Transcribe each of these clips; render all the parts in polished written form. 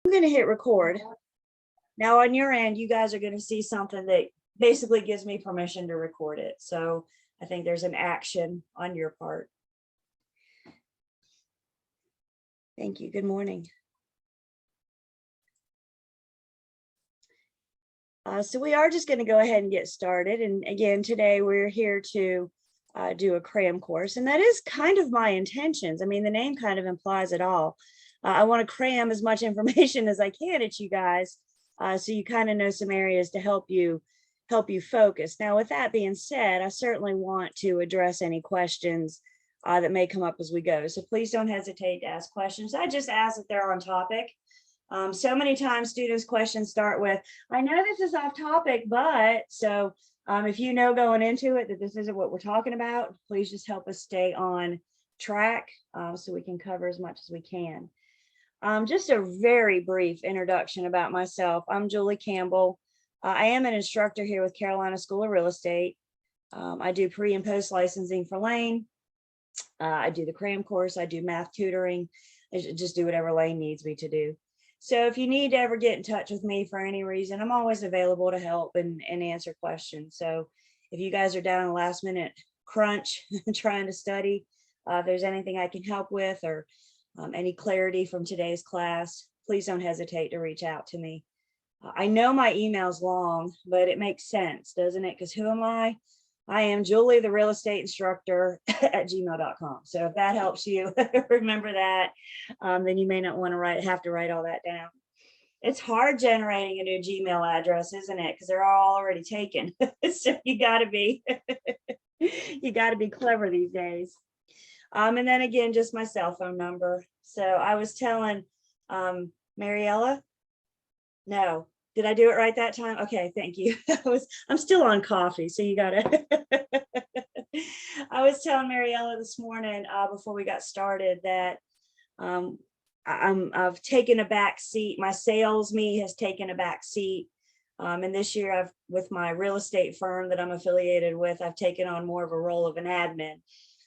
I'm going to hit record. Now on your end, you guys are going to see something that basically gives me permission to record it. So I think there's an action on your part. Thank you. Good morning. So we are just going to go ahead and get started. And again, today we're here to do a cram course. And that is kind of my intentions. I mean, the name kind of implies it all. I want to cram as much information as I can at you guys, so you kind of know some areas to help you focus. Now, with that being said, I certainly want to address any questions that may come up as we go. So please don't hesitate to ask questions. I just ask that they're on topic. So many times students' questions start with, I know this is off topic, but so if you know going into it that this isn't what we're talking about, please just help us stay on track so we can cover as much as we can. Just a very brief introduction about myself. I'm Julie Campbell. I am an instructor here with Carolina School of Real Estate. I do pre and post licensing for Lane. I do the Cram Course. I do math tutoring. I just do whatever Lane needs me to do. So if you need to ever get in touch with me for any reason, I'm always available to help and answer questions. So if you guys are down in the last minute crunch trying to study, if there's anything I can help with or any clarity from today's class, please don't hesitate to reach out to me. I know my email's long, but it makes sense, doesn't it? Because who am I? I am Julie, the real estate instructor at gmail.com. So if that helps you remember that, then you may not want to have to write all that down. It's hard generating a new Gmail address, isn't it? Because they're all already taken. So you got to be clever these days. And then again, just my cell phone number. So I was telling Mariella, no, did I do it right that time? Okay, thank you. I'm still on coffee, so you gotta. I was telling Mariella this morning before we got started that I've taken a back seat. My sales me has taken a back seat. And this year with my real estate firm that I'm affiliated with, I've taken on more of a role of an admin.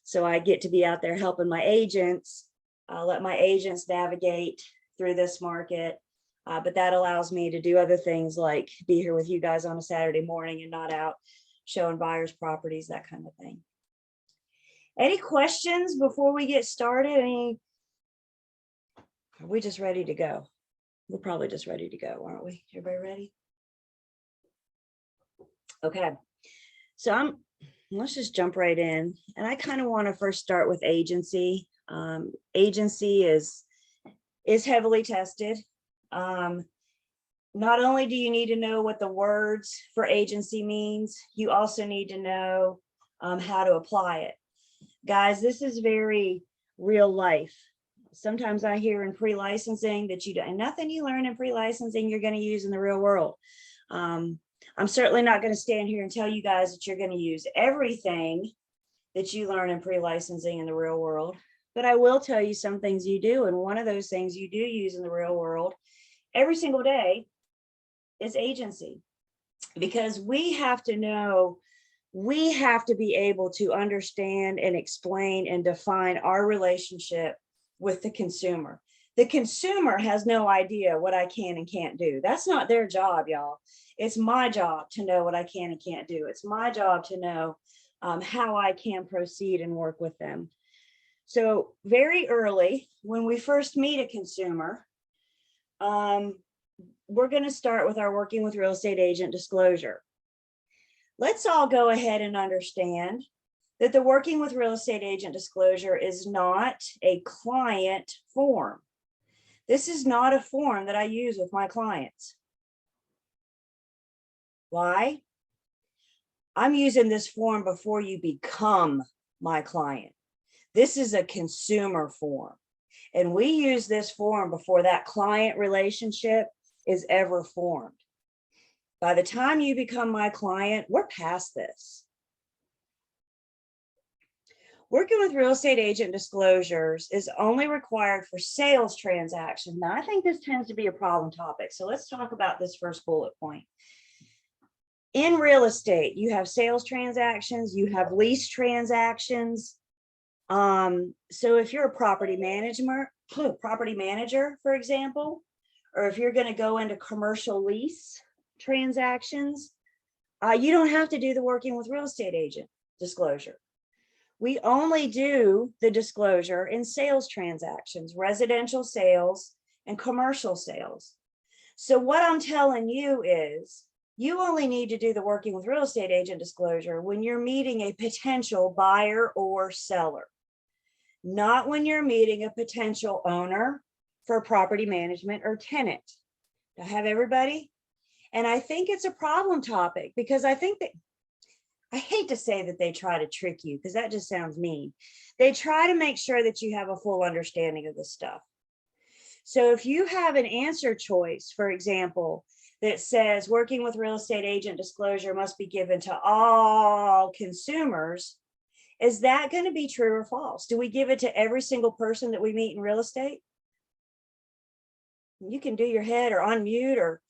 So I get to be out there helping my agents, let my agents navigate through this market. But that allows me to do other things like be here with you guys on a Saturday morning and not out showing buyers properties, that kind of thing. Any questions before we get started? Are we just ready to go? We're probably just ready to go, aren't we? Everybody ready? Okay. So let's just jump right in. And I kind of want to first start with agency. Agency is heavily tested. Not only do you need to know what the words for agency means, you also need to know how to apply it. Guys, this is very real life. Sometimes I hear in pre-licensing that nothing you learn in pre-licensing you're going to use in the real world. I'm certainly not going to stand here and tell you guys that you're going to use everything that you learn in pre-licensing in the real world, but I will tell you some things you do. And one of those things you do use in the real world every single day is agency, because we have to be able to understand and explain and define our relationship with the consumer. The consumer has no idea what I can and can't do. That's not their job, y'all. It's my job to know what I can and can't do. It's my job to know how I can proceed and work with them. So very early, when we first meet a consumer, we're going to start with our working with real estate agent disclosure. Let's all go ahead and understand that the working with real estate agent disclosure is not a client form. This is not a form that I use with my clients. Why? I'm using this form before you become my client. This is a consumer form. And we use this form before that client relationship is ever formed. By the time you become my client, we're past this. Working with real estate agent disclosures is only required for sales transactions. Now, I think this tends to be a problem topic. So let's talk about this first bullet point. In real estate, you have sales transactions, you have lease transactions. So if you're a property manager, for example, or if you're going to go into commercial lease transactions, you don't have to do the working with real estate agent disclosure. We only do the disclosure in sales transactions, residential sales and commercial sales. So what I'm telling you is you only need to do the working with real estate agent disclosure when you're meeting a potential buyer or seller, not when you're meeting a potential owner for property management or tenant. Do I have everybody? And I think it's a problem topic because I think that, I hate to say that they try to trick you because that just sounds mean. They try to make sure that you have a full understanding of this stuff. So if you have an answer choice, for example, that says working with real estate agent disclosure must be given to all consumers, is that going to be true or false? Do we give it to every single person that we meet in real estate? You can do your head or unmute or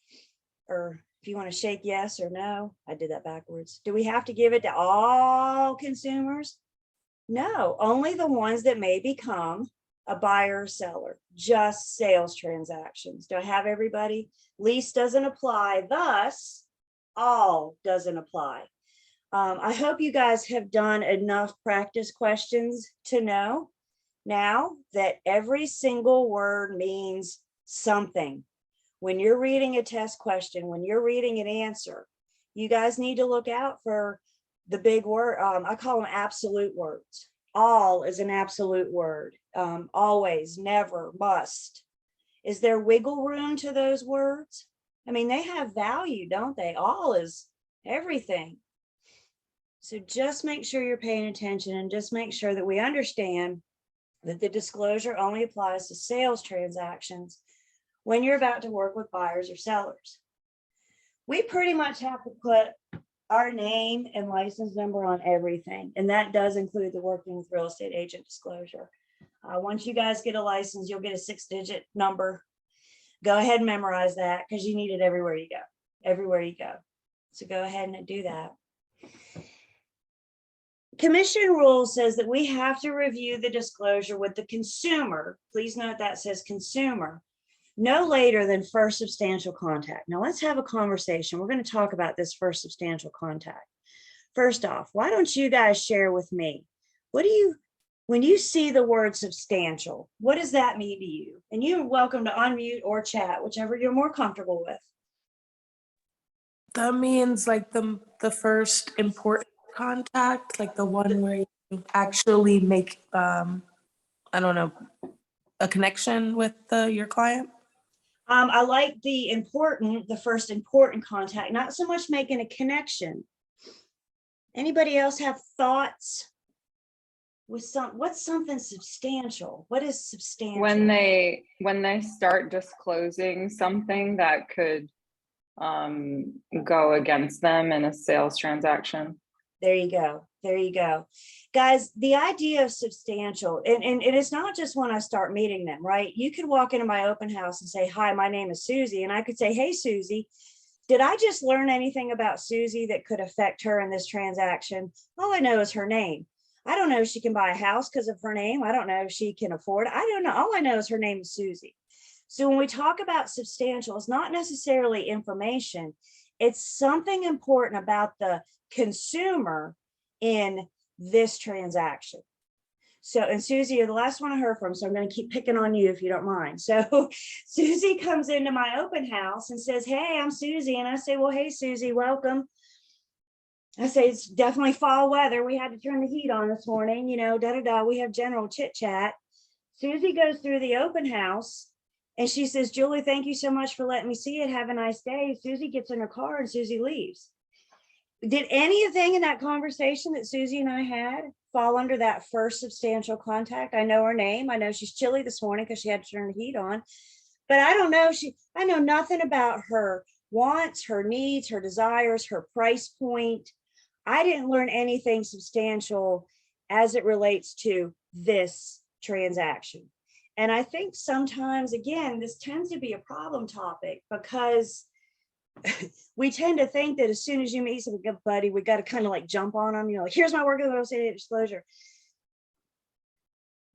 if you want to shake yes or no. I did that backwards. Do we have to give it to all consumers? No, only the ones that may become a buyer or seller, just sales transactions. Do I have everybody? Lease doesn't apply, thus all doesn't apply. I hope you guys have done enough practice questions to know now that every single word means something. When you're reading a test question, when you're reading an answer, you guys need to look out for the big word. I call them absolute words. All is an absolute word. Always, never, must. Is there wiggle room to those words? I mean, they have value, don't they? All is everything. So just make sure you're paying attention and just make sure that we understand that the disclosure only applies to sales transactions when you're about to work with buyers or sellers. We pretty much have to put our name and license number on everything. And that does include the working with real estate agent disclosure. Once you guys get a license, you'll get a 6-digit number. Go ahead and memorize that because you need it everywhere you go, everywhere you go. So go ahead and do that. Commission rule says that we have to review the disclosure with the consumer. Please note that says consumer, no later than first substantial contact. Now let's have a conversation. We're going to talk about this first substantial contact. First off, why don't you guys share with me? When you see the word substantial, what does that mean to you? And you're welcome to unmute or chat, whichever you're more comfortable with. That means like the first important contact, like the one where you actually make, I don't know, a connection with your client. I like the first important contact, not so much making a connection. Anybody else have thoughts? What's something substantial? What is substantial? When they start disclosing something that could go against them in a sales transaction. There you go. There you go. Guys, the idea of substantial, and it's not just when I start meeting them, right? You could walk into my open house and say, hi, my name is Susie. And I could say, hey, Susie, did I just learn anything about Susie that could affect her in this transaction? All I know is her name. I don't know if she can buy a house because of her name. I don't know if she can afford it. I don't know. All I know is her name is Susie. So when we talk about substantial, it's not necessarily information. It's something important about the consumer in this transaction. So, and Susie, you're the last one I heard from, so I'm going to keep picking on you if you don't mind. So Susie comes into my open house and says, hey, I'm Susie. And I say, well, hey, Susie, welcome. I say, it's definitely fall weather. We had to turn the heat on this morning, you know, we have general chit chat. Susie goes through the open house and she says, Julie, thank you so much for letting me see it. Have a nice day. Susie gets in her car and Susie leaves. Did anything in that conversation that Susie and I had fall under that first substantial contact? I know her name. I know she's chilly this morning because she had to turn the heat on, but I don't know. I know nothing about her wants, her needs, her desires, her price point. I didn't learn anything substantial as it relates to this transaction. And I think sometimes, again, this tends to be a problem topic because we tend to think that as soon as you meet somebody, we got to kind of like jump on them, you know, like, here's my work with real estate disclosure.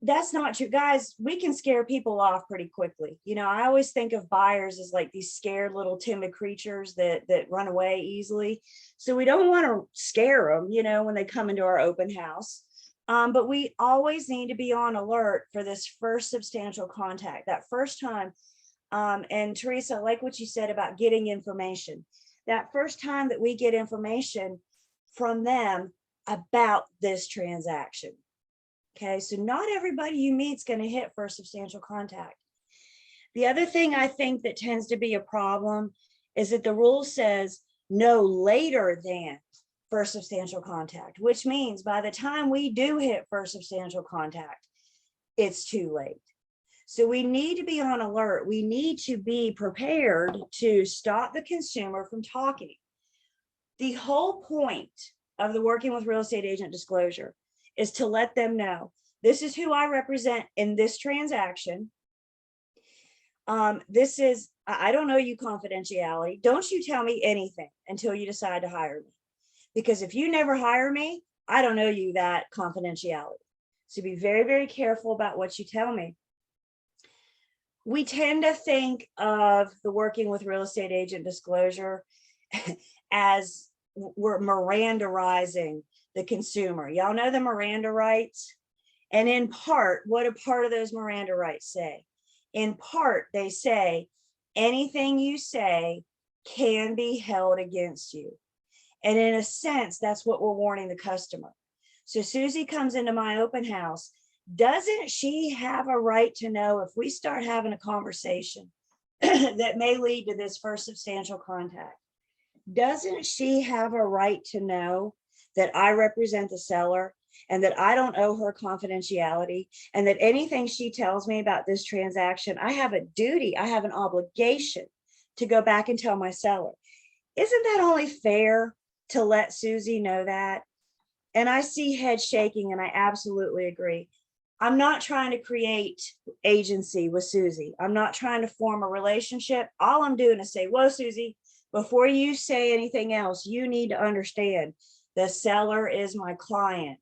that's not true, guys. We can scare people off pretty quickly. You know, I always think of buyers as like these scared little timid creatures that run away easily. So we don't want to scare them, you know, when they come into our open house. But we always need to be on alert for this first substantial contact, that first time. And Teresa, I like what you said about getting information. That first time that we get information from them about this transaction. Okay, so not everybody you meet is going to hit for substantial contact. The other thing I think that tends to be a problem is that the rule says no later than first substantial contact, which means by the time we do hit first substantial contact, it's too late. So we need to be on alert. We need to be prepared to stop the consumer from talking. The whole point of the working with real estate agent disclosure is to let them know, this is who I represent in this transaction. This is, I don't know you confidentiality. Don't you tell me anything until you decide to hire me. Because if you never hire me, I don't know you that confidentiality. So be very, very careful about what you tell me. We tend to think of the working with real estate agent disclosure as we're Mirandaizing the consumer. Y'all know the Miranda rights? And in part, what do part of those Miranda rights say? In part, they say anything you say can be held against you. And in a sense, that's what we're warning the customer. So Susie comes into my open house. Doesn't she have a right to know if we start having a conversation that may lead to this first substantial contact? Doesn't she have a right to know that I represent the seller and that I don't owe her confidentiality, and that anything she tells me about this transaction, I have a duty, I have an obligation to go back and tell my seller? Isn't that only fair to let Susie know that? And I see head shaking, and I absolutely agree. I'm not trying to create agency with Susie. I'm not trying to form a relationship. All I'm doing is say, whoa, Susie, before you say anything else, you need to understand the seller is my client.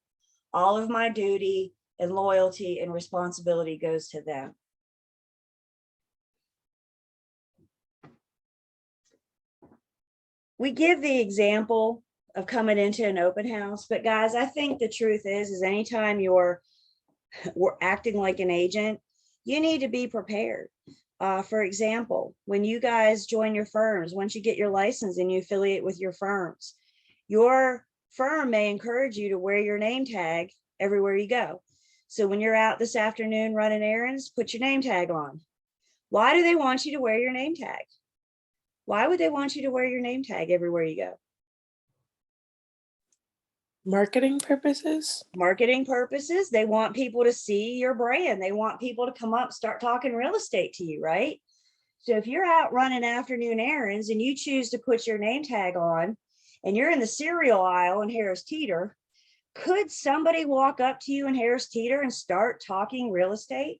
All of my duty and loyalty and responsibility goes to them. We give the example of coming into an open house, but guys, I think the truth is anytime we're acting like an agent, you need to be prepared. For example, when you guys join your firms, once you get your license and you affiliate with your firms, your firm may encourage you to wear your name tag everywhere you go. So when you're out this afternoon running errands, put your name tag on. Why do they want you to wear your name tag? Why would they want you to wear your name tag everywhere you go? Marketing purposes? Marketing purposes. They want people to see your brand. They want people to come up, start talking real estate to you, right? So if you're out running afternoon errands and you choose to put your name tag on and you're in the cereal aisle in Harris Teeter, could somebody walk up to you in Harris Teeter and start talking real estate?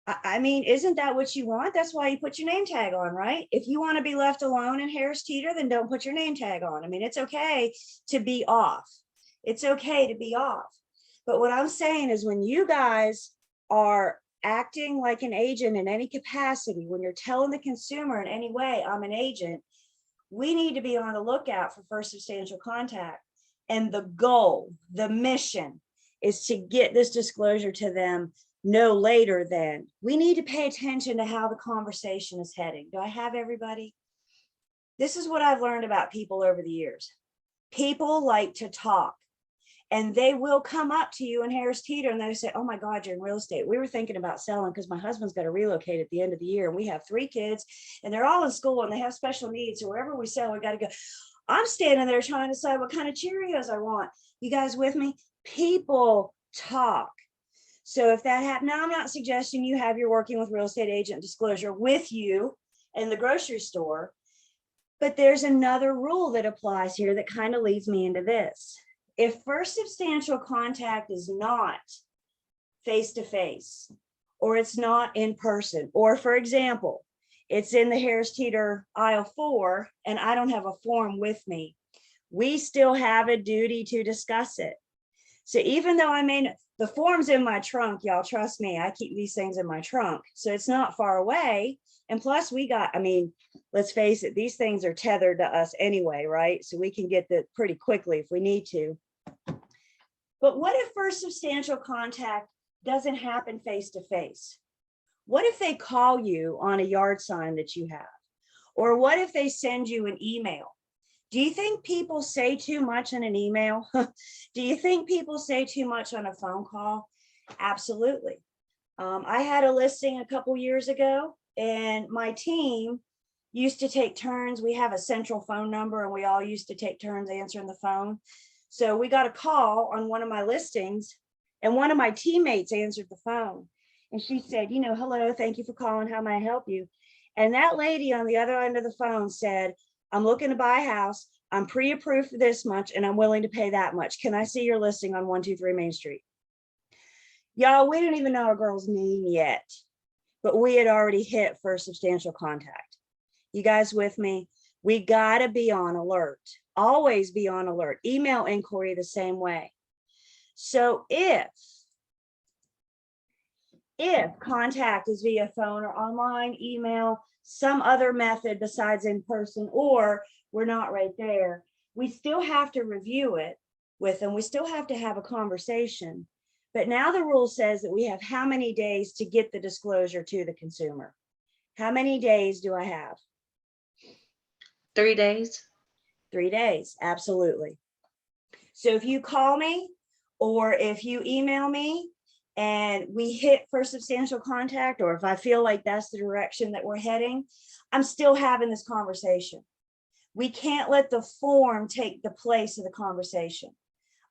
I mean, isn't that what you want? That's why you put your name tag on, right? If you want to be left alone in Harris Teeter, then don't put your name tag on. I mean, it's okay to be off. It's okay to be off. But what I'm saying is when you guys are acting like an agent in any capacity, when you're telling the consumer in any way, I'm an agent, we need to be on the lookout for first substantial contact. And the goal, the mission is to get this disclosure to them no later than. We need to pay attention to how the conversation is heading. Do I have everybody? This is what I've learned about people over the years. People like to talk. And they will come up to you in Harris Teeter and they say, oh my God, you're in real estate. We were thinking about selling because my husband's got to relocate at the end of the year. And we have 3 kids and they're all in school and they have special needs. So wherever we sell, we got to go. I'm standing there trying to decide what kind of Cheerios I want. You guys with me? People talk. So if that happens, now I'm not suggesting you have your working with real estate agent disclosure with you in the grocery store, but there's another rule that applies here that kind of leads me into this. If first substantial contact is not face-to-face, or it's not in person, or for example, it's in the Harris Teeter aisle 4 and I don't have a form with me, we still have a duty to discuss it. So even though I may not, The form's in my trunk, y'all. Trust me, I keep these things in my trunk. So it's not far away. And plus we got, I mean, let's face it, these things are tethered to us anyway, right? So we can get that pretty quickly if we need to. But what if first substantial contact doesn't happen face to face? What if they call you on a yard sign that you have? Or what if they send you an email? Do you think people say too much in an email? Do you think people say too much on a phone call? Absolutely. I had a listing a couple years ago, and my team used to take turns. We have a central phone number, and we all used to take turns answering the phone. So we got a call on one of my listings, and one of my teammates answered the phone. And she said, you know, hello, thank you for calling. How may I help you? And that lady on the other end of the phone said, I'm looking to buy a house. I'm pre-approved for this much, and I'm willing to pay that much. Can I see your listing on 123 Main Street? Y'all, we don't even know our girl's name yet, but we had already hit first substantial contact. You guys with me? We gotta be on alert. Always be on alert. Email inquiry the same way. So if contact is via phone or online, email, some other method besides in person, or we're not right there, we still have to review it with them. We still have to have a conversation. But now the rule says that we have how many days to get the disclosure to the consumer? How many days do I have? 3 days. 3 days, absolutely. So if you call me or if you email me and we hit for substantial contact, or if I feel like that's the direction that we're heading, I'm still having this conversation. We can't let the form take the place of the conversation.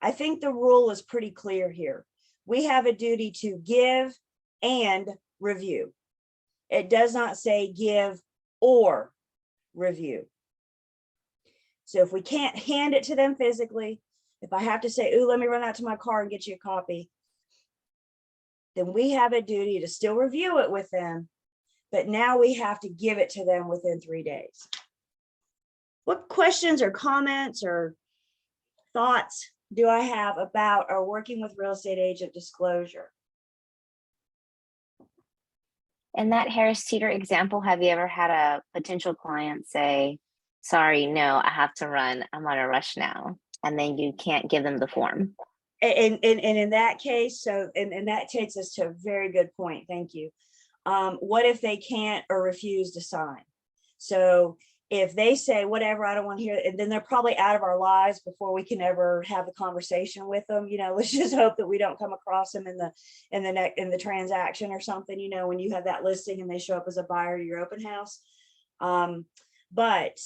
I think the rule is pretty clear here. We have a duty to give and review. It does not say give or review. So if we can't hand it to them physically, if I have to say, ooh, let me run out to my car and get you a copy, then we have a duty to still review it with them, but now we have to give it to them within 3 days. What questions or comments or thoughts do I have about our working with real estate agent disclosure? In that Harris Teeter example, have you ever had a potential client say, sorry, no, I have to run, I'm on a rush now, and then you can't give them the form? And in that case, so, and that takes us to a very good point. Thank you. What if they can't or refuse to sign? So if they say, whatever, I don't want to hear it, and then they're probably out of our lives before we can ever have a conversation with them. You know, let's just hope that we don't come across them in the transaction or something, you know, when you have that listing and they show up as a buyer to your open house. But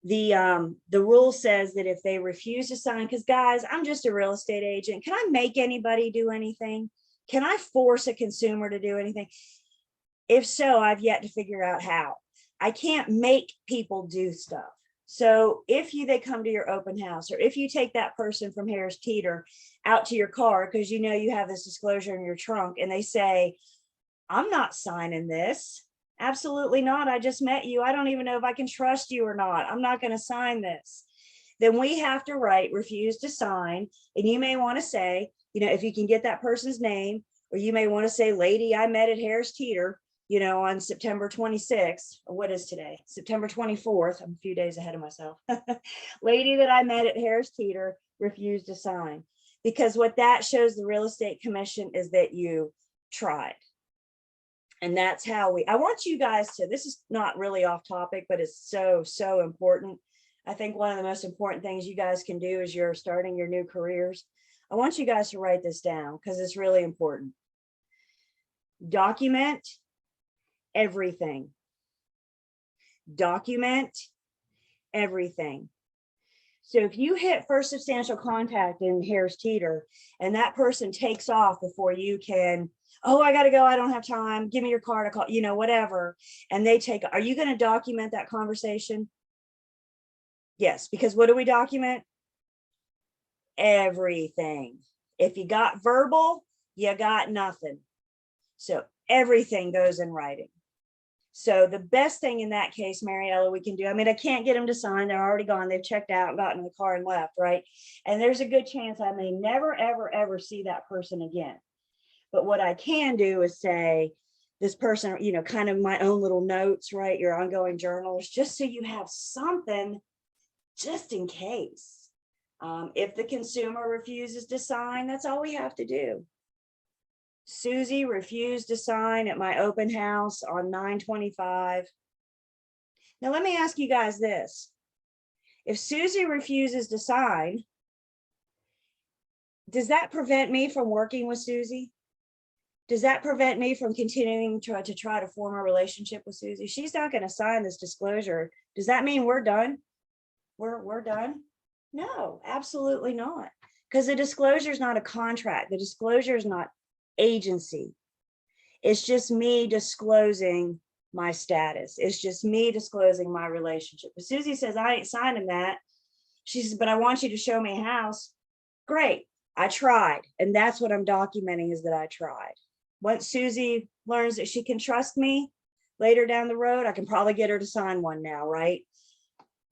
the rule says that if they refuse to sign, because guys, I'm just a real estate agent. Can I make anybody do anything? Can I force a consumer to do anything? If so, I've yet to figure out how. I can't make people do stuff. So if they come to your open house, or if you take that person from Harris Teeter out to your car because you know you have this disclosure in your trunk, and they say, I'm not signing this. Absolutely not. I just met you. I don't even know if I can trust you or not. I'm not going to sign this. Then we have to write refuse to sign. And you may want to say, you know, if you can get that person's name, or you may want to say, lady I met at Harris Teeter, you know, on September 26th, or what is today? September 24th. I'm a few days ahead of myself. Lady that I met at Harris Teeter refused to sign. Because what that shows the real estate commission is that you tried. And that's how I want you guys to, this is not really off topic, but it's so, so important. I think one of the most important things you guys can do as you're starting your new careers, I want you guys to write this down because it's really important. Document everything. Document everything. So if you hit first substantial contact in Harris Teeter and that person takes off before you can, oh, I got to go, I don't have time, give me your card, I call, you know, whatever, and they take, are you going to document that conversation? Yes, because what do we document? Everything. If you got verbal, you got nothing. So everything goes in writing. So the best thing in that case, Mariella, we can do, I mean, I can't get them to sign. They're already gone. They've checked out, gotten in the car and left, right? And there's a good chance I may never, ever, ever see that person again. But what I can do is say, this person, you know, kind of my own little notes, right? Your ongoing journals, just so you have something just in case. If the consumer refuses to sign, that's all we have to do. Susie refused to sign at my open house on 9/25. Now, let me ask you guys this. If Susie refuses to sign, does that prevent me from working with Susie? Does that prevent me from continuing to try to form a relationship with Susie? She's not going to sign this disclosure. Does that mean we're done? We're done? No, absolutely not. Because the disclosure is not a contract. The disclosure is not agency. It's just me disclosing my status. It's just me disclosing my relationship. If Susie says, I ain't signing that, she says, but I want you to show me a house. Great, I tried. And that's what I'm documenting, is that I tried. Once Susie learns that she can trust me later down the road, I can probably get her to sign one now, right?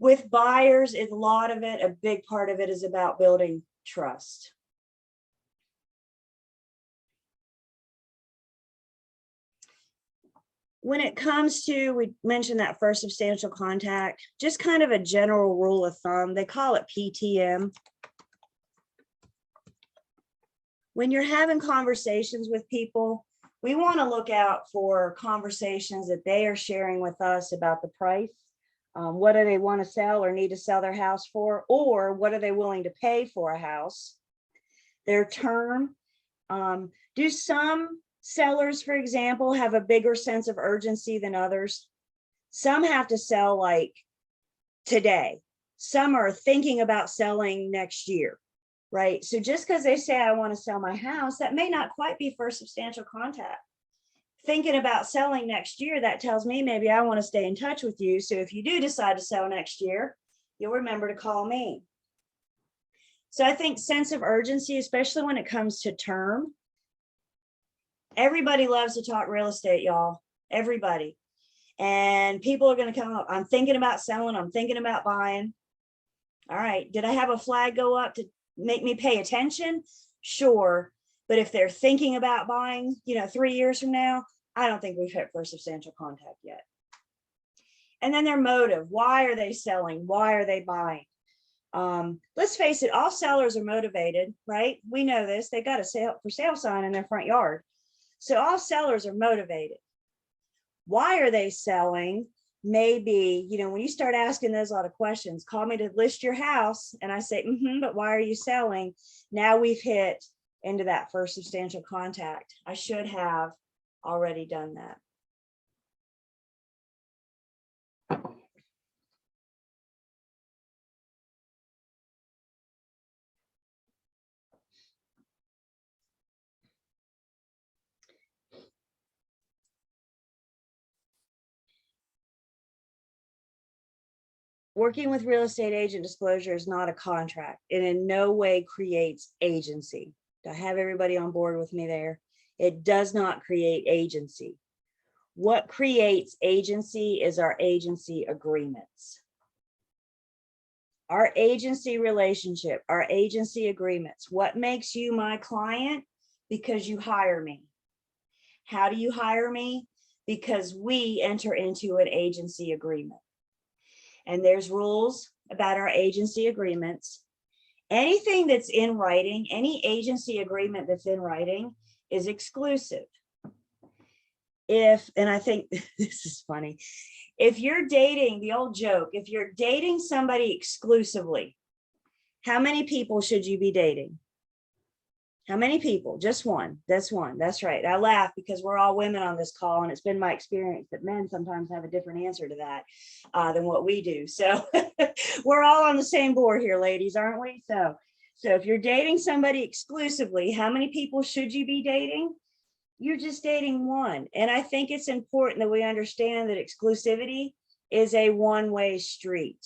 With buyers, a lot of it, a big part of it is about building trust. When it comes to, we mentioned that first substantial contact, just kind of a general rule of thumb, they call it PTM. When you're having conversations with people, we want to look out for conversations that they are sharing with us about the price. What do they want to sell or need to sell their house for? Or what are they willing to pay for a house? Their term. Do some sellers, for example, have a bigger sense of urgency than others? Some have to sell like today. Some are thinking about selling next year, right? So just because they say, I want to sell my house, that may not quite be for substantial contact. Thinking about selling next year, that tells me maybe I want to stay in touch with you. So if you do decide to sell next year, you'll remember to call me. So I think sense of urgency, especially when it comes to term. Everybody loves to talk real estate, y'all. Everybody. And people are going to come up. I'm thinking about selling. I'm thinking about buying. All right. Did I have a flag go up to make me pay attention? Sure. But if they're thinking about buying, 3 years from now, I don't think we've hit for substantial contact yet. And then their motive. Why are they selling? Why are they buying? Let's face it, all sellers are motivated, right? We know this. They got a for sale sign in their front yard. So all sellers are motivated. Why are they selling? Maybe, when you start asking those lot of questions, call me to list your house. And I say, but why are you selling? Now we've hit into that first substantial contact. I should have already done that. Working with real estate agent disclosure is not a contract. It in no way creates agency. Do I have everybody on board with me there? It does not create agency. What creates agency is our agency agreements. Our agency relationship, our agency agreements. What makes you my client? Because you hire me. How do you hire me? Because we enter into an agency agreement. And there's rules about our agency agreements. Anything that's in writing, any agency agreement that's in writing is exclusive. And I think this is funny, if you're dating, the old joke, if you're dating somebody exclusively, how many people should you be dating? How many people? Just one. That's one. That's right. I laugh because we're all women on this call, and it's been my experience that men sometimes have a different answer to that than what we do. So we're all on the same board here, ladies, aren't we? So if you're dating somebody exclusively, how many people should you be dating? You're just dating one. And I think it's important that we understand that exclusivity is a one-way street.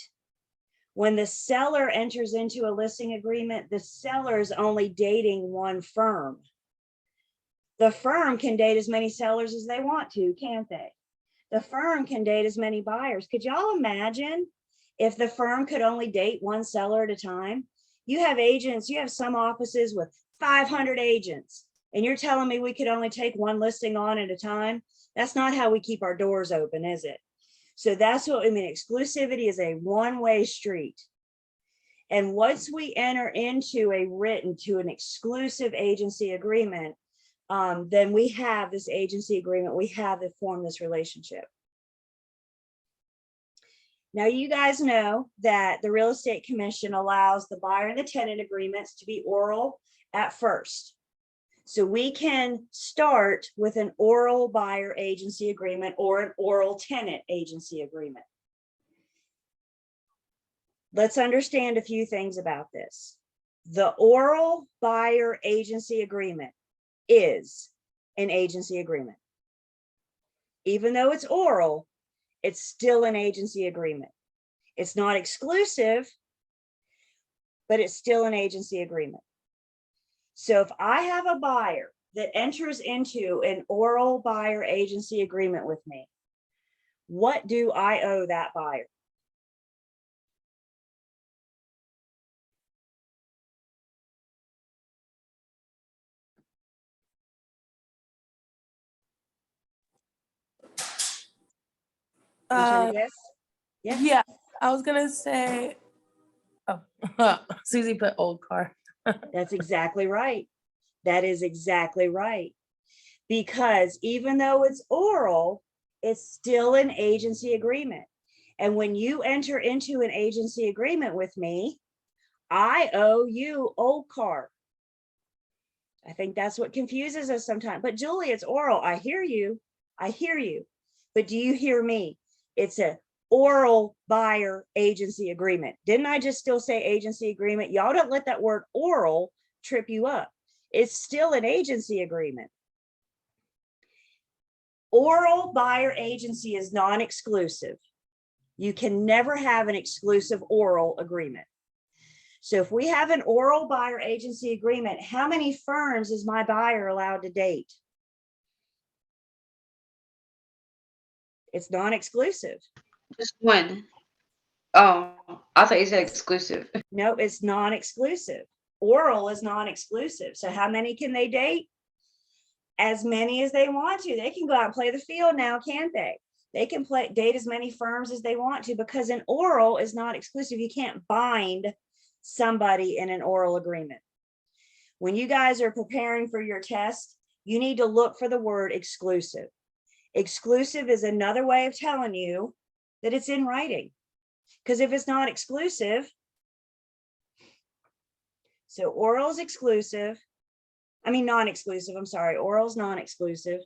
When the seller enters into a listing agreement, the seller is only dating one firm. The firm can date as many sellers as they want to, can't they? the firm can date as many buyers. Could y'all imagine if the firm could only date one seller at a time? You have agents, you have some offices with 500 agents, and you're telling me we could only take one listing on at a time? That's not how we keep our doors open, is it? So that's what I mean. Exclusivity is a one-way street. And once we enter into an exclusive agency agreement, then we have this agency agreement. We have to form this relationship. Now, you guys know that the Real Estate Commission allows the buyer and the tenant agreements to be oral at first. So we can start with an oral buyer agency agreement or an oral tenant agency agreement. Let's understand a few things about this. The oral buyer agency agreement is an agency agreement. Even though it's oral, it's still an agency agreement. It's not exclusive, but it's still an agency agreement. So if I have a buyer that enters into an oral buyer agency agreement with me, what do I owe that buyer? Uh, Yes. Yeah. yeah, I was gonna say, oh, Susie put old car. That's exactly right. That is exactly right. Because even though it's oral, it's still an agency agreement. And when you enter into an agency agreement with me, I owe you old car. I think that's what confuses us sometimes. But Julie, it's oral. I hear you. I hear you. But do you hear me? It's a oral buyer agency agreement. Didn't I just still say agency agreement? Y'all don't let that word oral trip you up. It's still an agency agreement. Oral buyer agency is non-exclusive. You can never have an exclusive oral agreement. So if we have an oral buyer agency agreement, how many firms is my buyer allowed to date? It's non-exclusive. Just one. Oh, I thought you said exclusive. No, it's non-exclusive. Oral is non-exclusive. So how many can they date? As many as they want to. They can go out and play the field now, can't they? They can date as many firms as they want to, because an oral is not exclusive. You can't bind somebody in an oral agreement. When you guys are preparing for your test, you need to look for the word exclusive. Exclusive is another way of telling you that it's in writing. Because if it's not exclusive, so oral is exclusive. I mean, non-exclusive, I'm sorry, oral is non-exclusive.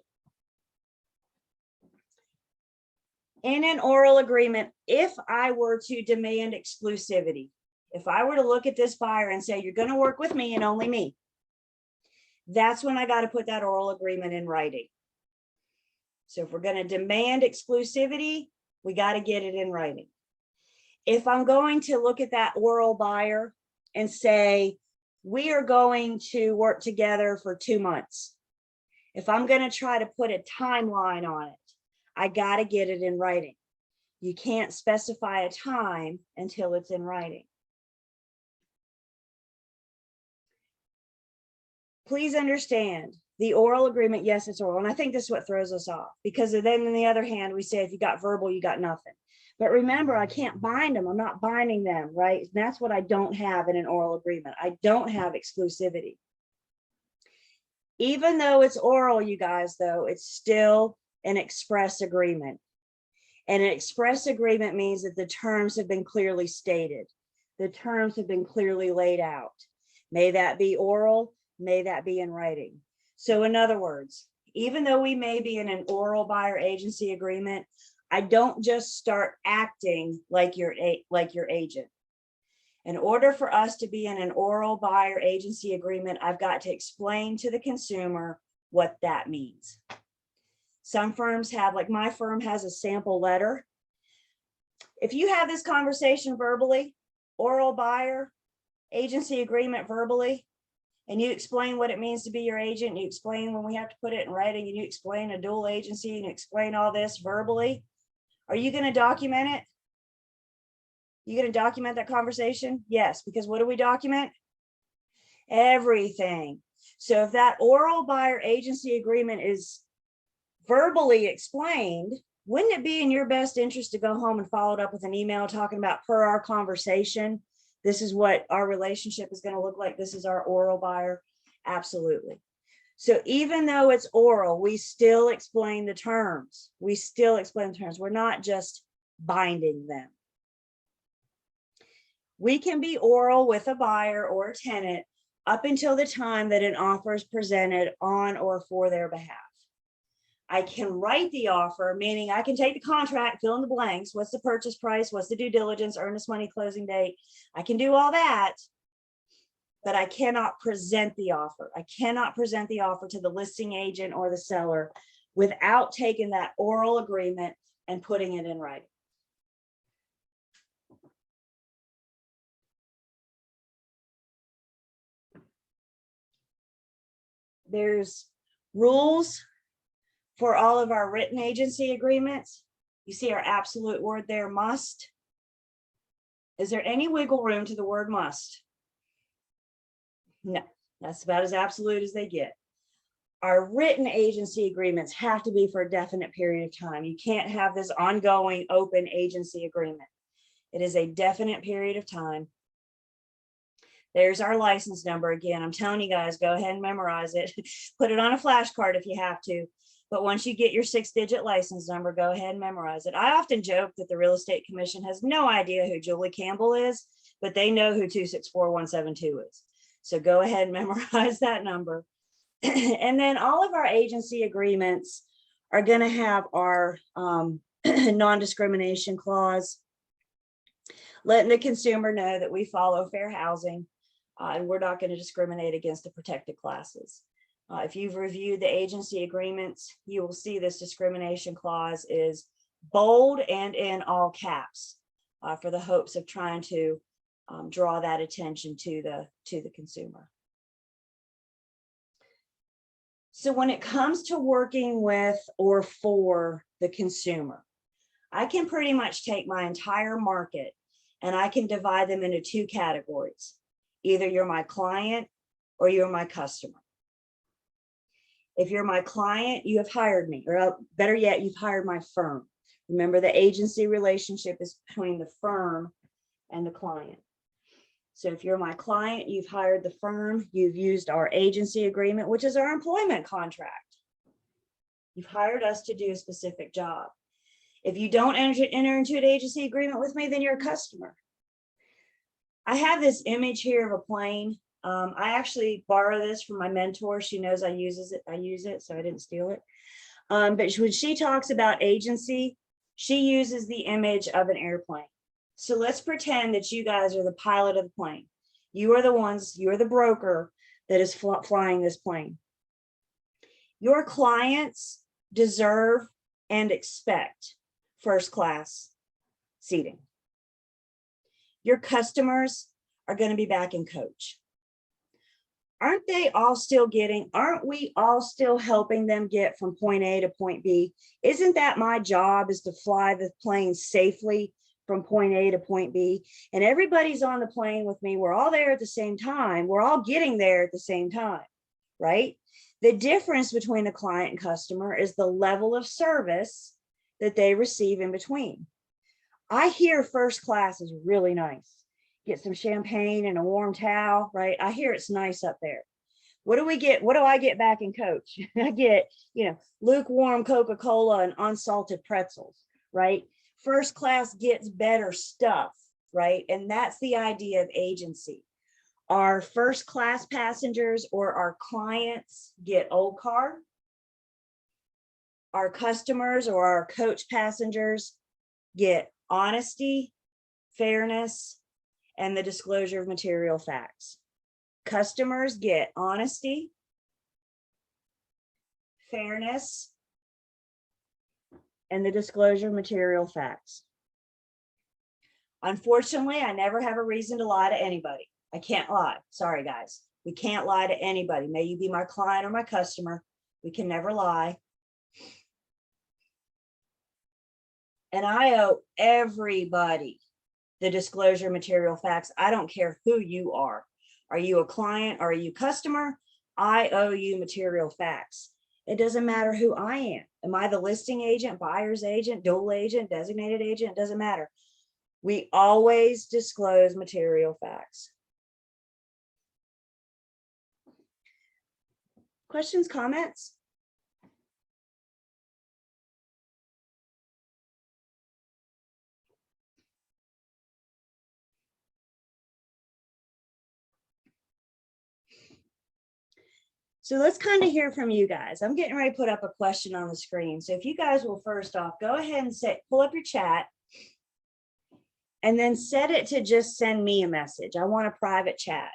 In an oral agreement, if I were to demand exclusivity, if I were to look at this buyer and say, you're going to work with me and only me, that's when I got to put that oral agreement in writing. So if we're going to demand exclusivity, we got to get it in writing. If I'm going to look at that oral buyer and say, we are going to work together for 2 months. If I'm going to try to put a timeline on it, I got to get it in writing. You can't specify a time until it's in writing. Please understand the oral agreement. Yes, it's oral. And I think this is what throws us off, because then on the other hand, we say, if you got verbal, you got nothing. But remember, I can't bind them. I'm not binding them, right? And that's what I don't have in an oral agreement. I don't have exclusivity. Even though it's oral, you guys, though, it's still an express agreement. And an express agreement means that the terms have been clearly stated. The terms have been clearly laid out. May that be oral, may that be in writing. So in other words, even though we may be in an oral buyer agency agreement, I don't just start acting like your agent. In order for us to be in an oral buyer agency agreement, I've got to explain to the consumer what that means. Some firms have, like my firm has a sample letter. If you have this conversation verbally, oral buyer agency agreement verbally, and you explain what it means to be your agent, and you explain when we have to put it in writing, and you explain a dual agency, and you explain all this verbally, are you going to document it? You going to document that conversation? Yes, because what do we document? Everything. So if that oral buyer agency agreement is verbally explained, wouldn't it be in your best interest to go home and follow it up with an email talking about, per our conversation, this is what our relationship is going to look like. This is our oral buyer. Absolutely. So even though it's oral, we still explain the terms. We still explain the terms. We're not just binding them. We can be oral with a buyer or a tenant up until the time that an offer is presented on or for their behalf. I can write the offer, meaning I can take the contract, fill in the blanks. What's the purchase price? What's the due diligence, earnest money, closing date? I can do all that, but I cannot present the offer. I cannot present the offer to the listing agent or the seller without taking that oral agreement and putting it in writing. There's rules for all of our written agency agreements. You see our absolute word there, must. Is there any wiggle room to the word must? No, that's about as absolute as they get. Our written agency agreements have to be for a definite period of time. You can't have this ongoing open agency agreement. It is a definite period of time. There's our license number again. I'm telling you guys, go ahead and memorize it. Put it on a flashcard if you have to. But once you get your 6-digit license number, go ahead and memorize it. I often joke that the Real Estate Commission has no idea who Julie Campbell is, but they know who 264172 is. So go ahead and memorize that number. And then all of our agency agreements are going to have our non-discrimination clause, letting the consumer know that we follow fair housing and we're not going to discriminate against the protected classes. If you've reviewed the agency agreements, you will see this discrimination clause is bold and in all caps for the hopes of trying to draw that attention to the consumer. So when it comes to working with or for the consumer, I can pretty much take my entire market and I can divide them into 2 categories. Either you're my client or you're my customer. If you're my client, you have hired me, or better yet, you've hired my firm. Remember, the agency relationship is between the firm and the client. So if you're my client, you've hired the firm, you've used our agency agreement, which is our employment contract. You've hired us to do a specific job. If you don't enter into an agency agreement with me, then you're a customer. I have this image here of a plane. I actually borrow this from my mentor. She knows I use it, so I didn't steal it. But when she talks about agency, she uses the image of an airplane. So let's pretend that you guys are the pilot of the plane. You are the broker that is flying this plane. Your clients deserve and expect first class seating. Your customers are going to be back in coach. Aren't we all still helping them get from point A to point B? Isn't that my job, is to fly the plane safely from point A to point B? And everybody's on the plane with me. We're all there at the same time. We're all getting there at the same time, right? The difference between the client and customer is the level of service that they receive in between. I hear first class is really nice. Get some champagne and a warm towel, right? I hear it's nice up there. What do we get? What do I get back in coach? I get, lukewarm Coca-Cola and unsalted pretzels, right? First class gets better stuff, right? And that's the idea of agency. Our first class passengers or our clients get old car. Our customers or our coach passengers get honesty, fairness, and the disclosure of material facts. Customers get honesty, fairness, and the disclosure of material facts. Unfortunately, I never have a reason to lie to anybody. I can't lie. Sorry, guys. We can't lie to anybody. May you be my client or my customer. We can never lie. And I owe everybody the disclosure material facts. I don't care who you are. Are you a client? Are you a customer? I owe you material facts. It doesn't matter who I am. Am I the listing agent, buyer's agent, dual agent, designated agent? It doesn't matter. We always disclose material facts. Questions, comments? So let's kind of hear from you guys. I'm getting ready to put up a question on the screen. So if you guys will first off, go ahead and pull up your chat and then set it to just send me a message. I want a private chat.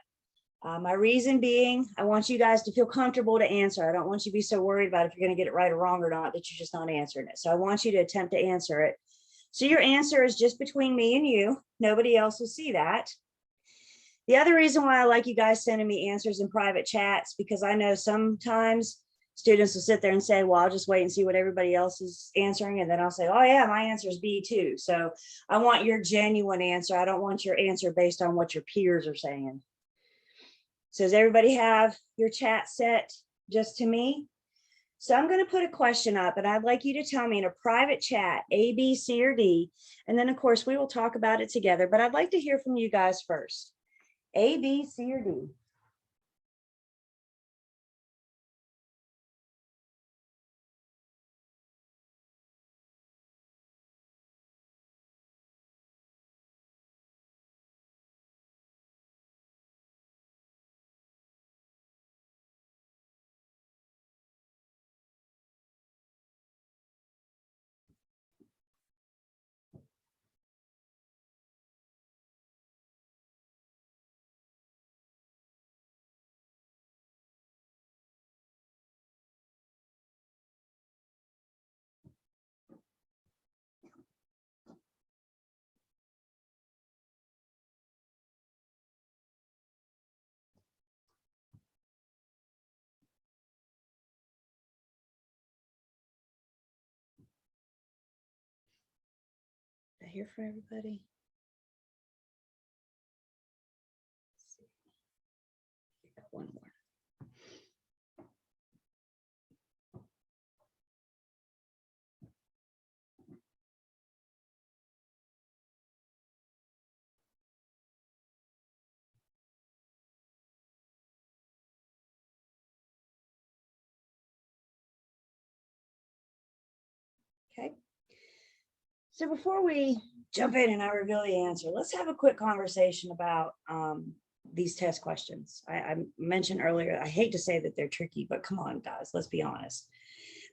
My reason being, I want you guys to feel comfortable to answer. I don't want you to be so worried about if you're going to get it right or wrong or not, that you're just not answering it. So I want you to attempt to answer it. So your answer is just between me and you. Nobody else will see that. The other reason why I like you guys sending me answers in private chats, because I know sometimes students will sit there and say, well, I'll just wait and see what everybody else is answering. And then I'll say, oh yeah, my answer is B too. So I want your genuine answer. I don't want your answer based on what your peers are saying. So does everybody have your chat set just to me? So I'm going to put a question up and I'd like you to tell me in a private chat, A, B, C, or D. And then of course we will talk about it together, but I'd like to hear from you guys first. A, B, C, or D? Did I hear from everybody? Let's see. I got one more. Okay. So before we jump in and I reveal the answer, let's have a quick conversation about these test questions. I mentioned earlier, I hate to say that they're tricky, but come on, guys, let's be honest.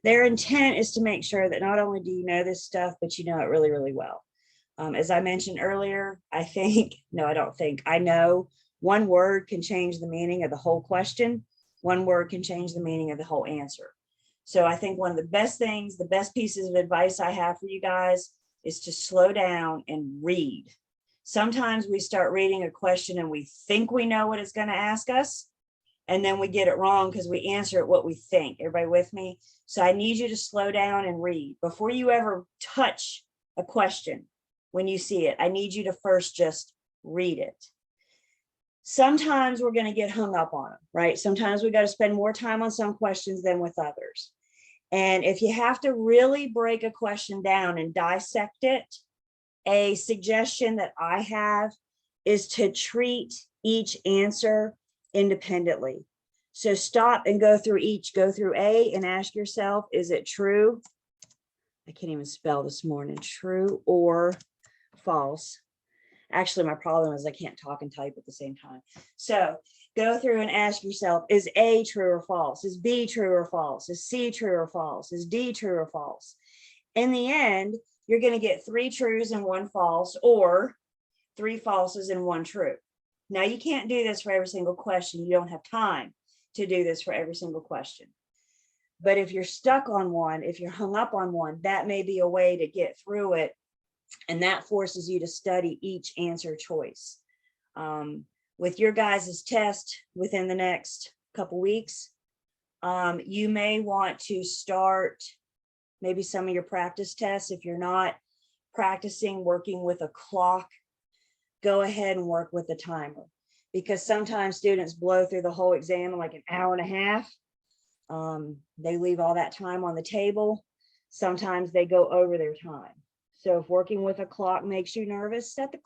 Their intent is to make sure that not only do you know this stuff, but you know it really, really well. As I mentioned earlier, I know one word can change the meaning of the whole question. One word can change the meaning of the whole answer. So I think one of the best things, the best pieces of advice I have for you guys is to slow down and read. Sometimes we start reading a question and we think we know what it's going to ask us, and then we get it wrong because we answer it what we think. Everybody with me? So I need you to slow down and read. Before you ever touch a question, when you see it, I need you to first just read it. Sometimes we're going to get hung up on them, right? Sometimes we got to spend more time on some questions than with others. And if you have to really break a question down and dissect it, a suggestion that I have is to treat each answer independently. So stop and go through A and ask yourself, is it true? I can't even spell this morning, true or false. Actually, my problem is I can't talk and type at the same time. So go through and ask yourself, is A true or false? Is B true or false? Is C true or false? Is D true or false? In the end, you're going to get 3 trues and 1 false, or 3 falses and 1 true. Now, you can't do this for every single question. You don't have time to do this for every single question. But if you're stuck on one, if you're hung up on one, that may be a way to get through it. And that forces you to study each answer choice. with your guys' test within the next couple weeks, you may want to start maybe some of your practice tests. If you're not practicing working with a clock, go ahead and work with the timer, because sometimes students blow through the whole exam in like an hour and a half. They leave all that time on the table. Sometimes they go over their time. So if working with a clock makes you nervous, set the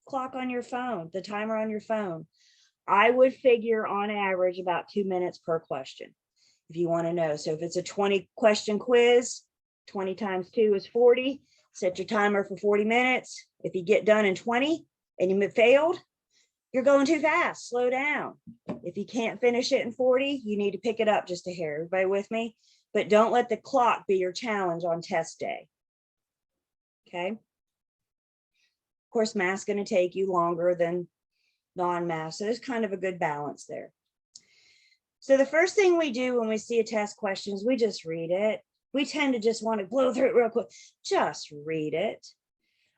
clock on your phone, the timer on your phone. I would figure on average about 2 minutes per question, if you want to know. So if it's a 20 question quiz, 20 times 2 is 40. Set your timer for 40 minutes. If you get done in 20 and you failed, you're going too fast. Slow down. If you can't finish it in 40, you need to pick it up just a hair. Everybody with me? But don't let the clock be your challenge on test day. Okay. Of course, math's going to take you longer than non-math. So there's kind of a good balance there. So the first thing we do when we see a test question is we just read it. We tend to just want to blow through it real quick. Just read it.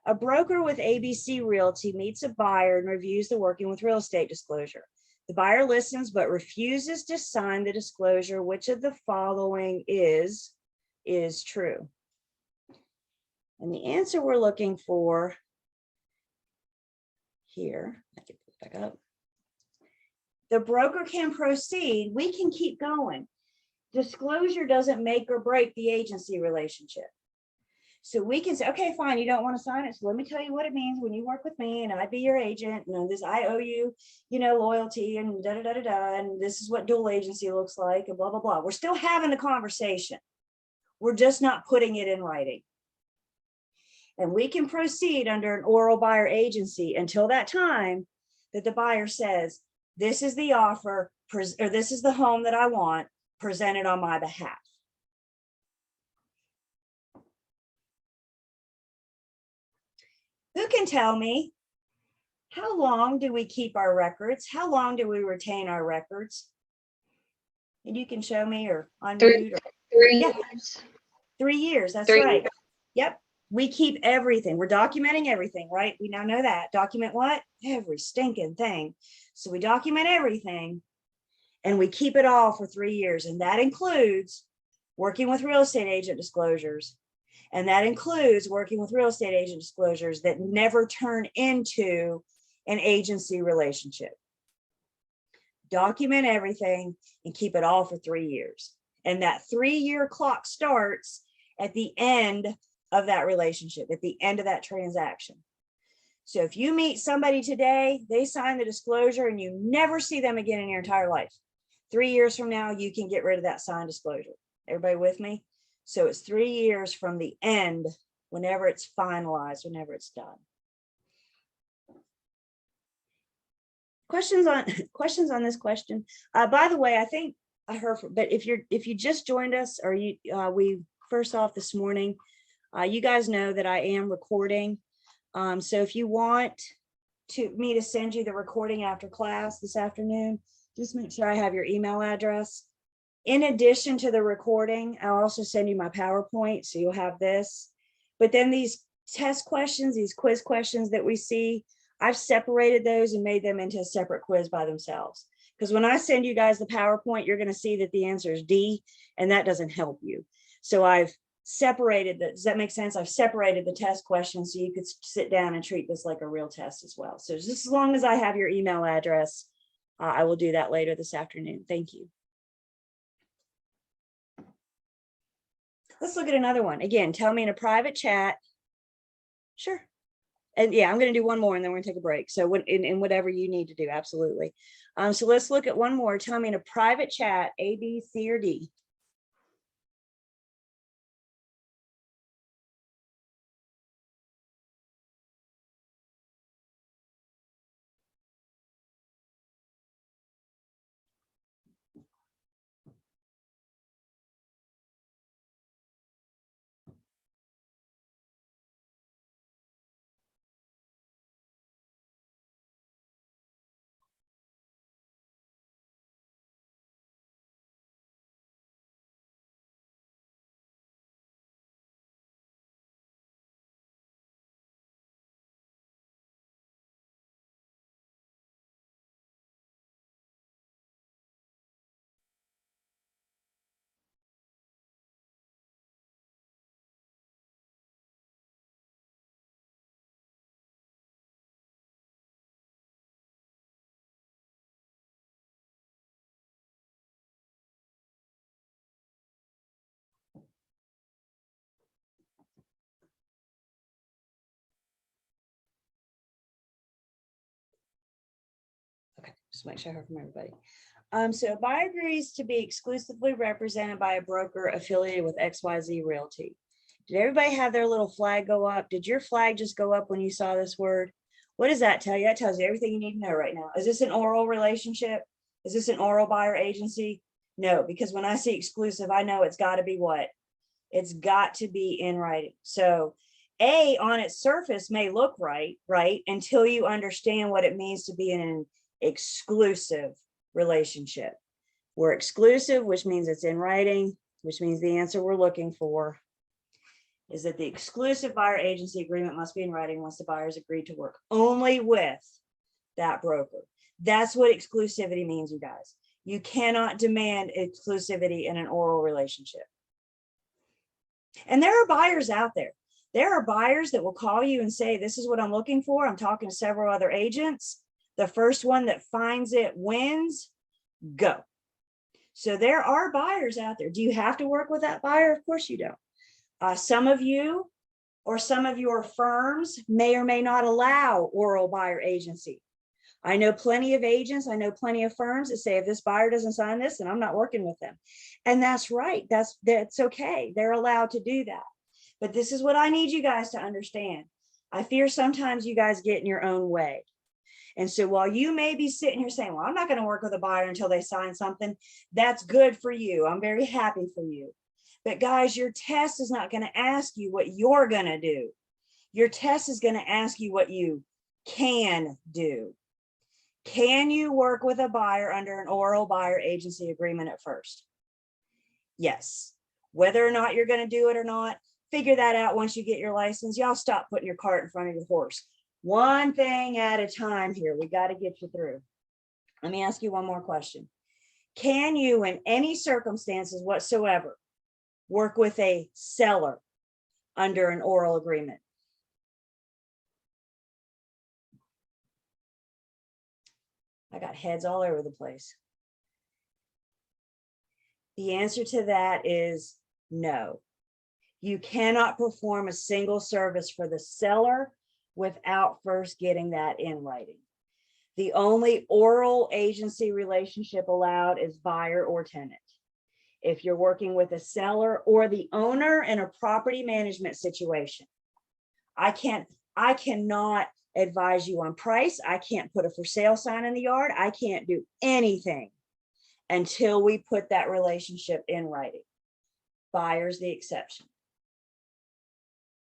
A broker with ABC Realty meets a buyer and reviews the working with real estate disclosure. The buyer listens but refuses to sign the disclosure. Which of the following is true? And the answer we're looking for here, I can put it back up. The broker can proceed. We can keep going. Disclosure doesn't make or break the agency relationship. So we can say, okay, fine, you don't want to sign it. So let me tell you what it means when you work with me and I'd be your agent. And this, I owe you, loyalty and da da da da da. And this is what dual agency looks like and blah, blah, blah. We're still having a conversation. We're just not putting it in writing. And we can proceed under an oral buyer agency until that time that the buyer says, this is the offer, or this is the home that I want, presented on my behalf. Who can tell me, how long do we keep our records? How long do we retain our records? And you can show me or unmute. 3 Yeah. years. 3 years, that's 3 right. years. Yep, we keep everything. We're documenting everything, right? We now know that. Document what? Every stinking thing. So we document everything and we keep it all for 3 years. And that includes working with real estate agent disclosures. And that includes working with real estate agent disclosures that never turn into an agency relationship. Document everything and keep it all for 3 years. And that 3-year clock starts at the end of that relationship, at the end of that transaction. So if you meet somebody today, they sign the disclosure and you never see them again in your entire life. 3 years from now, you can get rid of that signed disclosure. Everybody with me? So it's 3 years from the end, whenever it's finalized, whenever it's done. Questions on this question? By the way, I think I heard, but if you just joined us, or we first off this morning, you guys know that I am recording. So if you want me to send you the recording after class this afternoon, just make sure I have your email address. In addition to the recording, I'll also send you my PowerPoint, so you'll have this. But then these test questions, these quiz questions that we see, I've separated those and made them into a separate quiz by themselves. Because when I send you guys the PowerPoint, you're going to see that the answer is D, and that doesn't help you. So I've separated that. Does that make sense? I've separated the test questions so you could sit down and treat this like a real test as well. So just as long as I have your email address, I will do that later this afternoon. Thank you. Let's look at another one. Again, tell me in a private chat. Sure. And yeah, I'm going to do one more and then we're going to take a break. So in whatever you need to do, absolutely. So let's look at one more. Tell me in a private chat, A, B, C, or D. Just make sure I heard from everybody. So a buyer agrees to be exclusively represented by a broker affiliated with XYZ Realty. Did everybody have their little flag go up? Did your flag just go up when you saw this word? What does that tell you? That tells you everything you need to know right now. Is this an oral relationship? Is this an oral buyer agency? No, because when I see exclusive, I know it's got to be what? It's got to be in writing. So A on its surface may look right, until you understand what it means to be in an exclusive relationship. We're exclusive, which means it's in writing, which means the answer we're looking for is that the exclusive buyer agency agreement must be in writing once the buyers agree to work only with that broker. That's what exclusivity means, you guys. You cannot demand exclusivity in an oral relationship. And there are buyers out there. There are buyers that will call you and say, this is what I'm looking for. I'm talking to several other agents. The first one that finds it wins. Go. So there are buyers out there. Do you have to work with that buyer? Of course you don't. Some of you or some of your firms may or may not allow oral buyer agency. I know plenty of agents, I know plenty of firms that say, if this buyer doesn't sign this, then I'm not working with them. And that's right, that's okay. They're allowed to do that. But this is what I need you guys to understand. I fear sometimes you guys get in your own way. And so while you may be sitting here saying, well, I'm not going to work with a buyer until they sign something, that's good for you. I'm very happy for you. But guys, your test is not going to ask you what you're going to do. Your test is going to ask you what you can do. Can you work with a buyer under an oral buyer agency agreement at first? Yes. Whether or not you're going to do it or not, figure that out once you get your license. Y'all stop putting your cart in front of your horse. One thing at a time here. We got to get you through. Let me ask you one more question. Can you, in any circumstances whatsoever, work with a seller under an oral agreement? I got heads all over the place. The answer to that is no. You cannot perform a single service for the seller without first getting that in writing. The only oral agency relationship allowed is buyer or tenant. If you're working with a seller or the owner in a property management situation, I cannot advise you on price. I can't put a for sale sign in the yard. I can't do anything until we put that relationship in writing. Buyer's the exception.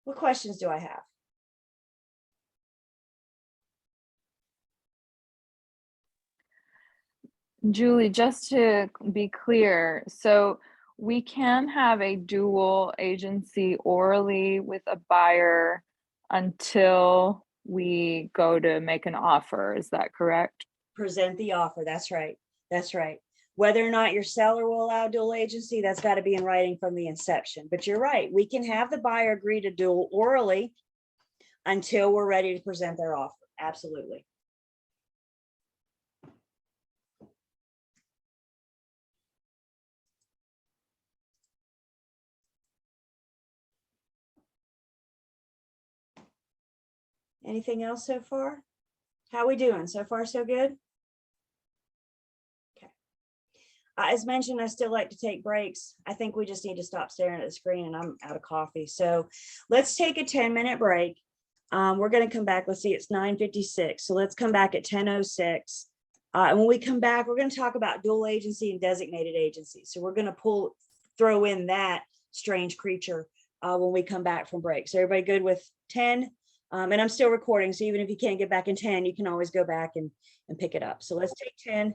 What questions do I have? Julie, just to be clear, so we can have a dual agency orally with a buyer until we go to make an offer. Is that correct? Present the offer. That's right. That's right. Whether or not your seller will allow dual agency, that's got to be in writing from the inception. But you're right. We can have the buyer agree to dual orally until we're ready to present their offer. Absolutely. Anything else so far? How we doing? So far, so good? Okay. As mentioned, I still like to take breaks. I think we just need to stop staring at the screen and I'm out of coffee. So let's take a 10-minute break. We're going to come back. Let's see, it's 9:56. So let's come back at 10:06. And when we come back, we're going to talk about dual agency and designated agency. So we're going to throw in that strange creature when we come back from break. So everybody good with 10? And I'm still recording. So even if you can't get back in 10, you can always go back and pick it up. So let's take 10.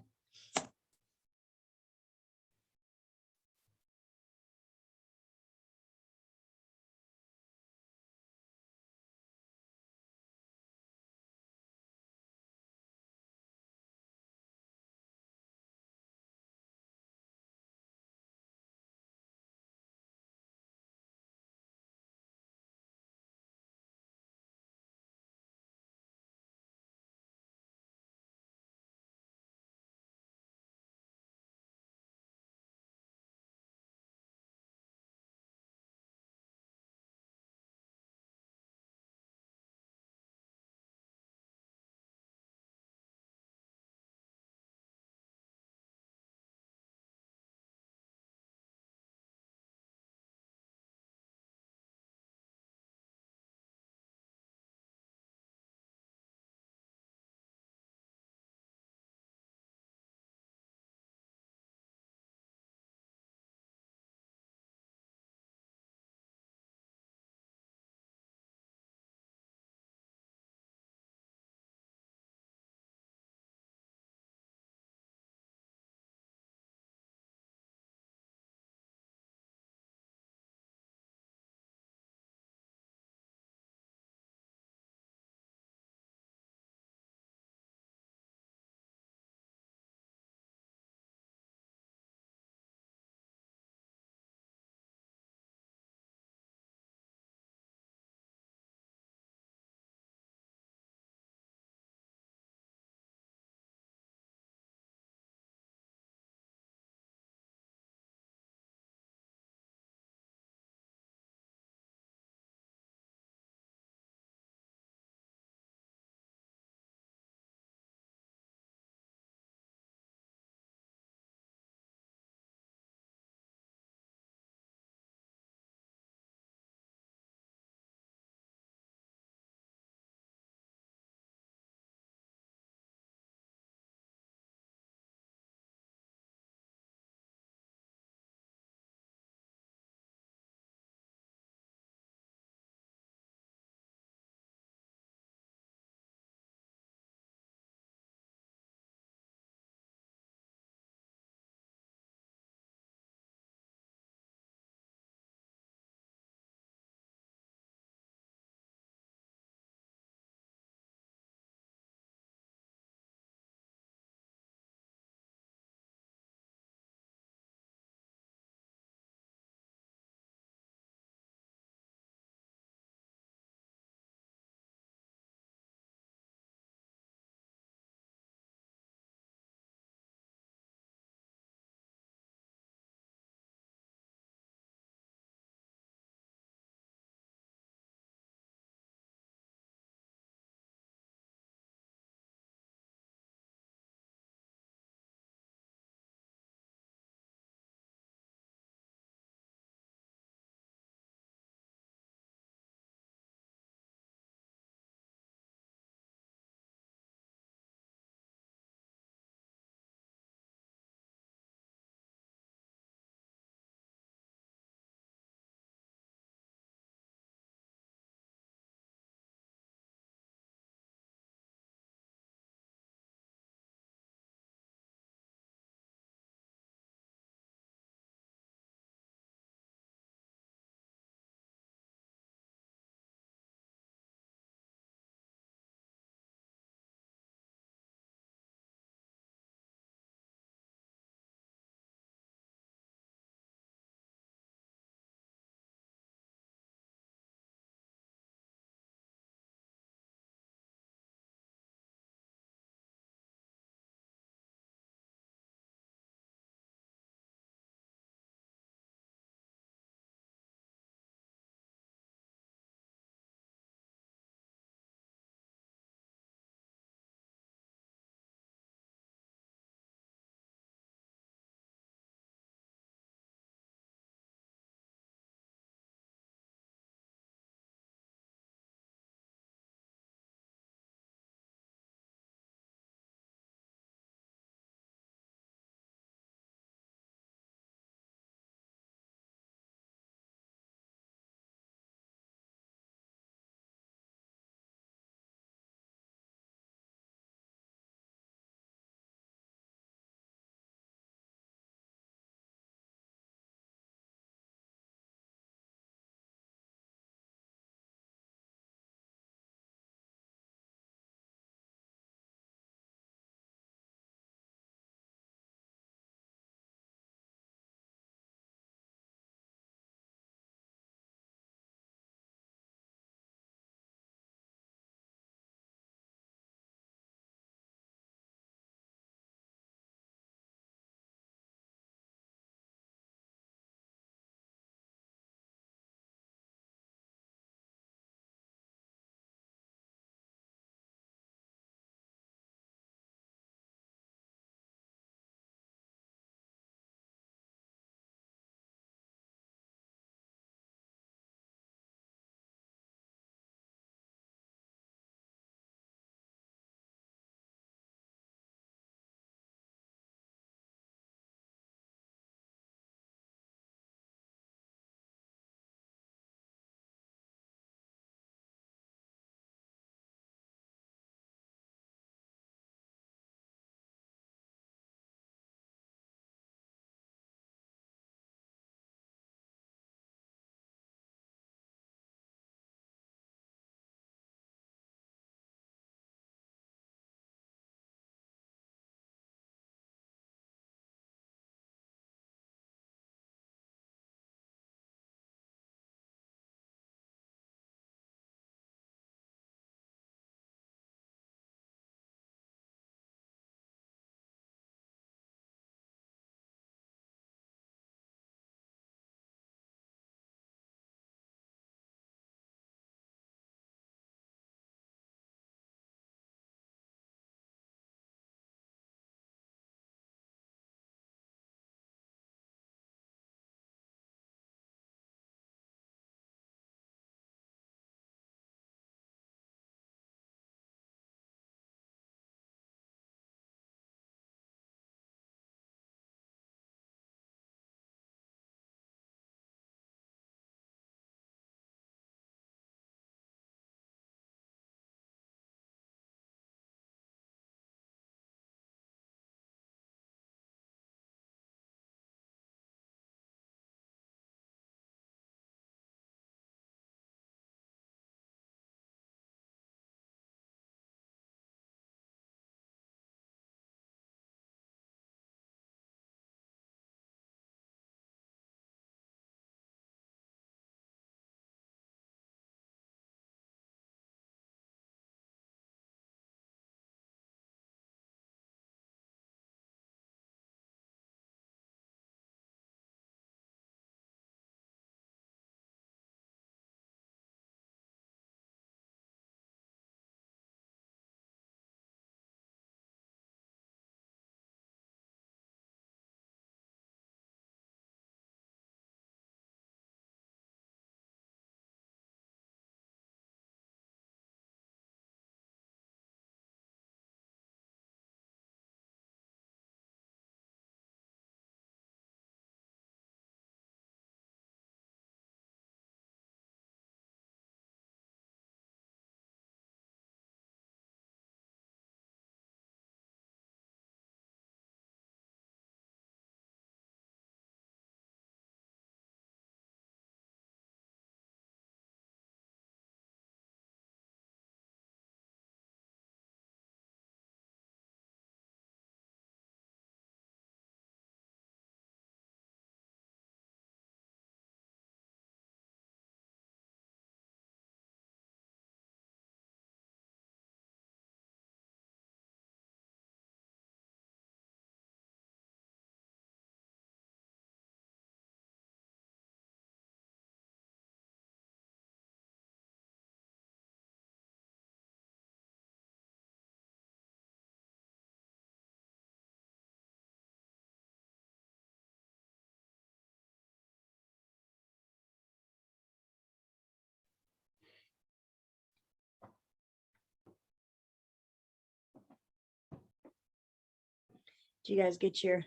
Did you guys get your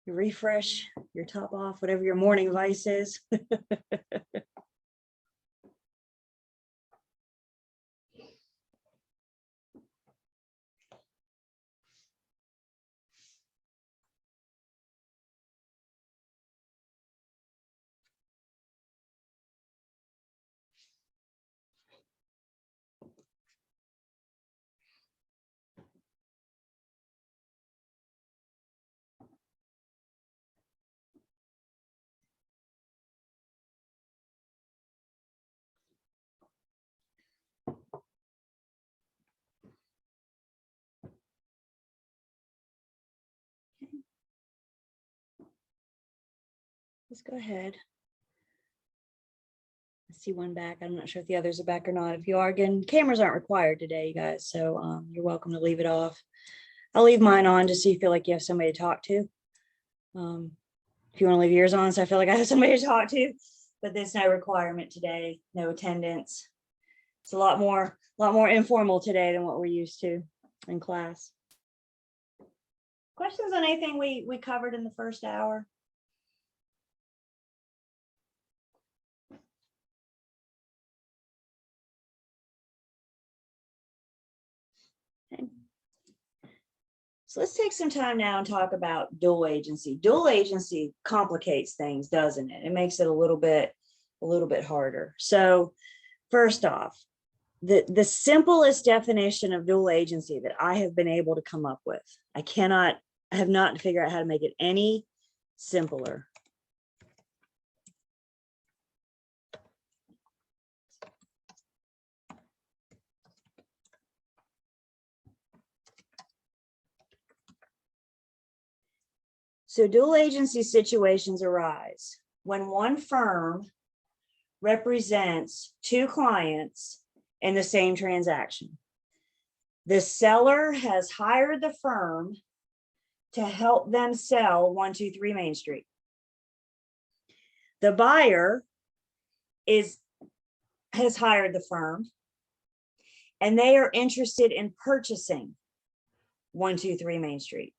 refresh, your top off, whatever your morning vice is? Let's go ahead. I see one back. I'm not sure if the others are back or not. If you are, again, cameras aren't required today, you guys, so you're welcome to leave it off. I'll leave mine on just so you feel like you have somebody to talk to. If you want to leave yours on, so I feel like I have somebody to talk to, but there's no requirement today, no attendance. It's a lot more informal today than what we're used to in class. Questions on anything we covered in the first hour? Okay. So let's take some time now and talk about dual agency. Dual agency complicates things, doesn't it? It makes it a little bit harder. So first off, the simplest definition of dual agency that I have been able to come up with, I have not figured out how to make it any simpler. So dual agency situations arise when one firm represents two clients in the same transaction. The seller has hired the firm to help them sell 123 Main Street. The buyer has hired the firm and they are interested in purchasing 123 Main Street.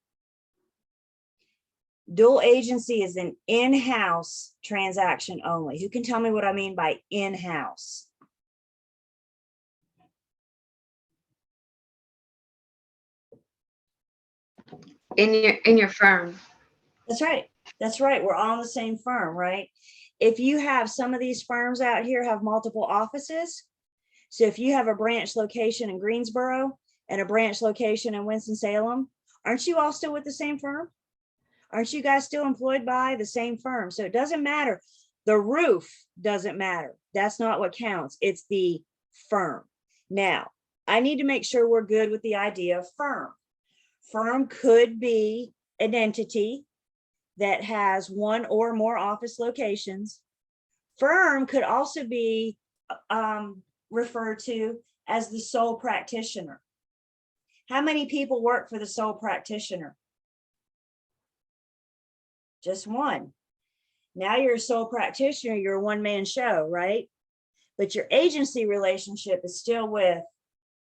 Dual agency is an in-house transaction only. Who can tell me what I mean by in-house? In your firm. That's right. That's right. We're all in the same firm, right? If you have some of these firms out here have multiple offices. So if you have a branch location in Greensboro and a branch location in Winston-Salem, aren't you all still with the same firm? Aren't you guys still employed by the same firm? So it doesn't matter. The roof doesn't matter. That's not what counts. It's the firm. Now, I need to make sure we're good with the idea of firm. Firm could be an entity that has one or more office locations. Firm could also be referred to as the sole practitioner. How many people work for the sole practitioner? Just one. Now you're a sole practitioner, you're a one-man show, right? But your agency relationship is still with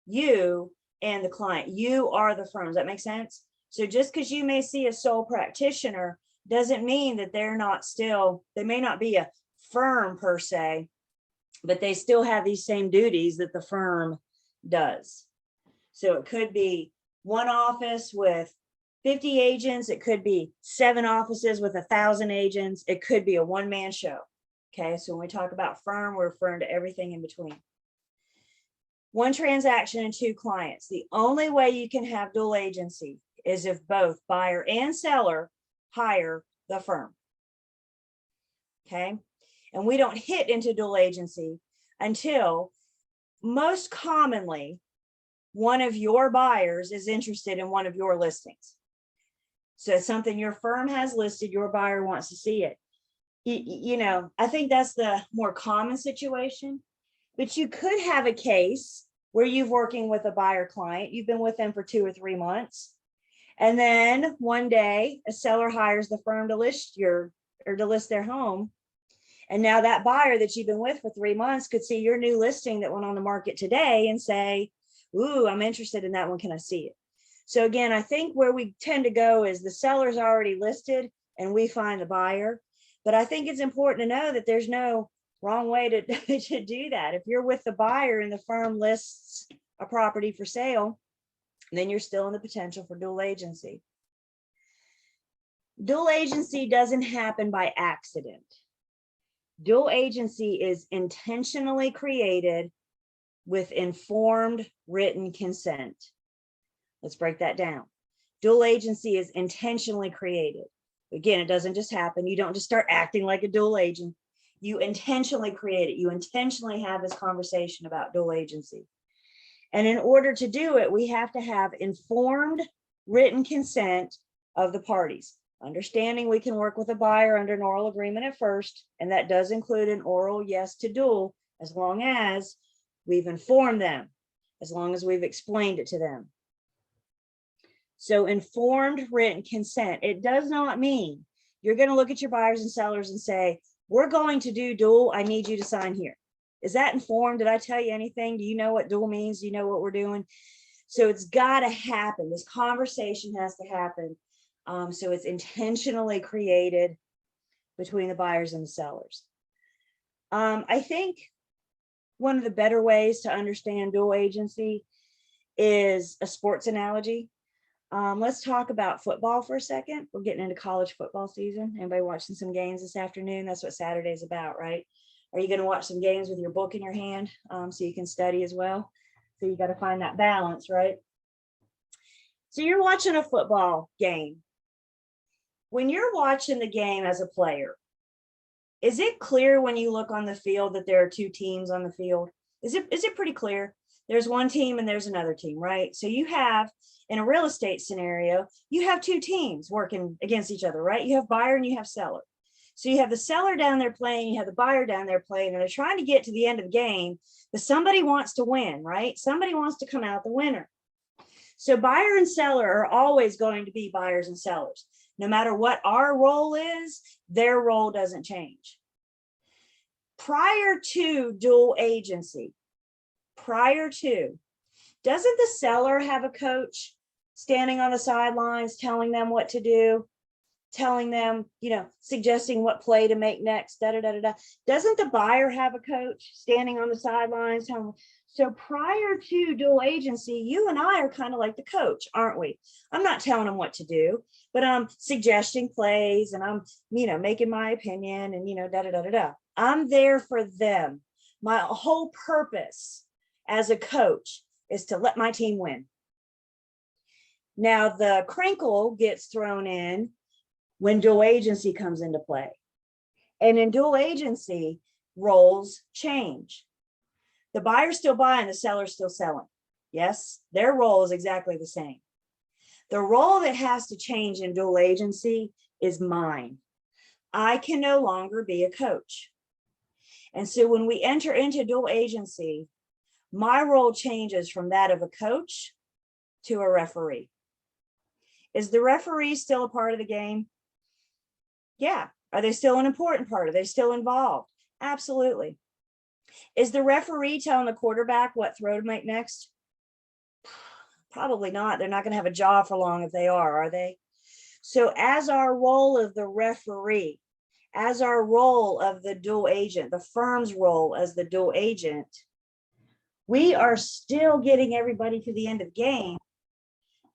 you and the client. You are the firm. Does that make sense? So just because you may see a sole practitioner doesn't mean that they may not be a firm per se, but they still have these same duties that the firm does. So it could be one office with 50 agents. It could be 7 offices with 1,000 agents. It could be a one-man show. Okay, so when we talk about firm, we're referring to everything in between. One transaction and 2 clients. The only way you can have dual agency is if both buyer and seller hire the firm. Okay, and we don't hit into dual agency until most commonly one of your buyers is interested in one of your listings. So it's something your firm has listed, your buyer wants to see it. You know, I think that's the more common situation, but you could have a case where you're working with a buyer client, you've been with them for 2 or 3 months. And then one day a seller hires the firm to list their home. And now that buyer that you've been with for 3 months could see your new listing that went on the market today and say, ooh, I'm interested in that one. Can I see it? So again, I think where we tend to go is the seller's already listed and we find the buyer. But I think it's important to know that there's no wrong way to, to do that. If you're with the buyer and the firm lists a property for sale, then you're still in the potential for dual agency. Dual agency doesn't happen by accident. Dual agency is intentionally created with informed written consent. Let's break that down. Dual agency is intentionally created. Again, it doesn't just happen. You don't just start acting like a dual agent. You intentionally create it. You intentionally have this conversation about dual agency. And in order to do it, we have to have informed written consent of the parties. Understanding we can work with a buyer under an oral agreement at first, and that does include an oral yes to dual, as long as we've informed them, as long as we've explained it to them. So informed written consent, it does not mean you're going to look at your buyers and sellers and say, we're going to do dual, I need you to sign here. Is that informed? Did I tell you anything? Do you know what dual means? Do you know what we're doing? So it's got to happen. This conversation has to happen. So it's intentionally created between the buyers and the sellers. I think one of the better ways to understand dual agency is a sports analogy. Let's talk about football for a second. We're getting into college football season. Anybody watching some games this afternoon? That's what Saturday's about, right? Are you going to watch some games with your book in your hand so you can study as well? So you got to find that balance, right? So you're watching a football game. When you're watching the game as a player, is it clear when you look on the field that there are two teams on the field? Is it pretty clear? There's one team and there's another team, right? So you have, in a real estate scenario, you have two teams working against each other, right? You have buyer and you have seller. So you have the seller down there playing, you have the buyer down there playing, and they're trying to get to the end of the game, but somebody wants to win, right? Somebody wants to come out the winner. So buyer and seller are always going to be buyers and sellers. No matter what our role is, their role doesn't change. Prior to dual agency, doesn't the seller have a coach standing on the sidelines telling them what to do, telling them, suggesting what play to make next, Doesn't the buyer have a coach standing on the sidelines telling them? So prior to dual agency, you and I are kind of like the coach, aren't we? I'm not telling them what to do, but I'm suggesting plays and I'm, making my opinion and, I'm there for them. My whole purpose as a coach is to let my team win. Now the crinkle gets thrown in when dual agency comes into play. And in dual agency, roles change. The buyer's still buying, the seller's still selling. Yes, their role is exactly the same. The role that has to change in dual agency is mine. I can no longer be a coach. And so when we enter into dual agency, my role changes from that of a coach to a referee. Is the referee still a part of the game? Yeah. Are they still an important part? Are they still involved? Absolutely. Is the referee telling the quarterback what throw to make next? Probably not. They're not going to have a job for long if they are they? So as our role of the referee, as our role of the dual agent, the firm's role as the dual agent, we are still getting everybody to the end of the game.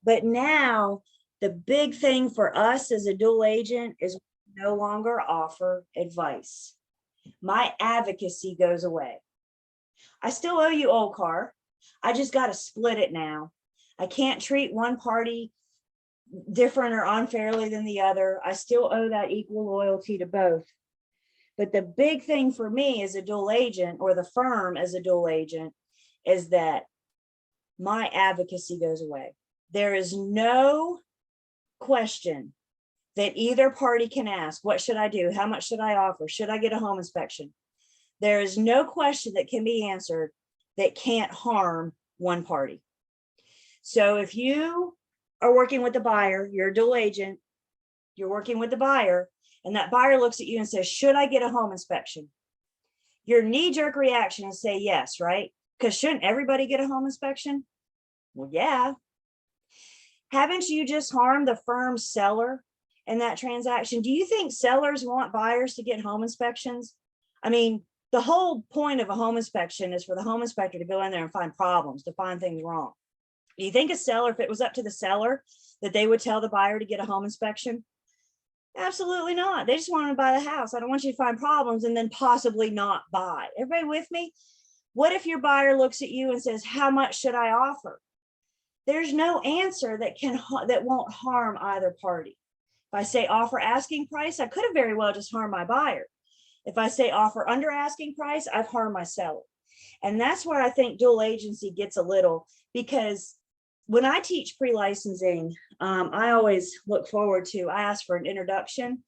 But now the big thing for us as a dual agent is we no longer offer advice. My advocacy goes away. I still owe you old car. I just got to split it now. I can't treat one party different or unfairly than the other. I still owe that equal loyalty to both. But the big thing for me as a dual agent, or the firm as a dual agent, is that my advocacy goes away. There is no question that either party can ask, what should I do? How much should I offer? Should I get a home inspection? There is no question that can be answered that can't harm one party. So if you are working with the buyer, you're a dual agent, you're working with the buyer, and that buyer looks at you and says, should I get a home inspection? Your knee-jerk reaction is say yes, right? Because shouldn't everybody get a home inspection? Well, yeah. Haven't you just harmed the firm's seller in that transaction? Do you think sellers want buyers to get home inspections? I mean, the whole point of a home inspection is for the home inspector to go in there and find problems, to find things wrong. Do you think a seller, if it was up to the seller, that they would tell the buyer to get a home inspection? Absolutely not. They just want to buy the house. I don't want you to find problems and then possibly not buy. Everybody with me? What if your buyer looks at you and says, how much should I offer? There's no answer that won't harm either party. If I say offer asking price, I could have very well just harmed my buyer. If I say offer under asking price, I've harmed my seller. And that's where I think dual agency gets a little, because when I teach pre-licensing, I always look forward to, I ask for an introduction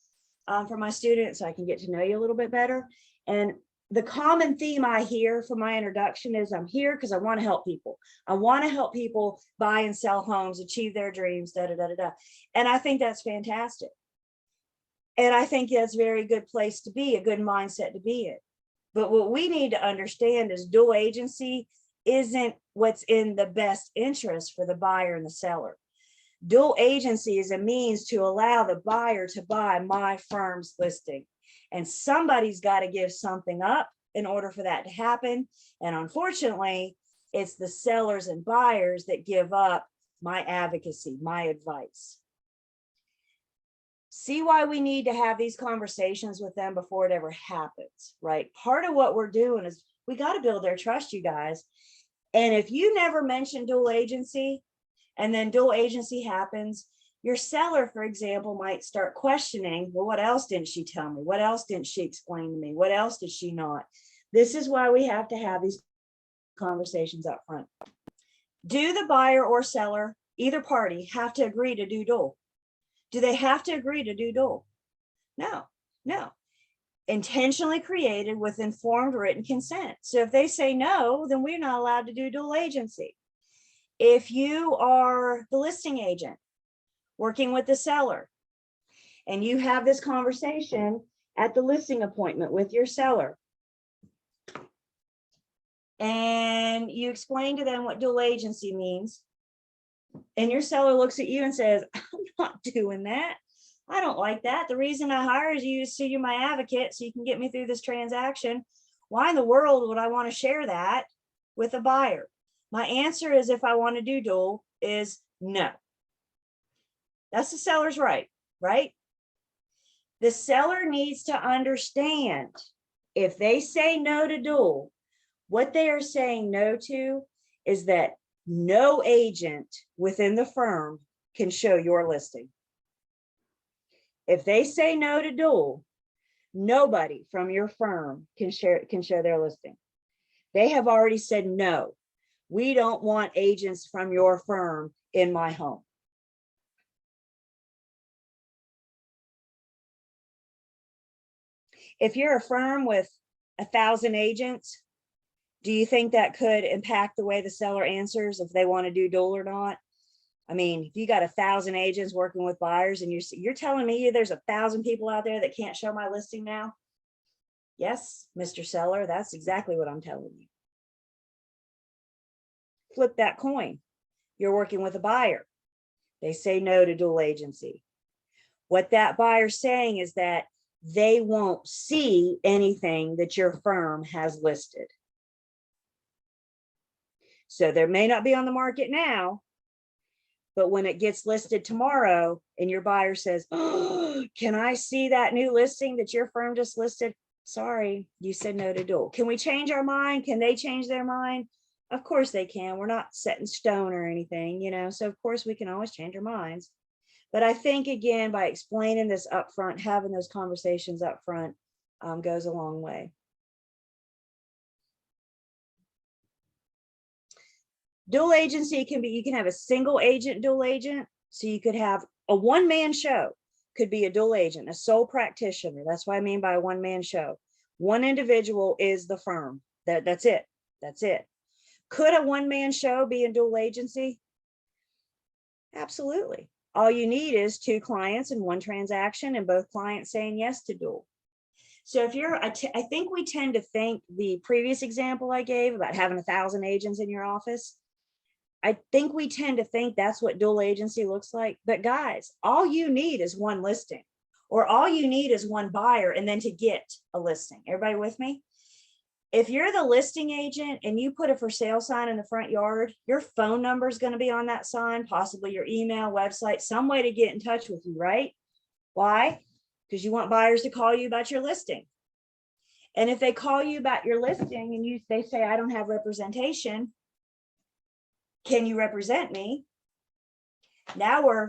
for my students so I can get to know you a little bit better. And the common theme I hear from my introduction is I'm here because I want to help people. I want to help people buy and sell homes, achieve their dreams, da, da, da, da, da. And I think that's fantastic. And I think that's a very good place to be, a good mindset to be in. But what we need to understand is dual agency isn't what's in the best interest for the buyer and the seller. Dual agency is a means to allow the buyer to buy my firm's listing. And somebody's got to give something up in order for that to happen. And unfortunately, it's the sellers and buyers that give up my advocacy, my advice. See why we need to have these conversations with them before it ever happens, right? Part of what we're doing is we got to build their trust, you guys. And if you never mention dual agency and then dual agency happens, your seller, for example, might start questioning, well, what else didn't she tell me? What else didn't she explain to me? What else did she not? This is why we have to have these conversations up front. Do the buyer or seller, either party, have to agree to do dual? Do they have to agree to do dual? No, no. Intentionally created with informed written consent. So if they say no, then we're not allowed to do dual agency. If you are the listing agent working with the seller and you have this conversation at the listing appointment with your seller and you explain to them what dual agency means, and your seller looks at you and says, I'm not doing that. I don't like that. The reason I hired you is so you're my advocate so you can get me through this transaction. Why in the world would I want to share that with a buyer? My answer is, if I want to do dual, is no. That's the seller's right, right? The seller needs to understand if they say no to dual, what they are saying no to is that no agent within the firm can show your listing. If they say no to dual, nobody from your firm can show their listing. They have already said no. We don't want agents from your firm in my home. If you're a firm with 1,000 agents, do you think that could impact the way the seller answers if they want to do dual or not? I mean, if you got 1,000 agents working with buyers and you're telling me there's 1,000 people out there that can't show my listing now? Yes, Mr. Seller, that's exactly what I'm telling you. Flip that coin. You're working with a buyer. They say no to dual agency. What that buyer's saying is that they won't see anything that your firm has listed. So there may not be on the market now, but when it gets listed tomorrow and your buyer says, oh, can I see that new listing that your firm just listed? Sorry, you said no to dual. Can we change our mind? Can they change their mind? Of course they can. We're not set in stone or anything, so of course we can always change our minds. But I think, again, by explaining this up front, having those conversations up front goes a long way. Dual agency can be, you can have a single agent dual agent. So you could have a one-man show, could be a dual agent, a sole practitioner. That's what I mean by a one-man show. One individual is the firm. That's it. That's it. Could a one-man show be a dual agency? Absolutely. All you need is 2 clients and 1 transaction and both clients saying yes to dual. So if you're, I think we tend to think the previous example I gave about having 1,000 agents in your office, I think we tend to think that's what dual agency looks like. But guys, all you need is one listing, or all you need is one buyer and then to get a listing. Everybody with me? If you're the listing agent and you put a for sale sign in the front yard, your phone number is going to be on that sign, possibly your email, website, some way to get in touch with you, right? Why? Because you want buyers to call you about your listing. And if they call you about your listing and they say, I don't have representation, can you represent me? Now we're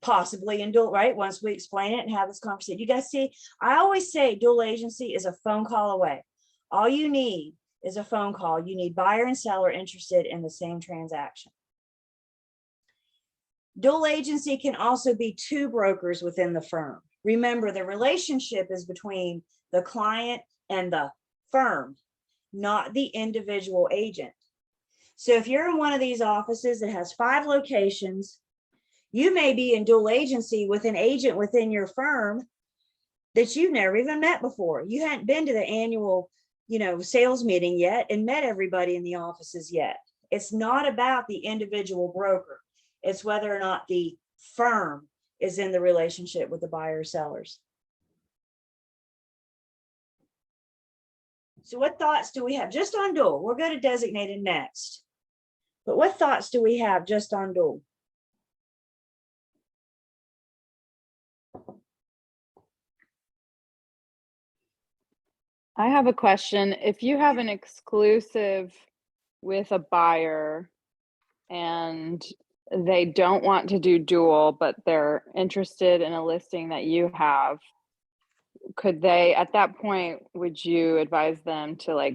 possibly in dual, right? Once we explain it and have this conversation, you guys see, I always say dual agency is a phone call away. All you need is a phone call. You need buyer and seller interested in the same transaction. Dual agency can also be two brokers within the firm. Remember, the relationship is between the client and the firm, not the individual agent. So if you're in one of these offices that has 5 locations, you may be in dual agency with an agent within your firm that you've never even met before. You hadn't been to the annual, sales meeting yet and met everybody in the offices yet. It's not about the individual broker. It's whether or not the firm is in the relationship with the buyer sellers. So what thoughts do we have just on dual? We'll go to designated next. But what thoughts do we have just on dual? I have a question. If you have an exclusive with a buyer and they don't want to do dual, but they're interested in a listing that you have, could they, at that point, would you advise them to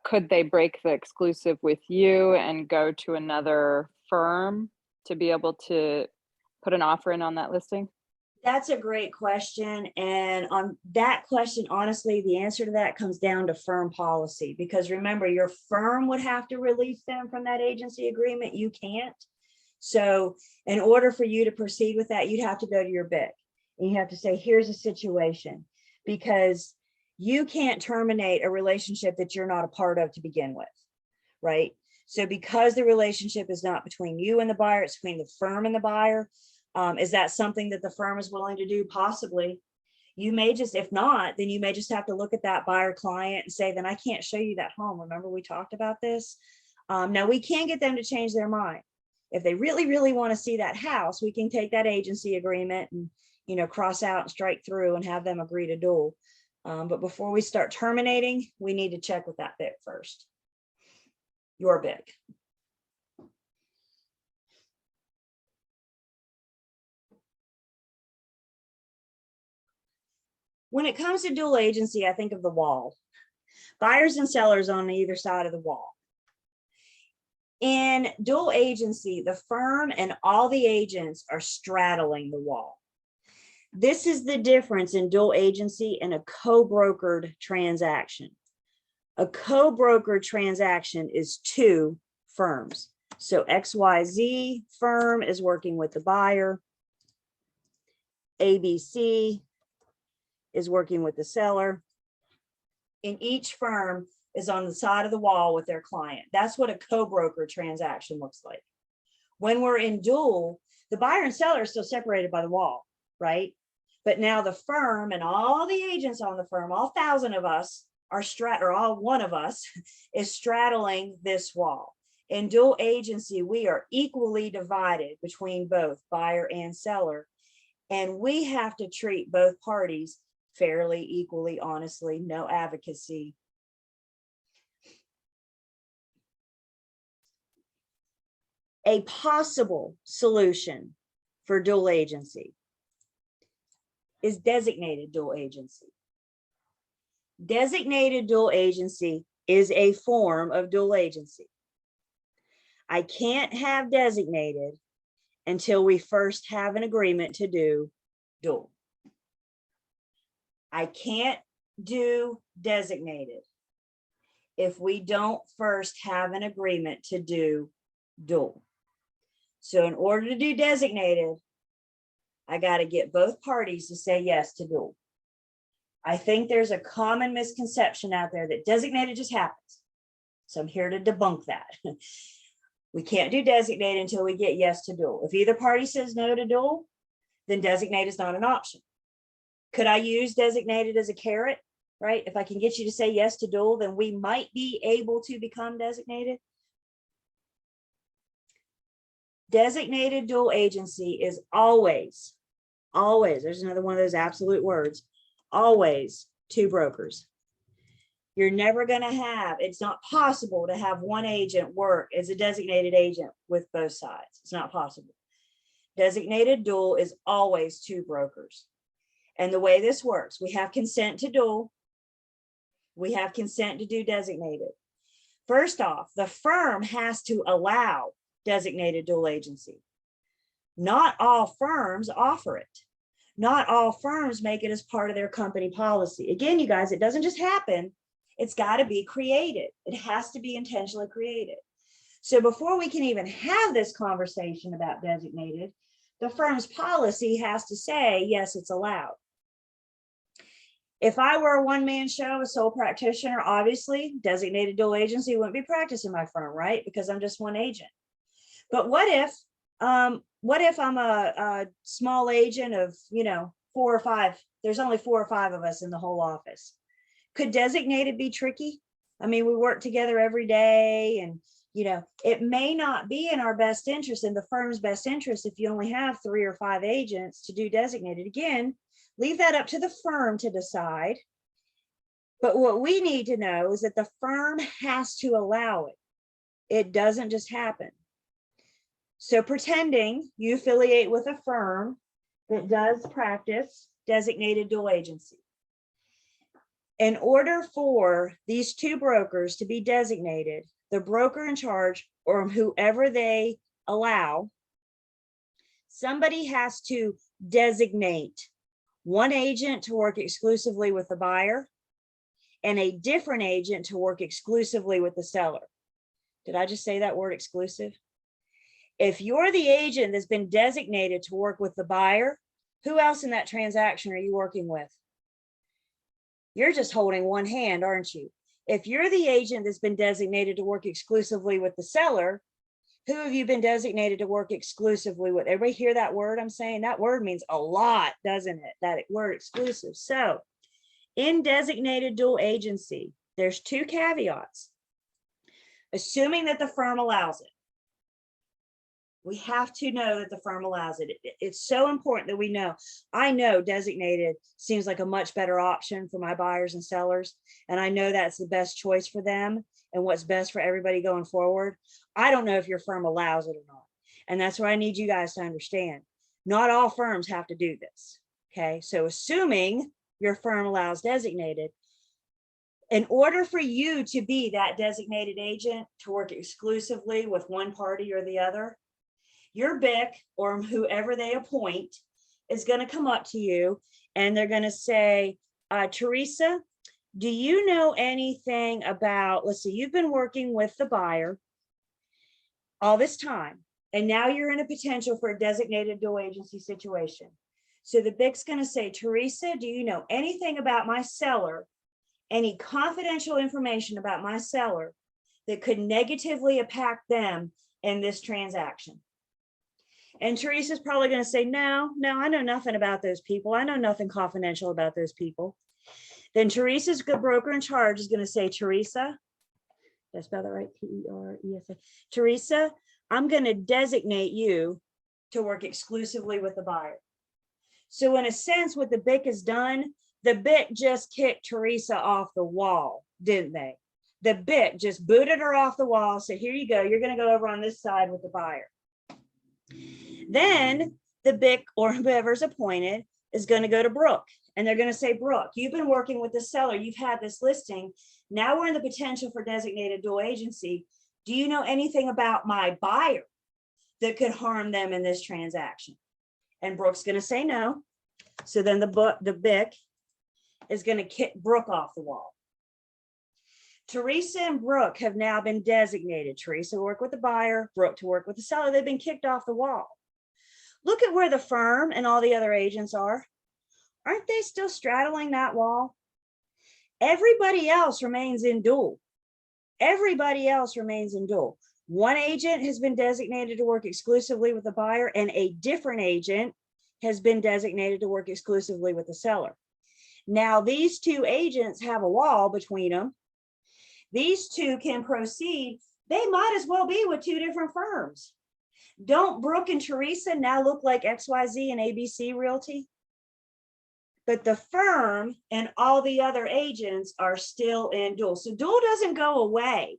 could they break the exclusive with you and go to another firm to be able to put an offer in on that listing? That's a great question. And on that question, honestly, the answer to that comes down to firm policy, because remember, your firm would have to release them from that agency agreement. You can't. So in order for you to proceed with that, you'd have to go to your BIC and you have to say, here's a situation, because you can't terminate a relationship that you're not a part of to begin with, right? So because the relationship is not between you and the buyer, it's between the firm and the buyer. Is that something that the firm is willing to do? Possibly. You may just, if not, then you may just have to look at that buyer client and say, then I can't show you that home. Remember, we talked about this. Now we can get them to change their mind. If they really, really want to see that house, we can take that agency agreement and, cross out and strike through and have them agree to dual. But before we start terminating, we need to check with that BIC first. Your BIC. When it comes to dual agency, I think of the wall. Buyers and sellers on either side of the wall. In dual agency, the firm and all the agents are straddling the wall. This is the difference in dual agency and a co-brokered transaction. A co-brokered transaction is 2 firms. So XYZ firm is working with the buyer. ABC is working with the seller. And each firm is on the side of the wall with their client. That's what a co-broker transaction looks like. When we're in dual, the buyer and seller are still separated by the wall, right? But now the firm and all the agents on the firm, all 1,000 of us are or all one of us is straddling this wall. In dual agency, we are equally divided between both buyer and seller. And we have to treat both parties fairly, equally, honestly, no advocacy. A possible solution for dual agency is designated dual agency. Designated dual agency is a form of dual agency. I can't have designated until we first have an agreement to do dual. I can't do designated if we don't first have an agreement to do dual. So in order to do designated, I got to get both parties to say yes to dual. I think there's a common misconception out there that designated just happens. So I'm here to debunk that. We can't do designated until we get yes to dual. If either party says no to dual, then designated is not an option. Could I use designated as a carrot, right? If I can get you to say yes to dual, then we might be able to become designated. Designated dual agency is always, there's another one of those absolute words, always two brokers. You're never going to have, it's not possible to have one agent work as a designated agent with both sides. It's not possible. Designated dual is always two brokers. And the way this works, we have consent to dual. We have consent to do designated. First off, the firm has to allow designated dual agency. Not all firms offer it. Not all firms make it as part of their company policy. Again, you guys, it doesn't just happen. It's got to be created. It has to be intentionally created. So before we can even have this conversation about designated, the firm's policy has to say, yes, it's allowed. If I were a one-man show, a sole practitioner, obviously designated dual agency wouldn't be practicing my firm, right? Because I'm just one agent. But what if I'm a small agent of, 4 or 5, there's only 4 or 5 of us in the whole office. Could designated be tricky? I mean, we work together every day and, it may not be in our best interest, in the firm's best interest, if you only have 3 or 5 agents to do designated. Again, leave that up to the firm to decide. But what we need to know is that the firm has to allow it. It doesn't just happen. So pretending you affiliate with a firm that does practice designated dual agency. In order for these two brokers to be designated, the broker in charge or whoever they allow, somebody has to designate one agent to work exclusively with the buyer and a different agent to work exclusively with the seller. Did I just say that word, exclusive? If you're the agent that's been designated to work with the buyer, who else in that transaction are you working with? You're just holding one hand, aren't you? If you're the agent that's been designated to work exclusively with the seller, who have you been designated to work exclusively with? Everybody hear that word I'm saying? That word means a lot, doesn't it? That word exclusive. So in designated dual agency, there's 2 caveats. Assuming that the firm allows it. We have to know that the firm allows it. It's so important that we know. I know designated seems like a much better option for my buyers and sellers. And I know that's the best choice for them and what's best for everybody going forward. I don't know if your firm allows it or not. And that's where I need you guys to understand. Not all firms have to do this. Okay. So assuming your firm allows designated, in order for you to be that designated agent to work exclusively with one party or the other, your BIC or whoever they appoint is going to come up to you and they're going to say, Teresa, do you know anything about, let's see, you've been working with the buyer all this time, and now you're in a potential for a designated dual agency situation. So the BIC's going to say, Teresa, do you know anything about my seller, any confidential information about my seller that could negatively impact them in this transaction? And Teresa's probably going to say, no, I know nothing about those people. I know nothing confidential about those people. Then Teresa's good broker in charge is going to say, Teresa, did I spell that right? Teresa. Teresa, I'm going to designate you to work exclusively with the buyer. So in a sense, what the BIC has done, the BIC just kicked Teresa off the wall, didn't they? The BIC just booted her off the wall, said, here you go. You're going to go over on this side with the buyer. Then the BIC or whoever's appointed is going to go to Brooke and they're going to say, Brooke, you've been working with the seller. You've had this listing. Now we're in the potential for designated dual agency. Do you know anything about my buyer that could harm them in this transaction? And Brooke's going to say no. So then the BIC is going to kick Brooke off the wall. Teresa and Brooke have now been designated. Teresa to work with the buyer, Brooke to work with the seller. They've been kicked off the wall. Look at where the firm and all the other agents are. Aren't they still straddling that wall? Everybody else remains in dual. Everybody else remains in dual. One agent has been designated to work exclusively with the buyer, and a different agent has been designated to work exclusively with the seller. Now, these two agents have a wall between them. These two can proceed. They might as well be with two different firms. Don't Brooke and Teresa now look like XYZ and ABC Realty? But the firm and all the other agents are still in dual. So dual doesn't go away.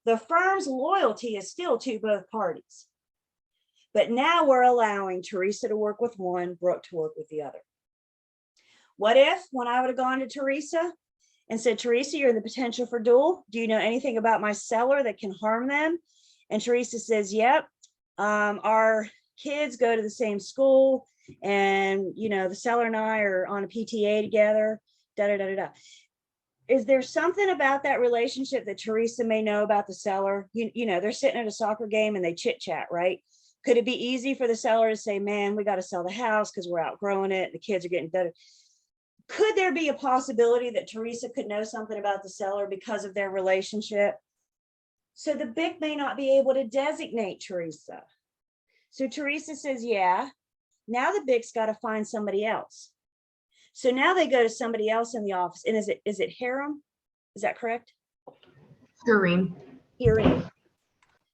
The firm's loyalty is still to both parties. But now we're allowing Teresa to work with one, Brooke to work with the other. What if, when I would have gone to Teresa and said, Teresa, you're the potential for dual. Do you know anything about my seller that can harm them? And Teresa says, yep, our kids go to the same school, and the seller and I are on a PTA together, da da da da da. Is there something about that relationship that Teresa may know about the seller? They're sitting at a soccer game and they chit chat, right? Could it be easy for the seller to say, man, we got to sell the house because we're outgrowing it, the kids are getting better? Could there be a possibility that Teresa could know something about the seller because of their relationship? So the BIC may not be able to designate Teresa. So Teresa says, yeah, now the BIC's got to find somebody else. So now they go to somebody else in the office. And is it Hiram? Is that correct? Hiram. Hiram.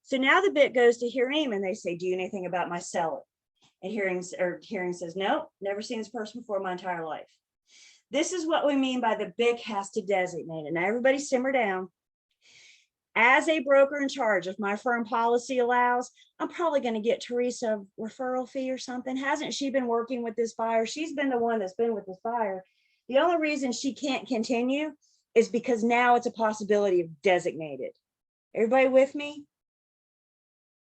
So now the BIC goes to Hiram and they say, do you know anything about my seller? And Hiram says, no, never seen this person before in my entire life. This is what we mean by the BIC has to designate it. Now everybody simmer down. As a broker in charge, if my firm policy allows, I'm probably going to get Teresa a referral fee or something. Hasn't she been working with this buyer? She's been the one that's been with this buyer. The only reason she can't continue is because now it's a possibility of designated. Everybody with me?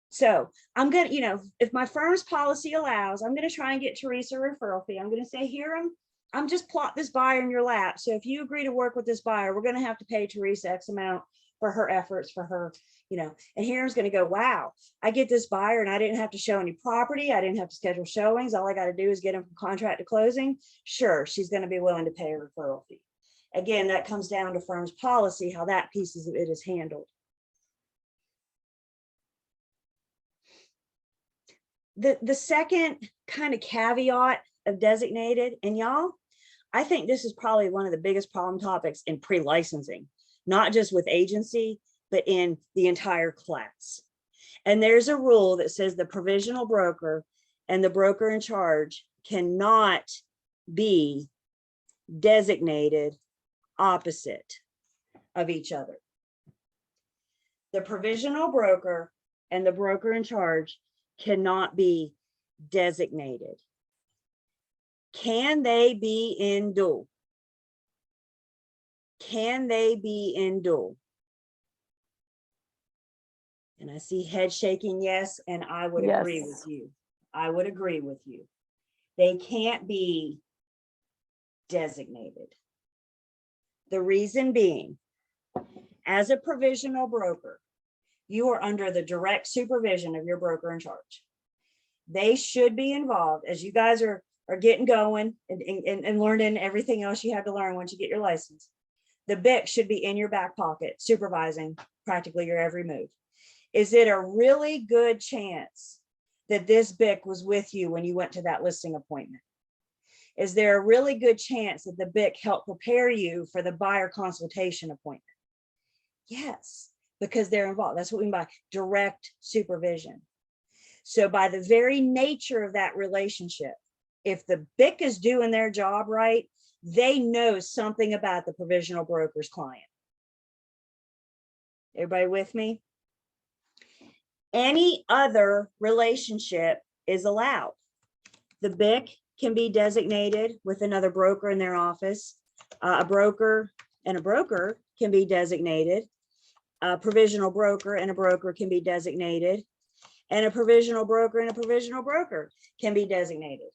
So I'm going to, if my firm's policy allows, I'm going to try and get Teresa a referral fee. I'm going to say, Hiram, I'm just plot this buyer in your lap. So if you agree to work with this buyer, we're going to have to pay Teresa X amount for her efforts, for her, and Hiram's going to go, wow, I get this buyer and I didn't have to show any property. I didn't have to schedule showings. All I got to do is get them from contract to closing. Sure, she's going to be willing to pay a referral fee. Again, that comes down to firm's policy, how that piece of it is handled. The second kind of caveat of designated, and y'all, I think this is probably one of the biggest problem topics in pre-licensing, not just with agency, but in the entire class. And there's a rule that says the provisional broker and the broker in charge cannot be designated opposite of each other. The provisional broker and the broker in charge cannot be designated. Can they be in dual? Can they be in dual? And I see head shaking yes, and I would agree with you. I would agree with you. They can't be designated. The reason being, as a provisional broker, you are under the direct supervision of your broker in charge. They should be involved as you guys are getting going and learning everything else you have to learn once you get your license. The BIC should be in your back pocket, supervising practically your every move. Is it a really good chance that this BIC was with you when you went to that listing appointment? Is there a really good chance that the BIC helped prepare you for the buyer consultation appointment? Yes, because they're involved. That's what we mean by direct supervision. So by the very nature of that relationship, if the BIC is doing their job right, they know something about the provisional broker's client. Everybody with me? Any other relationship is allowed. The BIC can be designated with another broker in their office. A broker and a broker can be designated. A provisional broker and a broker can be designated. And a provisional broker and a provisional broker can be designated.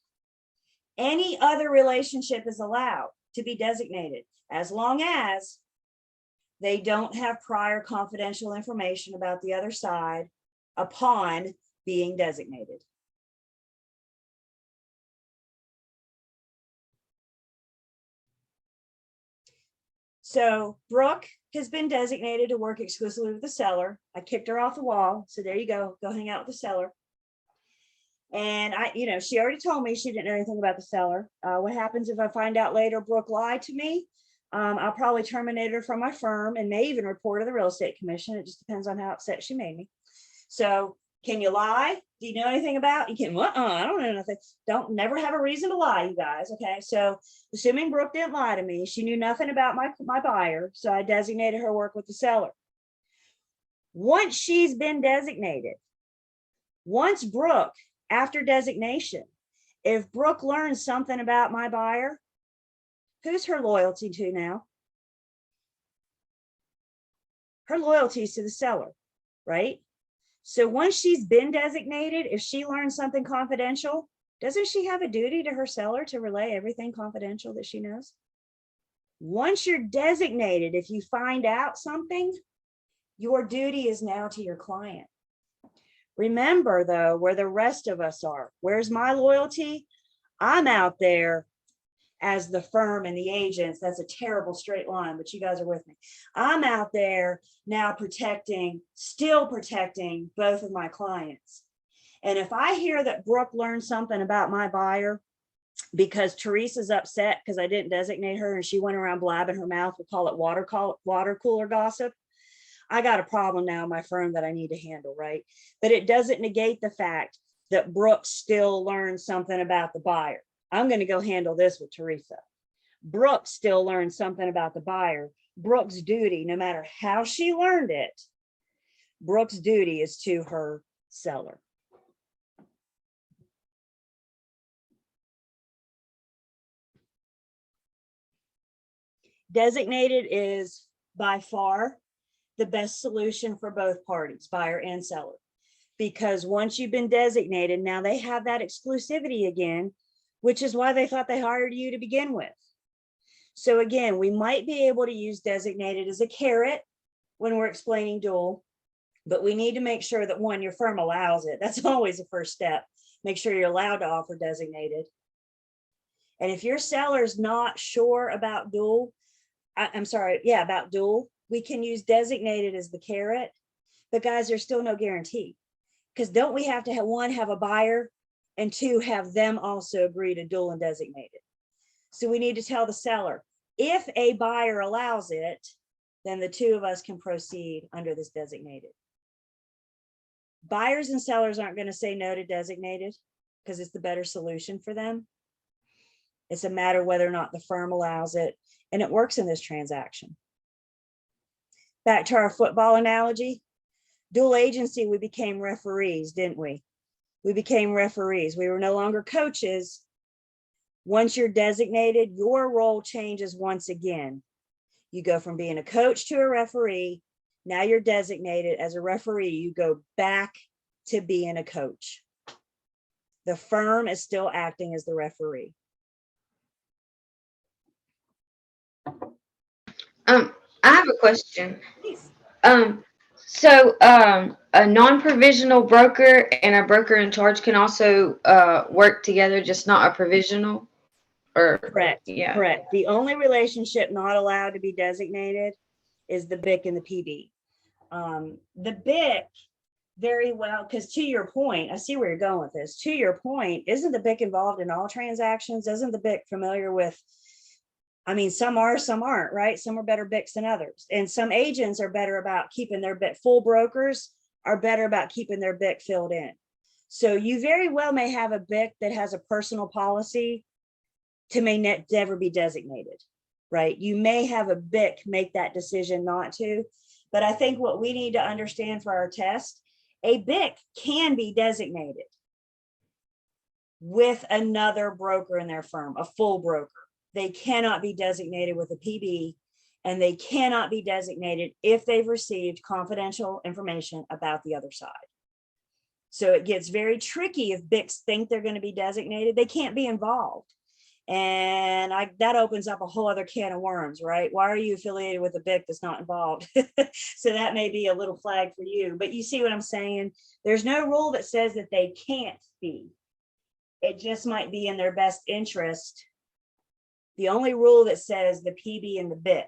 Any other relationship is allowed to be designated as long as they don't have prior confidential information about the other side upon being designated. So Brooke has been designated to work exclusively with the seller. I kicked her off the wall. So there you go hang out with the seller. And she already told me she didn't know anything about the seller. What happens if I find out later Brooke lied to me? I'll probably terminate her from my firm and may even report to the real estate commission. It just depends on how upset she made me. So can you lie? Do you know anything about? You can, I don't know nothing. Don't never have a reason to lie, you guys. Okay. So assuming Brooke didn't lie to me, she knew nothing about my buyer. So I designated her work with the seller. Once she's been designated, once Brooke, after designation, if Brooke learns something about my buyer, who's her loyalty to now? Her loyalty is to the seller, right? So once she's been designated, if she learns something confidential, doesn't she have a duty to her seller to relay everything confidential that she knows? Once you're designated, if you find out something, your duty is now to your client. Remember, though, where the rest of us are. Where's my loyalty? I'm out there as the firm and the agents. That's a terrible straight line, but you guys are with me. I'm out there now still protecting both of my clients. And if I hear that Brooke learned something about my buyer because Teresa's upset because I didn't designate her and she went around blabbing her mouth, we'll call it water cooler gossip, I got a problem now in my firm that I need to handle, right? But it doesn't negate the fact that Brooke still learned something about the buyer. I'm going to go handle this with Teresa. Brooke still learned something about the buyer. Brooke's duty, no matter how she learned it, Brooke's duty is to her seller. Designated is by far the best solution for both parties, buyer and seller, because once you've been designated, now they have that exclusivity again, which is why they thought they hired you to begin with. So again, we might be able to use designated as a carrot when we're explaining dual, but we need to make sure that one, your firm allows it. That's always the first step. Make sure you're allowed to offer designated. And if your seller's not sure about dual, about dual, we can use designated as the carrot, but guys, there's still no guarantee, because don't we have to have a buyer, and two, have them also agree to dual and designated. So we need to tell the seller, if a buyer allows it, then the two of us can proceed under this designated. Buyers and sellers aren't going to say no to designated because it's the better solution for them. It's a matter whether or not the firm allows it, and it works in this transaction. Back to our football analogy, dual agency, we became referees, didn't we? We became referees. We were no longer coaches. Once you're designated, your role changes once again. You go from being a coach to a referee. Now you're designated as a referee. You go back to being a coach. The firm is still acting as the referee. I have a question. Please. So a non-provisional broker and a broker in charge can also work together, just not a provisional, or Correct. yeah. Correct. The only relationship not allowed to be designated is the BIC and the PB. The BIC, very well, because to your point, I see where you're going with this. To your point, isn't the BIC involved in all transactions? Isn't the BIC familiar with, I mean, some are, some aren't, right? Some are better BICs than others. And some agents are better about keeping their BIC, full brokers are better about keeping their BIC filled in. So you very well may have a BIC that has a personal policy to may never be designated, right? You may have a BIC make that decision not to, but I think what we need to understand for our test, a BIC can be designated with another broker in their firm, a full broker. They cannot be designated with a PB, and they cannot be designated if they've received confidential information about the other side. So it gets very tricky if BICs think they're going to be designated. They can't be involved. And that opens up a whole other can of worms, right? Why are you affiliated with a BIC that's not involved? So that may be a little flag for you, but you see what I'm saying? There's no rule that says that they can't be. It just might be in their best interest. The only rule that says the PB and the BIC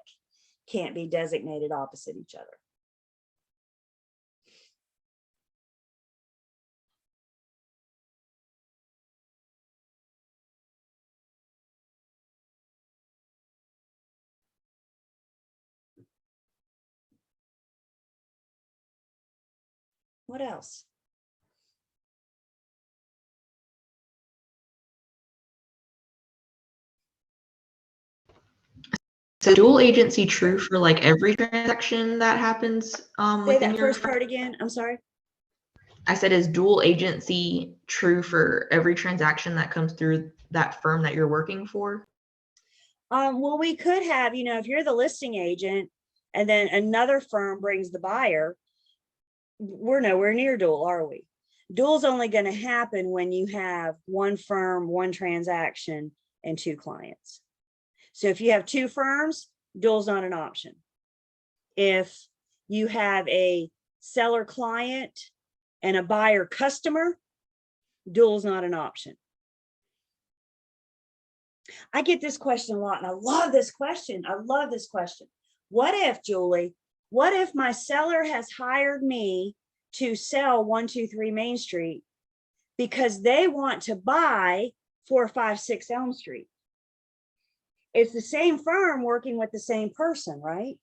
can't be designated opposite each other. What else? So dual agency true for like every transaction that happens Say within that your first part again. I'm sorry. I said, is dual agency true for every transaction that comes through that firm that you're working for? Well, we could have, if you're the listing agent and then another firm brings the buyer, we're nowhere near dual, are we? Dual's only going to happen when you have one firm, one transaction, and two clients. So if you have two firms, dual's not an option. If you have a seller client and a buyer customer, dual's not an option. I get this question a lot, and I love this question. I love this question. What if, Julie, what if my seller has hired me to sell 123 Main Street because they want to buy 456 Elm Street? It's the same firm working with the same person, right?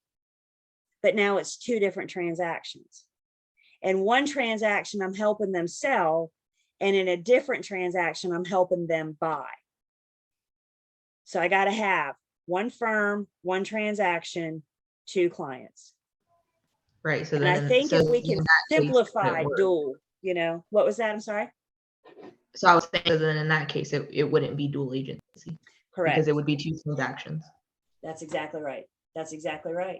But now it's two different transactions. And one transaction, I'm helping them sell, and in a different transaction, I'm helping them buy. So I got to have one firm, one transaction, two clients. Right. So And then, I think so if we in can that case, simplify it would. dual, what was that? I'm sorry. So I was saying, so then in that case, it wouldn't be dual agency. Correct. Because it would be two transactions. That's exactly right. That's exactly right.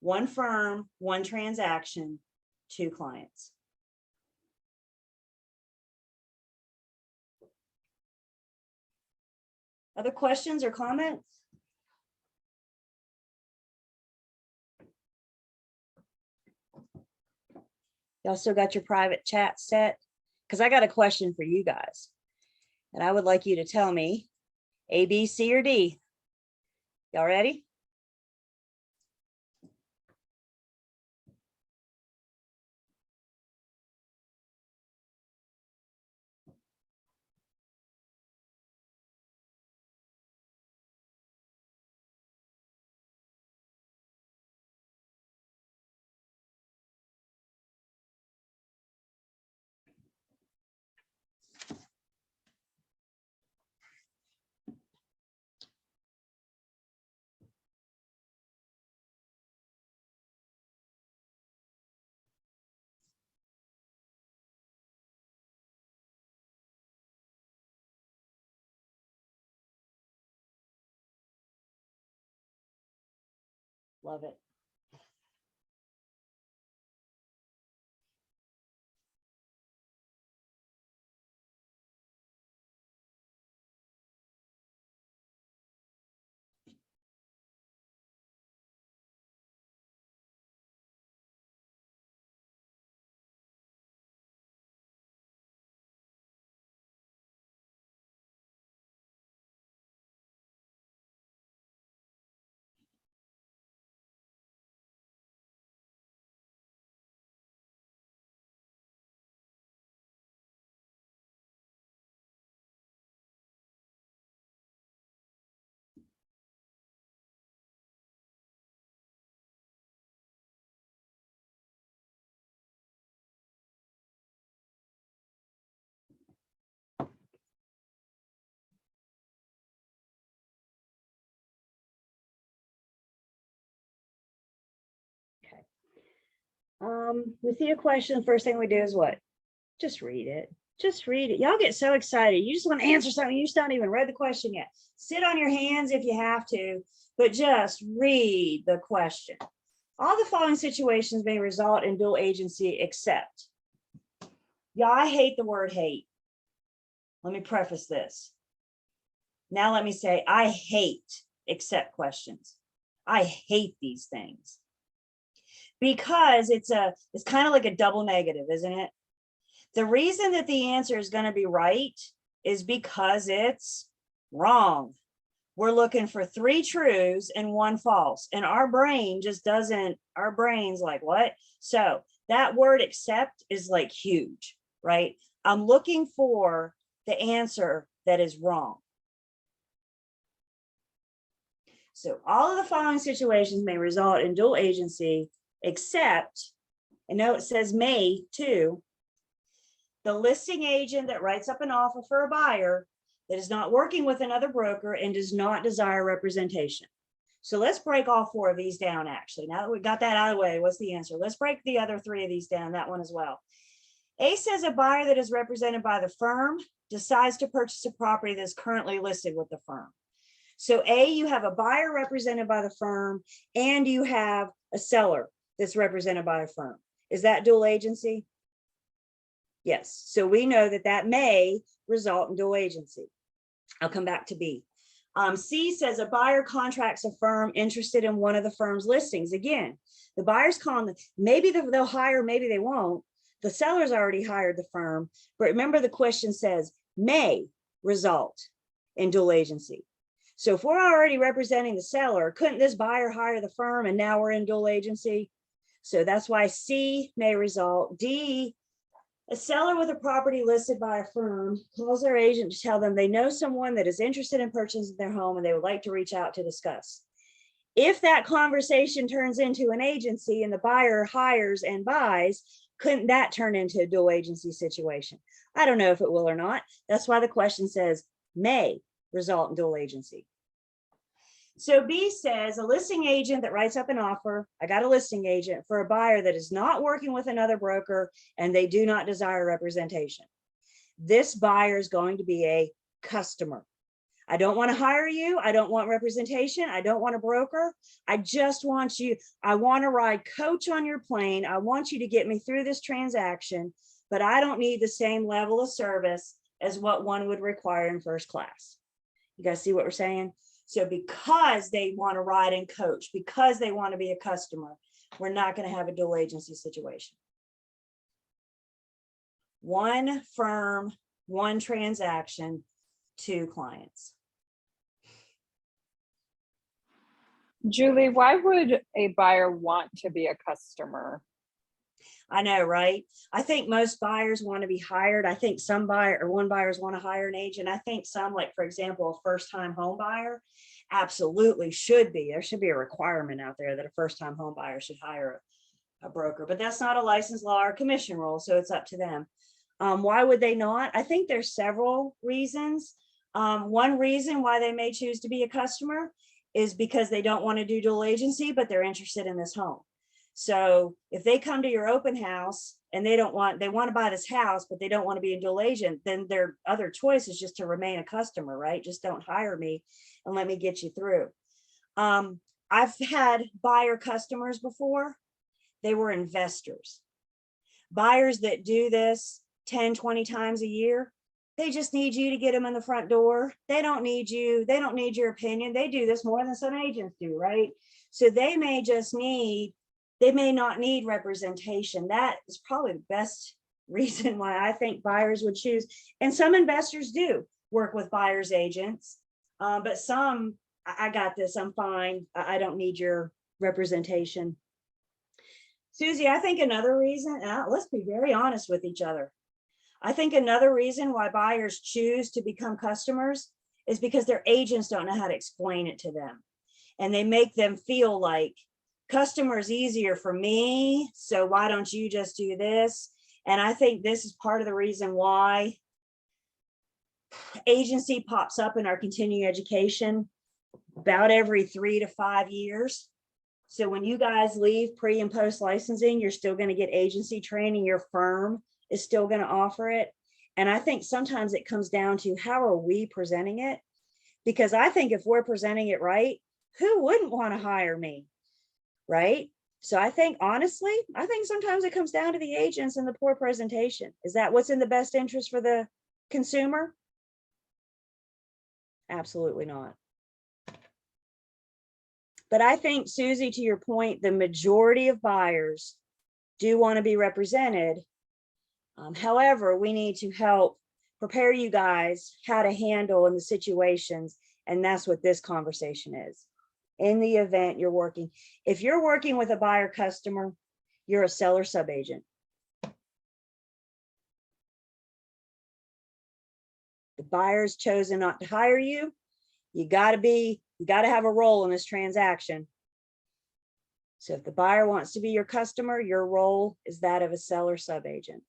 One firm, one transaction, two clients. Other questions or comments? Y'all still got your private chat set? Because I got a question for you guys. And I would like you to tell me A, B, C, or D. Y'all ready? Love it. We see a question. The first thing we do is what? Just read it. Just read it. Y'all get so excited. You just want to answer something. You just don't even read the question yet. Sit on your hands if you have to, but just read the question. All the following situations may result in dual agency except. Yeah, I hate the word hate. Let me preface this. Now let me say, I hate except questions. I hate these things. Because it's kind of like a double negative, isn't it? The reason that the answer is going to be right is because it's wrong. we're looking for 3 trues and 1 false. And our brain just doesn't, our brain's like, what? So that word except is like huge, right? I'm looking for the answer that is wrong. So all of the following situations may result in dual agency, except, and note it says may too, the listing agent that writes up an offer for a buyer that is not working with another broker and does not desire representation. So let's break all 4 of these down, actually. Now that we got that out of the way, what's the answer? Let's break the other 3 of these down, that one as well. A says a buyer that is represented by the firm decides to purchase a property that is currently listed with the firm. So A, you have a buyer represented by the firm and you have a seller that's represented by a firm. Is that dual agency? Yes. So we know that that may result in dual agency. I'll come back to B. C says a buyer contracts a firm interested in one of the firm's listings. Again, the buyer's calling them, maybe they'll hire, maybe they won't. The seller's already hired the firm, but remember the question says may result in dual agency. So if we're already representing the seller, couldn't this buyer hire the firm and now we're in dual agency? So that's why C may result. D, a seller with a property listed by a firm calls their agent to tell them they know someone that is interested in purchasing their home and they would like to reach out to discuss. If that conversation turns into an agency and the buyer hires and buys, couldn't that turn into a dual agency situation? I don't know if it will or not. That's why the question says may result in dual agency. So B says a listing agent that writes up an offer, I got a listing agent for a buyer that is not working with another broker and they do not desire representation. This buyer is going to be a customer. I don't want to hire you. I don't want representation. I don't want a broker. I just want you. I want to ride coach on your plane. I want you to get me through this transaction, but I don't need the same level of service as what one would require in first class. You guys see what we're saying? So because they want to ride and coach, because they want to be a customer, we're not going to have a dual agency situation. One firm, one transaction, 2 clients. Julie, why would a buyer want to be a customer? I know, right? I think most buyers want to be hired. I think some buyers want to hire an agent. I think some, like for example, a first-time home buyer absolutely should be. There should be a requirement out there that a first-time home buyer should hire a broker, but that's not a licensed law or commission rule, so it's up to them. Why would they not? I think there's several reasons. One reason why they may choose to be a customer is because they don't want to do dual agency, but they're interested in this home. So if they come to your open house and they want to buy this house, but they don't want to be a dual agent, then their other choice is just to remain a customer, right? Just don't hire me and let me get you through. I've had buyer customers before. They were investors. Buyers that do this 10, 20 times a year, they just need you to get them in the front door. They don't need you. They don't need your opinion. They do this more than some agents do, right? So they may not need representation. That is probably the best reason why I think buyers would choose. And some investors do work with buyer's agents, but some, I got this, I'm fine. I don't need your representation. Susie, I think another reason, let's be very honest with each other. I think another reason why buyers choose to become customers is because their agents don't know how to explain it to them. And they make them feel like customer is easier for me, so why don't you just do this? And I think this is part of the reason why agency pops up in our continuing education about every 3 to 5 years. So when you guys leave pre and post licensing, you're still going to get agency training. Your firm is still going to offer it. And I think sometimes it comes down to how are we presenting it? Because I think if we're presenting it right, who wouldn't want to hire me? Right? So I think, honestly, I think sometimes it comes down to the agents and the poor presentation. Is that what's in the best interest for the consumer? Absolutely not. But I think, Susie, to your point, the majority of buyers do want to be represented. However, we need to help prepare you guys how to handle in the situations And that's what this conversation is. In the event you're working, if you're working with a buyer customer, you're a seller subagent. The buyer's chosen not to hire you. You got to have a role in this transaction. So if the buyer wants to be your customer, your role is that of a seller subagent.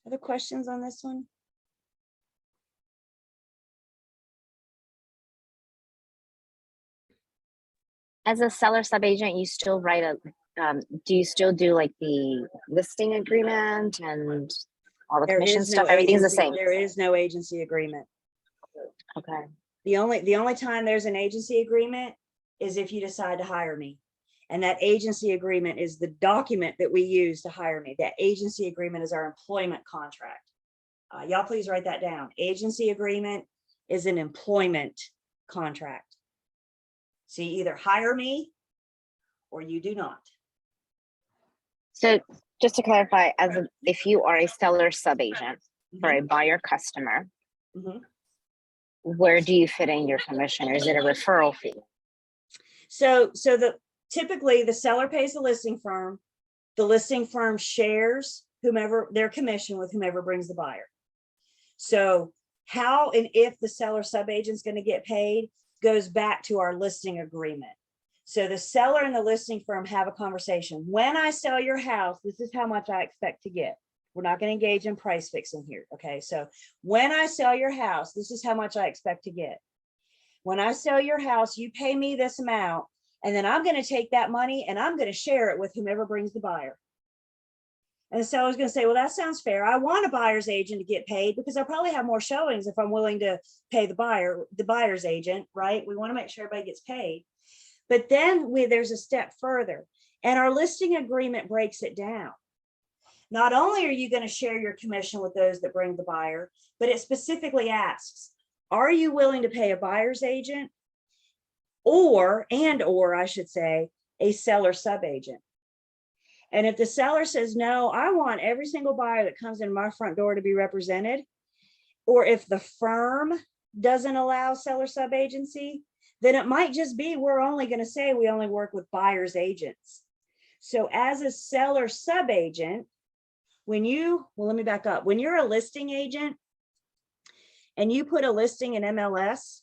Other questions on this one? As a seller subagent, you still write a, do you still do like the listing agreement and all the There commission is no stuff? Everything's the agency, same. there is no agency agreement. Okay. The only time there's an agency agreement is if you decide to hire me. And that agency agreement is the document that we use to hire me. That agency agreement is our employment contract. Y'all please write that down. Agency agreement is an employment contract. So you either hire me or you do not. So just to clarify, if you are a seller subagent for a buyer customer, Mhm. where do you fit in your commission, or is it a referral fee? So typically the seller pays the listing firm shares whomever their commission with whomever brings the buyer. So how and if the seller subagent is going to get paid goes back to our listing agreement. So the seller and the listing firm have a conversation. When I sell your house, this is how much I expect to get. We're not going to engage in price fixing here. Okay. So when I sell your house, this is how much I expect to get. When I sell your house, you pay me this amount, and then I'm going to take that money and I'm going to share it with whomever brings the buyer. And the seller's going to say, well, that sounds fair. I want a buyer's agent to get paid because I'll probably have more showings if I'm willing to pay the buyer's agent, right? We want to make sure everybody gets paid. But then there's a step further, and our listing agreement breaks it down. Not only are you going to share your commission with those that bring the buyer, but it specifically asks, are you willing to pay a buyer's agent or I should say, a seller subagent? And if the seller says, no, I want every single buyer that comes in my front door to be represented, or if the firm doesn't allow seller subagency, then it might just be we're only going to say we only work with buyer's agents. So as a seller subagent, let me back up. When you're a listing agent and you put a listing in MLS,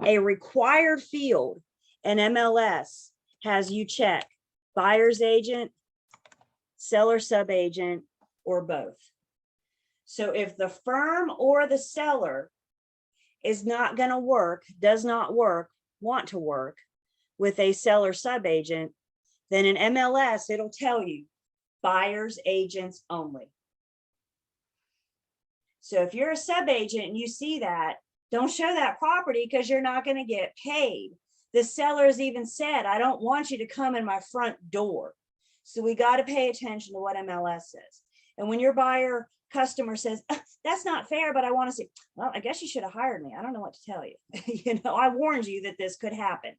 a required field in MLS has you check buyer's agent, seller subagent, or both. So if the firm or the seller is not going to work, does not work, want to work with a seller subagent, then in MLS, it'll tell you buyer's agents only. So if you're a subagent and you see that, don't show that property because you're not going to get paid. The seller's even said, I don't want you to come in my front door. So we got to pay attention to what MLS says. And when your buyer customer says, that's not fair, but I want to see, well, I guess you should have hired me. I don't know what to tell you. I warned you that this could happen.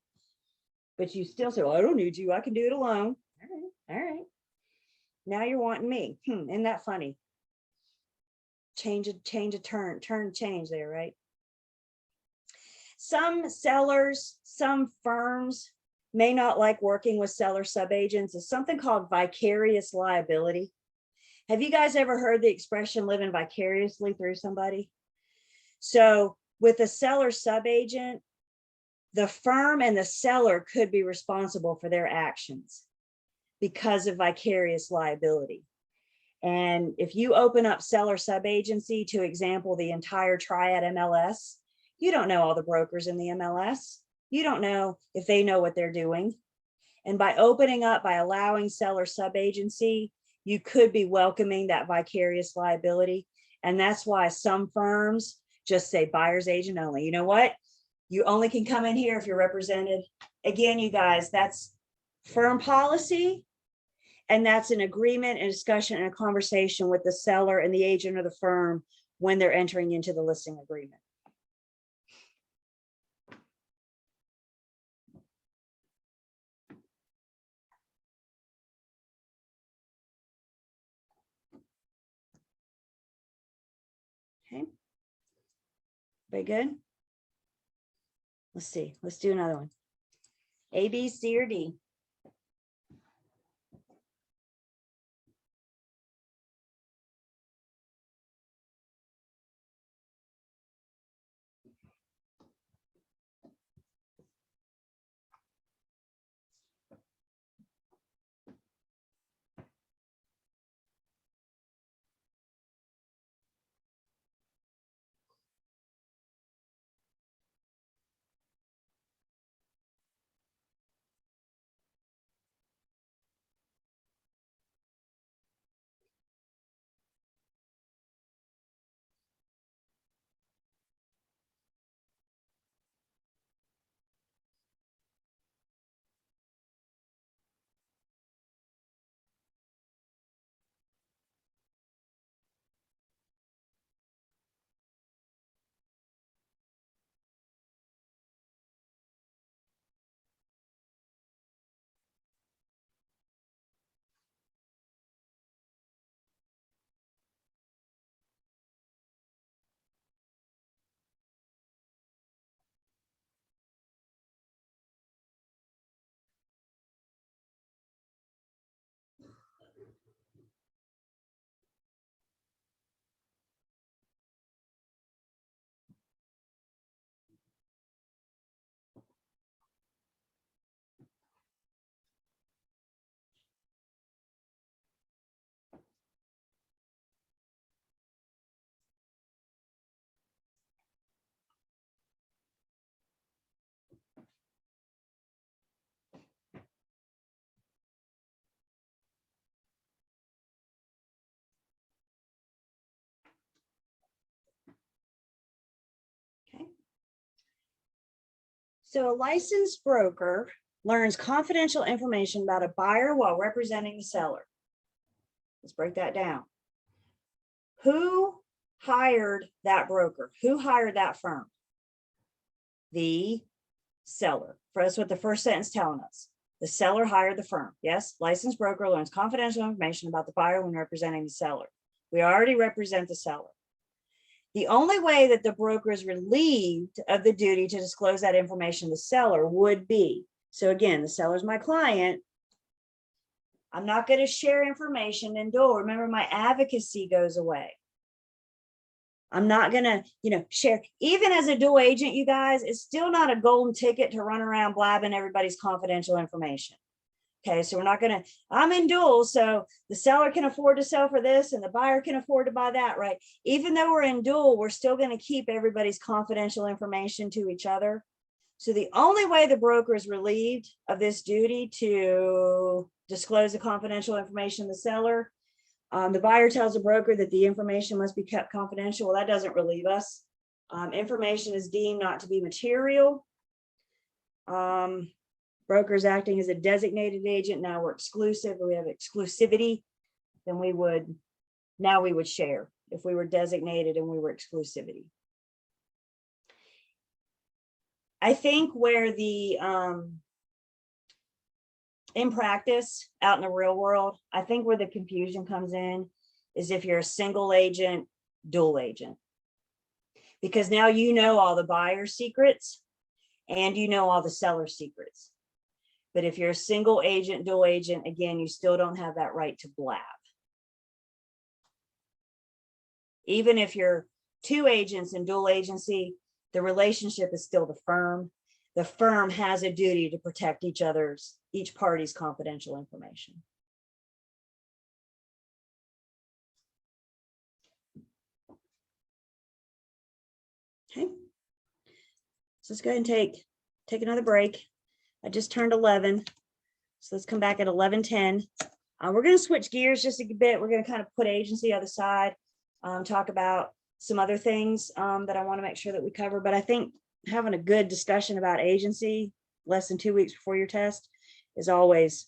But you still say, well, I don't need you. I can do it alone. All right. Now you're wanting me. Isn't that funny? Change there, right? Some sellers, some firms may not like working with seller subagents. It's something called vicarious liability. Have you guys ever heard the expression living vicariously through somebody? So with a seller subagent, the firm and the seller could be responsible for their actions because of vicarious liability. And if you open up seller subagency, to example, the entire triad MLS, you don't know all the brokers in the MLS. You don't know if they know what they're doing. And by opening up, by allowing seller subagency, you could be welcoming that vicarious liability. And that's why some firms just say buyer's agent only. You know what? You only can come in here if you're represented. Again, you guys, that's firm policy. And that's an agreement and discussion and a conversation with the seller and the agent of the firm when they're entering into the listing agreement. Okay. Very good. Let's see. Let's do another one. A, B, C, or D. Okay. So a licensed broker learns confidential information about a buyer while representing the seller. Let's break that down. Who hired that broker? Who hired that firm? The seller. That's what the first sentence telling us. The seller hired the firm. Yes, licensed broker learns confidential information about the buyer when representing the seller. We already represent the seller. The only way that the broker is relieved of the duty to disclose that information to the seller would be, so again, the seller's my client. I'm not going to share information in dual. Remember, my advocacy goes away. I'm not going to, share. Even as a dual agent, you guys, it's still not a golden ticket to run around blabbing everybody's confidential information. Okay, so we're not going to, I'm in dual, so the seller can afford to sell for this and the buyer can afford to buy that, right? Even though we're in dual, we're still going to keep everybody's confidential information to each other. So the only way the broker is relieved of this duty to disclose the confidential information to the seller, the buyer tells the broker that the information must be kept confidential. Well, that doesn't relieve us. Information is deemed not to be material. Brokers acting as a designated agent. Now we're exclusive. We have exclusivity. Then we would share if we were designated and we were exclusivity. I think where the in practice, out in the real world, I think where the confusion comes in is if you're a single agent, dual agent. Because now you know all the buyer secrets and you know all the seller secrets. But if you're a single agent, dual agent, again, you still don't have that right to blab. Even if you're two agents in dual agency, the relationship is still the firm. The firm has a duty to protect each party's confidential information. Okay. So let's go ahead and take another break. I just turned 11. So let's come back at 11:10. We're going to switch gears just a bit. We're going to kind of put agency on the side, talk about some other things that I want to make sure that we cover. But I think having a good discussion about agency less than 2 weeks before your test is always,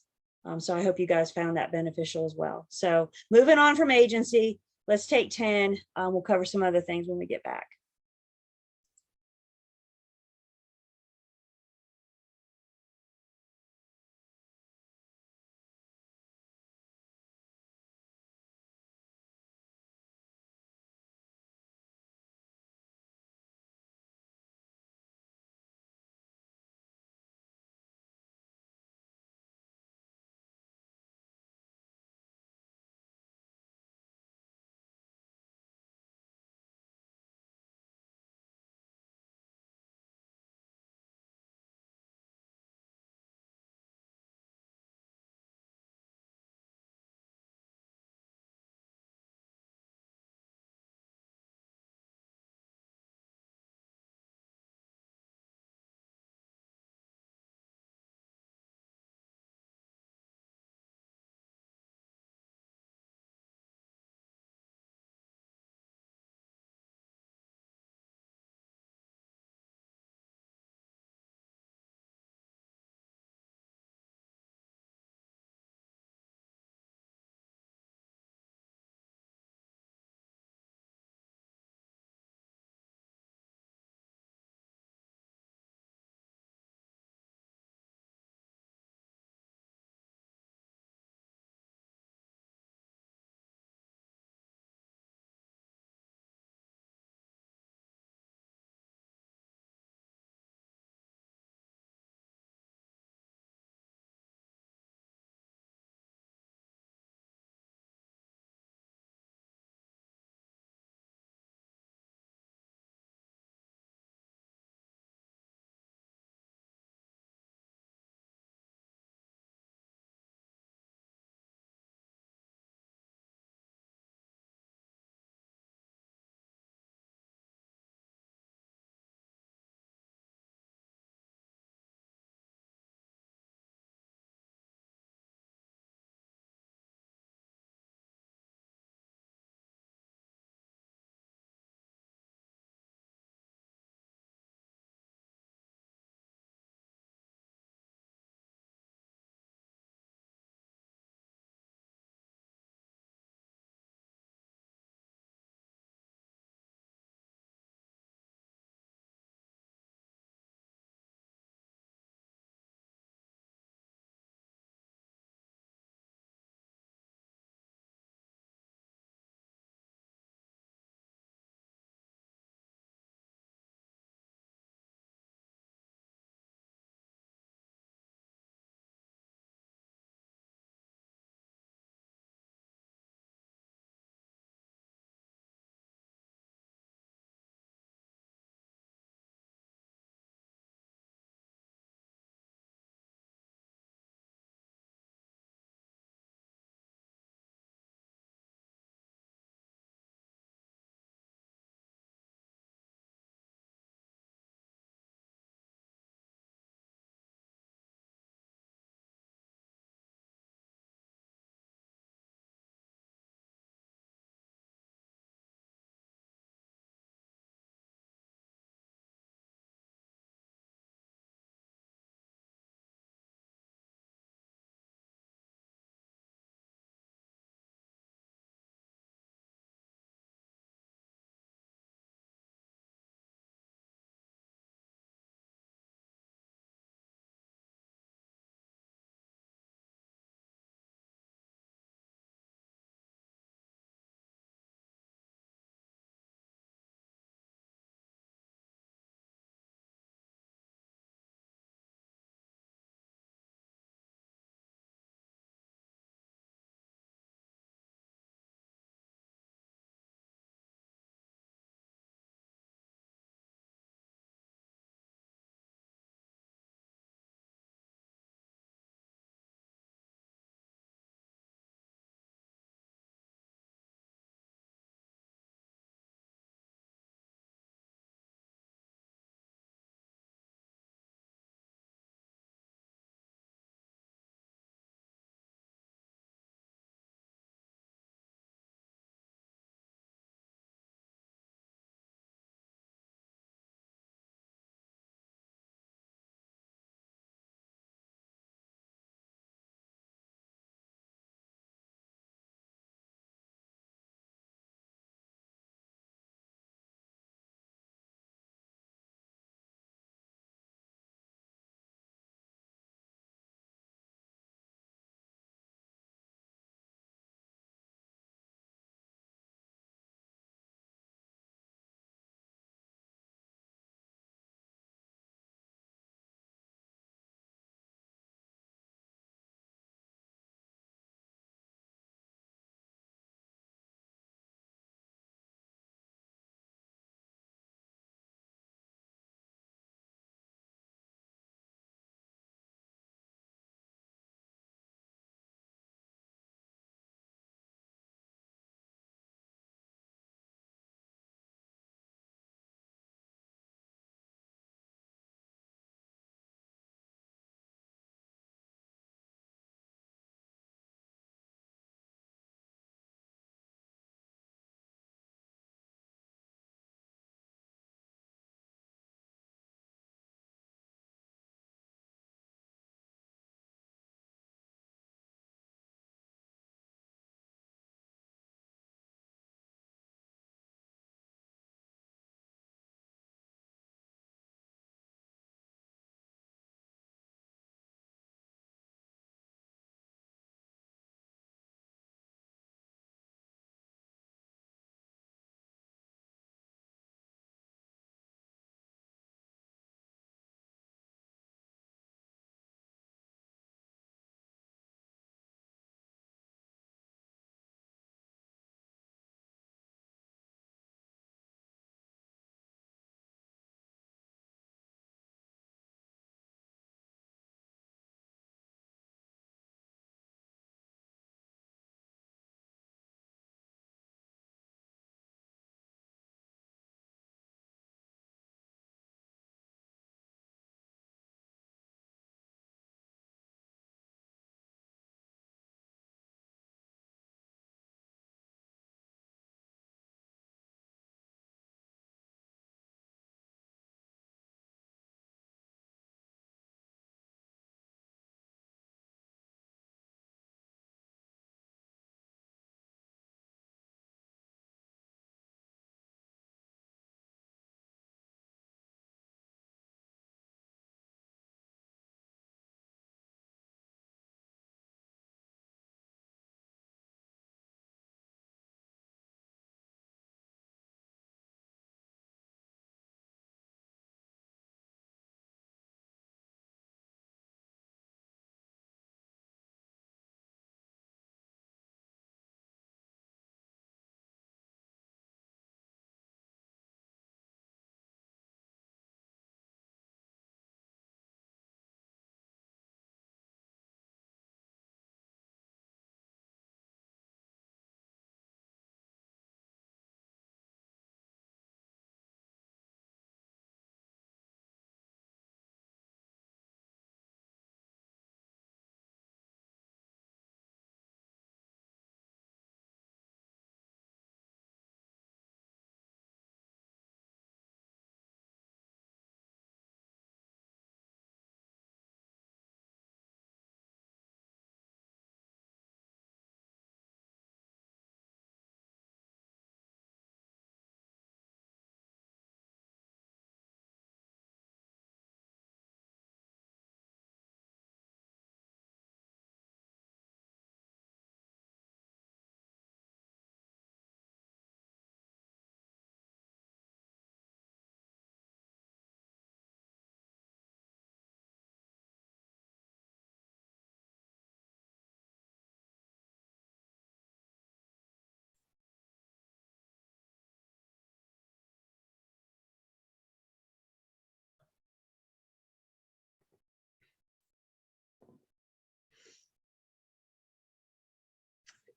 so I hope you guys found that beneficial as well. So moving on from agency, let's take 10. We'll cover some other things when we get back.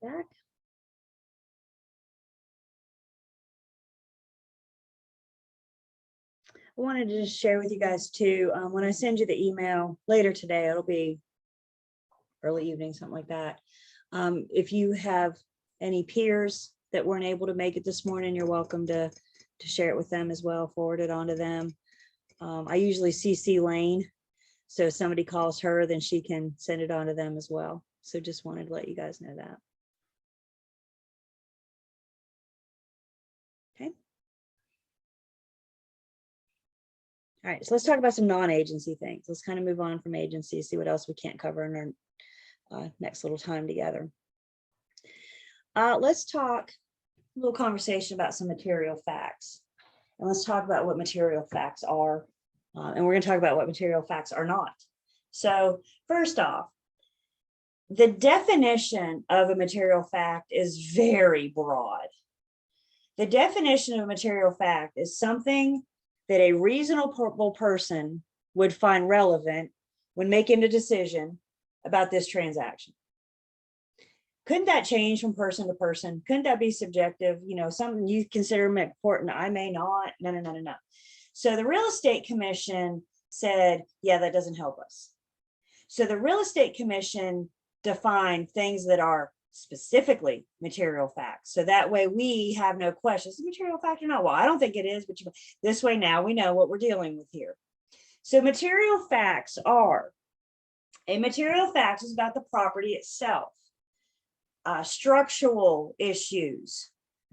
back. I wanted to just share with you guys too, when I send you the email later today, it'll be early evening, something like that. If you have any peers that weren't able to make it this morning, you're welcome to share it with them as well, forward it on to them. I usually CC Lane, so if somebody calls her, then she can send it on to them as well. So just wanted to let you guys know that. Okay. All right, so let's talk about some non-agency things. Let's kind of move on from agency, see what else we can't cover in our next little time together. Let's talk a little conversation about some material facts. And let's talk about what material facts are. And we're going to talk about what material facts are not. So first off, the definition of a material fact is very broad. The definition of a material fact is something that a reasonable person would find relevant when making a decision about this transaction. Couldn't that change from person to person? Couldn't that be subjective? You know, something you consider important, I may not. No. So the Real Estate Commission said, yeah, that doesn't help us. So the Real Estate Commission defined things that are specifically material facts. So that way we have no questions. Is it material fact or not? Well, I don't think it is, but this way now we know what we're dealing with here. So material facts are, a material fact is about the property itself, structural issues,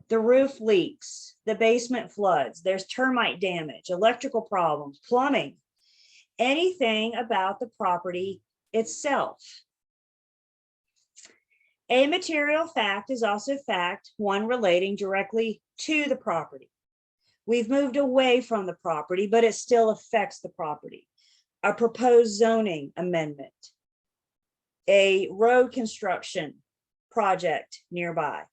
the roof leaks, the basement floods, there's termite damage, electrical problems, plumbing, anything about the property itself. A material fact is also fact one relating directly to the property. We've moved away from the property, but it still affects the property. A proposed zoning amendment, a road construction project nearby,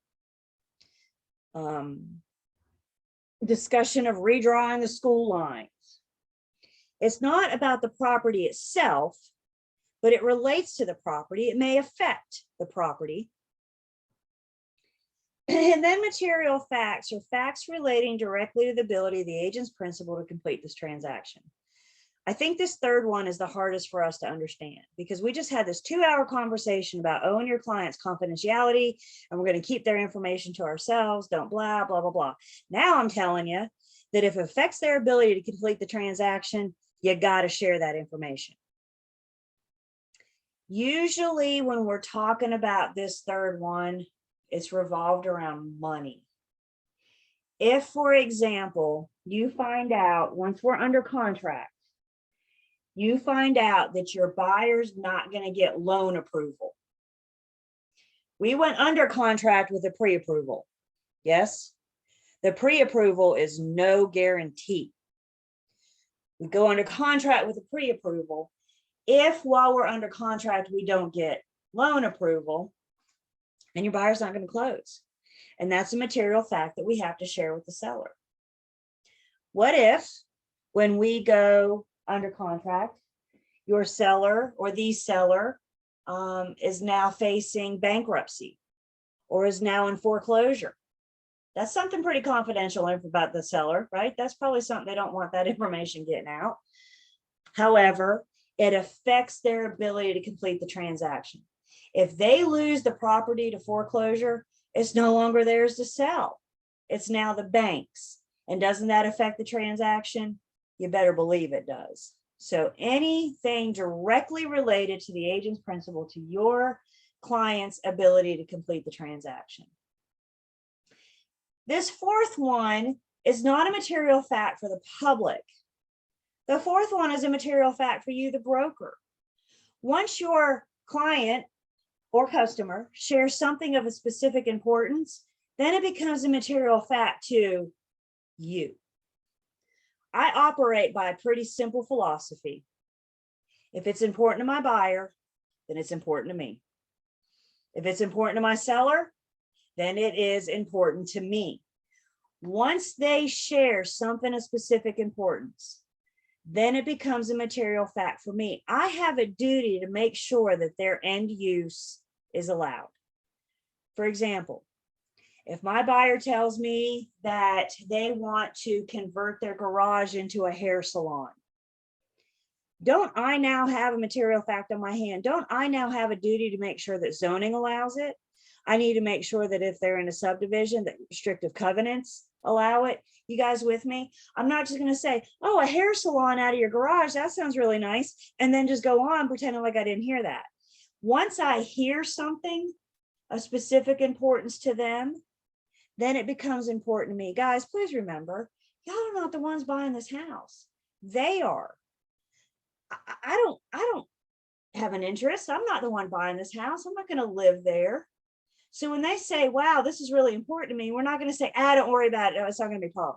discussion of redrawing the school lines. It's not about the property itself, but it relates to the property. It may affect the property. And then material facts are facts relating directly to the ability of the agent's principal to complete this transaction. I think this third one is the hardest for us to understand because we just had this 2-hour conversation about owing your client's confidentiality and we're going to keep their information to ourselves, don't blah, blah, blah, blah. Now I'm telling you that if it affects their ability to complete the transaction, you got to share that information. Usually when we're talking about this third one, it's revolved around money. If, for example, you find out once we're under contract, you find out that your buyer's not going to get loan approval. We went under contract with a pre-approval. Yes, the pre-approval is no guarantee. We go under contract with a pre-approval. If while we're under contract, we don't get loan approval, then your buyer's not going to close. And that's a material fact that we have to share with the seller. What if when we go under contract, your seller or the seller is now facing bankruptcy or is now in foreclosure? That's something pretty confidential about the seller, right? That's probably something they don't want that information getting out. However, it affects their ability to complete the transaction. If they lose the property to foreclosure, it's no longer theirs to sell. It's now the bank's. And doesn't that affect the transaction? You better believe it does. So anything directly related to the agent's principal to your client's ability to complete the transaction. This fourth one is not a material fact for the public. The fourth one is a material fact for you, the broker. Once your client or customer shares something of a specific importance, then it becomes a material fact to you. I operate by a pretty simple philosophy. If it's important to my buyer, then it's important to me. If it's important to my seller, then it is important to me. Once they share something of specific importance, then it becomes a material fact for me. I have a duty to make sure that their end use is allowed. For example, if my buyer tells me that they want to convert their garage into a hair salon, don't I now have a material fact on my hand? Don't I now have a duty to make sure that zoning allows it? I need to make sure that if they're in a subdivision, that restrictive covenants allow it. You guys with me? I'm not just going to say, oh, a hair salon out of your garage, that sounds really nice, and then just go on pretending like I didn't hear that. Once I hear something of specific importance to them, then it becomes important to me. Guys, please remember, y'all are not the ones buying this house. They are. I don't have an interest. I'm not the one buying this house. I'm not going to live there. So when they say, wow, this is really important to me, we're not going to say, don't worry about it. No, it's not going to be called.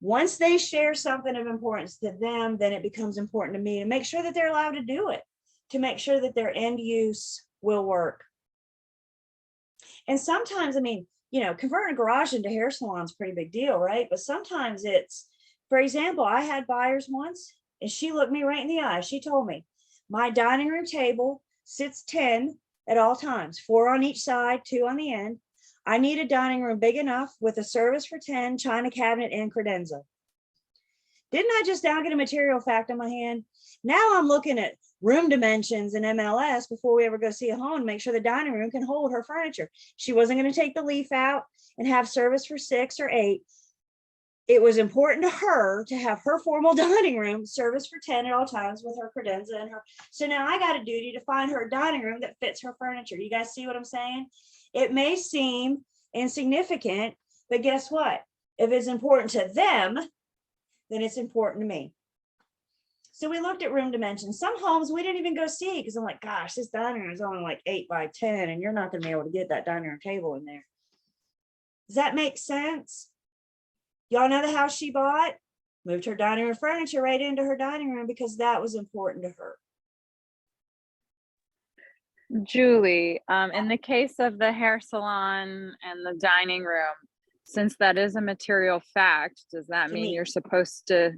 Once they share something of importance to them, then it becomes important to me to make sure that they're allowed to do it, to make sure that their end use will work. And sometimes, I mean, converting a garage into hair salon is a pretty big deal, right? But sometimes it's, for example, I had buyers once, and she looked me right in the eye. She told me, my dining room table sits 10 at all times, 4 on each side, 2 on the end. I need a dining room big enough with a service for 10, china cabinet, and credenza. Didn't I just now get a material fact on my hand? Now I'm looking at room dimensions and MLS before we ever go see a home to make sure the dining room can hold her furniture. She wasn't going to take the leaf out and have service for 6 or 8. It was important to her to have her formal dining room service for 10 at all times with her credenza and her. So now I got a duty to find her a dining room that fits her furniture. You guys see what I'm saying? It may seem insignificant, but guess what? If it's important to them, then it's important to me. So we looked at room dimensions. Some homes we didn't even go see because I'm like, gosh, this dining room is only like 8 by 10 and you're not going to be able to get that dining room table in there. Does that make sense? Y'all know the house she bought? Moved her dining room furniture right into her dining room because that was important to her. Julie, in the case of the hair salon and the dining room, since that is a material fact, does that To mean me. you're supposed to?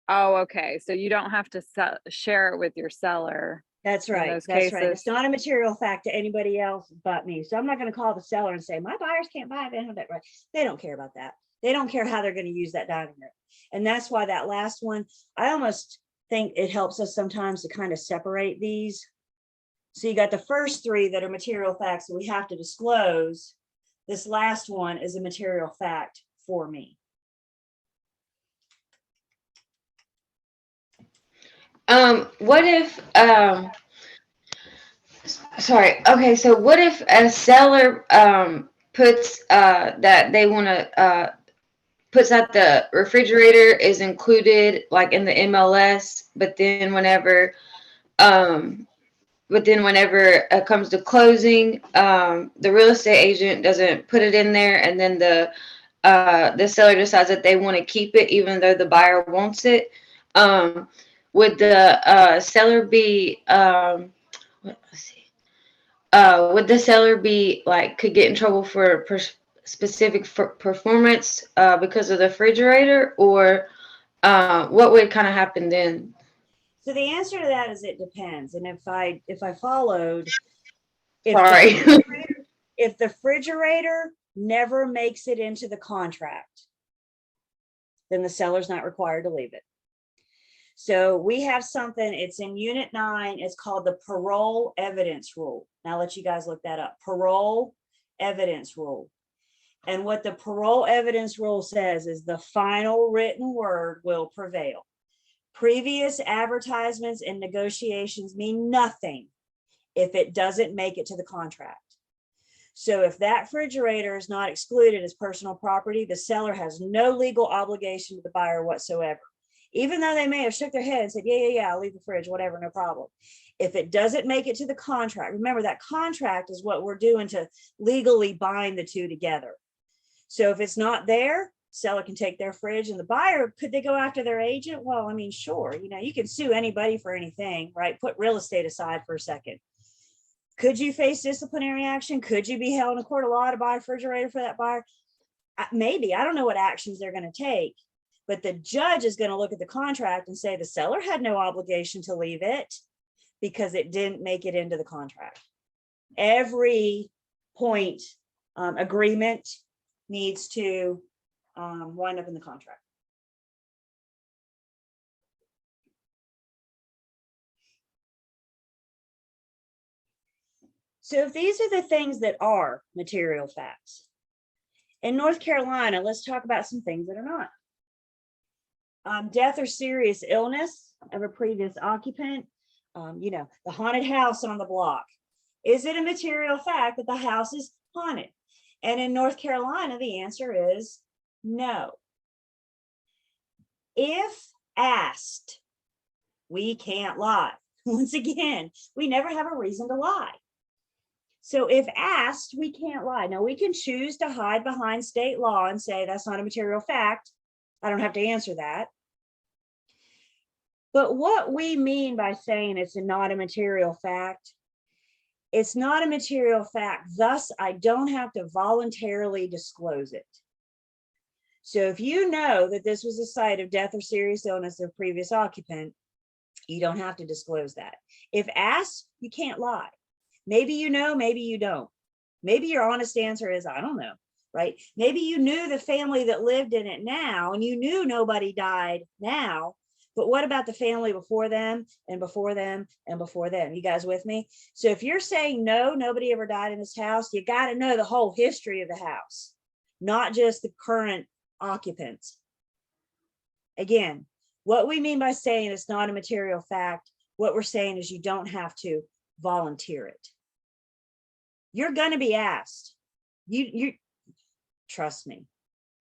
Oh, okay. So you don't have to share it with your seller. That's right. those That's right. It's cases. not a material fact to anybody else but me. So I'm not going to call the seller and say, my buyers can't buy it. They don't have that right. They don't care about that. They don't care how they're going to use that dining room. And that's why that last one, I almost think it helps us sometimes to kind of separate these. So you got the first 3 that are material facts that we have to disclose. This last one is a material fact for me. What if, sorry, okay, so what if a seller, puts, that they want to, puts out the refrigerator is included like in the MLS, but then whenever it comes to closing, the real estate agent doesn't put it in there, and then the seller decides that they want to keep it even though the buyer wants it. Would the seller be would the seller be like could get in trouble for specific performance because of the refrigerator, or what would kind of happen then? So the answer to that is it depends. And if I followed, Sorry. if the refrigerator never makes it into the contract, then the seller's not required to leave it. So we have something, it's in Unit 9, it's called the parole evidence rule. Now I'll let you guys look that up. Parole evidence rule. And what the parole evidence rule says is the final written word will prevail. Previous advertisements and negotiations mean nothing if it doesn't make it to the contract. So if that refrigerator is not excluded as personal property, the seller has no legal obligation to the buyer whatsoever. Even though they may have shook their head and said, yeah, I'll leave the fridge, whatever, no problem. If it doesn't make it to the contract, remember that contract is what we're doing to legally bind the two together. So if it's not there, seller can take their fridge, and the buyer, could they go after their agent? Well, I mean, sure, you can sue anybody for anything, right? Put real estate aside for a second. Could you face disciplinary action? Could you be held in a court of law to buy a refrigerator for that buyer? Maybe. I don't know what actions they're going to take. But the judge is going to look at the contract and say the seller had no obligation to leave it because it didn't make it into the contract. Every point agreement needs to wind up in the contract. So if these are the things that are material facts, in North Carolina, let's talk about some things that are not. Death or serious illness of a previous occupant, the haunted house on the block. Is it a material fact that the house is haunted? And in North Carolina, the answer is no. If asked, we can't lie. Once again, we never have a reason to lie. So if asked, we can't lie. Now, we can choose to hide behind state law and say that's not a material fact. I don't have to answer that. But what we mean by saying it's not a material fact, it's not a material fact, thus I don't have to voluntarily disclose it. So if you know that this was a site of death or serious illness of previous occupant, you don't have to disclose that. If asked, you can't lie. Maybe you know, maybe you don't. Maybe your honest answer is, I don't know, right? Maybe you knew the family that lived in it now, and you knew nobody died now, but what about the family before them and before them and before them? You guys with me? So if you're saying, no, nobody ever died in this house, you got to know the whole history of the house, not just the current occupants. Again, what we mean by saying it's not a material fact, what we're saying is you don't have to volunteer it. You're going to be asked. You trust me,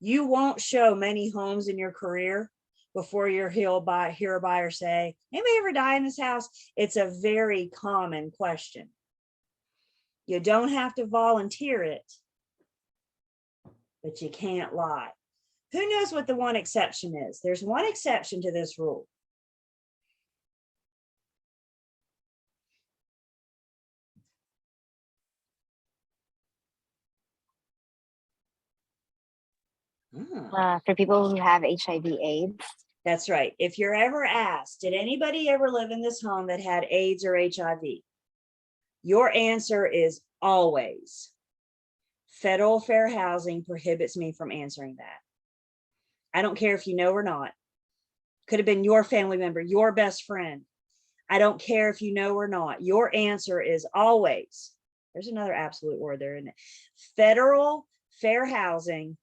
you won't show many homes in your career before you're hear a buyer say, anybody ever die in this house? It's a very common question. You don't have to volunteer it, but you can't lie. Who knows what the one exception is? There's one exception to this rule. For people who have HIV/AIDS. That's right. If you're ever asked, did anybody ever live in this home that had AIDS or HIV? Your answer is always, federal fair housing prohibits me from answering that. I don't care if you know or not. Could have been your family member, your best friend. I don't care if you know or not. Your answer is always, there's another absolute word there, isn't it? Federal fair housing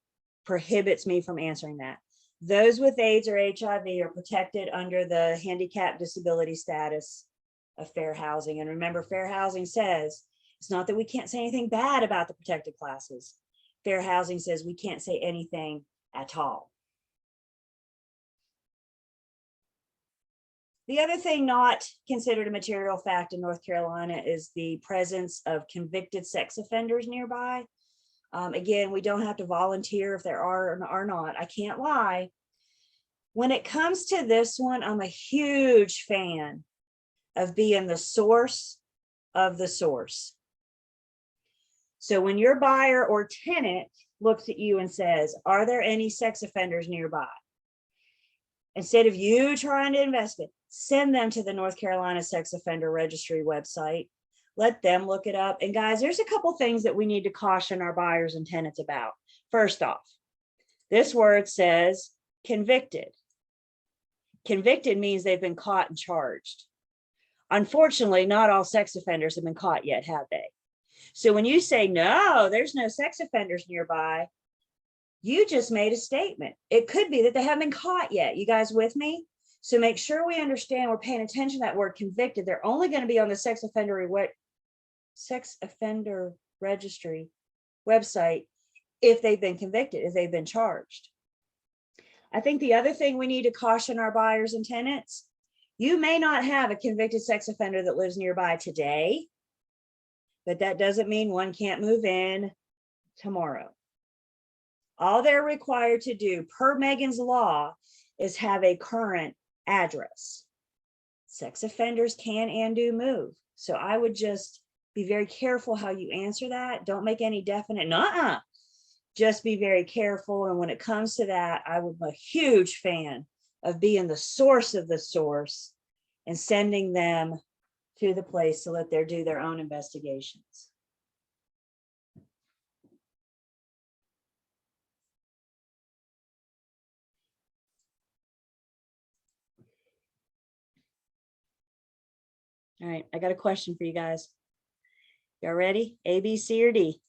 prohibits me from answering that. Those with AIDS or HIV are protected under the handicap disability status of fair housing. And remember, fair housing says, it's not that we can't say anything bad about the protected classes. Fair housing says we can't say anything at all. The other thing not considered a material fact in North Carolina is the presence of convicted sex offenders nearby. Again, we don't have to volunteer if there are or are not. I can't lie. When it comes to this one, I'm a huge fan of being the source of the source. So when your buyer or tenant looks at you and says, are there any sex offenders nearby? Instead of you trying to investigate, send them to the North Carolina Sex Offender Registry website. Let them look it up. And guys, there's a couple things that we need to caution our buyers and tenants about. First off, this word says convicted. Convicted means they've been caught and charged. Unfortunately, not all sex offenders have been caught yet, have they? So when you say, no, there's no sex offenders nearby, you just made a statement. It could be that they haven't been caught yet. You guys with me? So make sure we understand we're paying attention to that word convicted. They're only going to be on the sex offender registry website if they've been convicted, if they've been charged. I think the other thing we need to caution our buyers and tenants, you may not have a convicted sex offender that lives nearby today, but that doesn't mean one can't move in tomorrow. All they're required to do per Megan's law is have a current address. Sex offenders can and do move. So I would just be very careful how you answer that. Don't make any definite, nuh-uh. Just be very careful. And when it comes to that, I'm a huge fan of being the source of the source and sending them to the place to let them do their own investigations. All right, I got a question for you guys. Y'all ready? A, B, C, or D?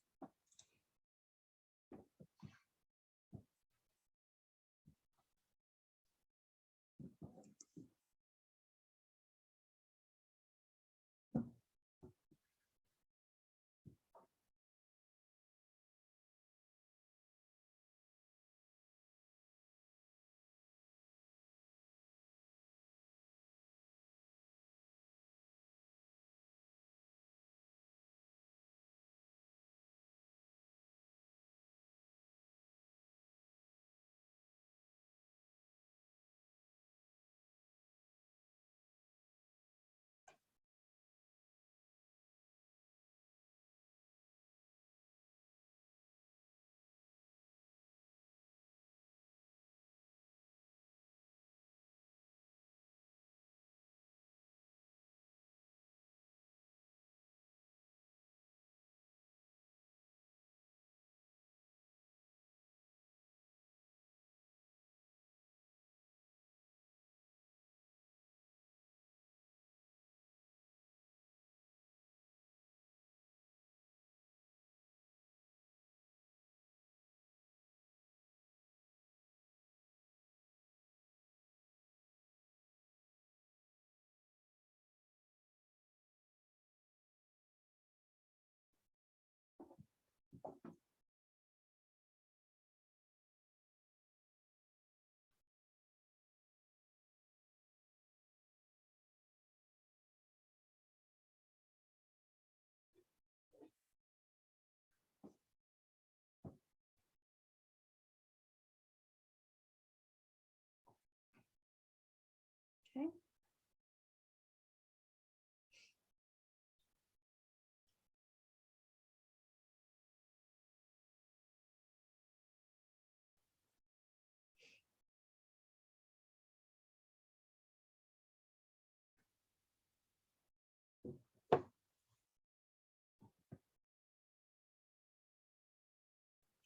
Okay.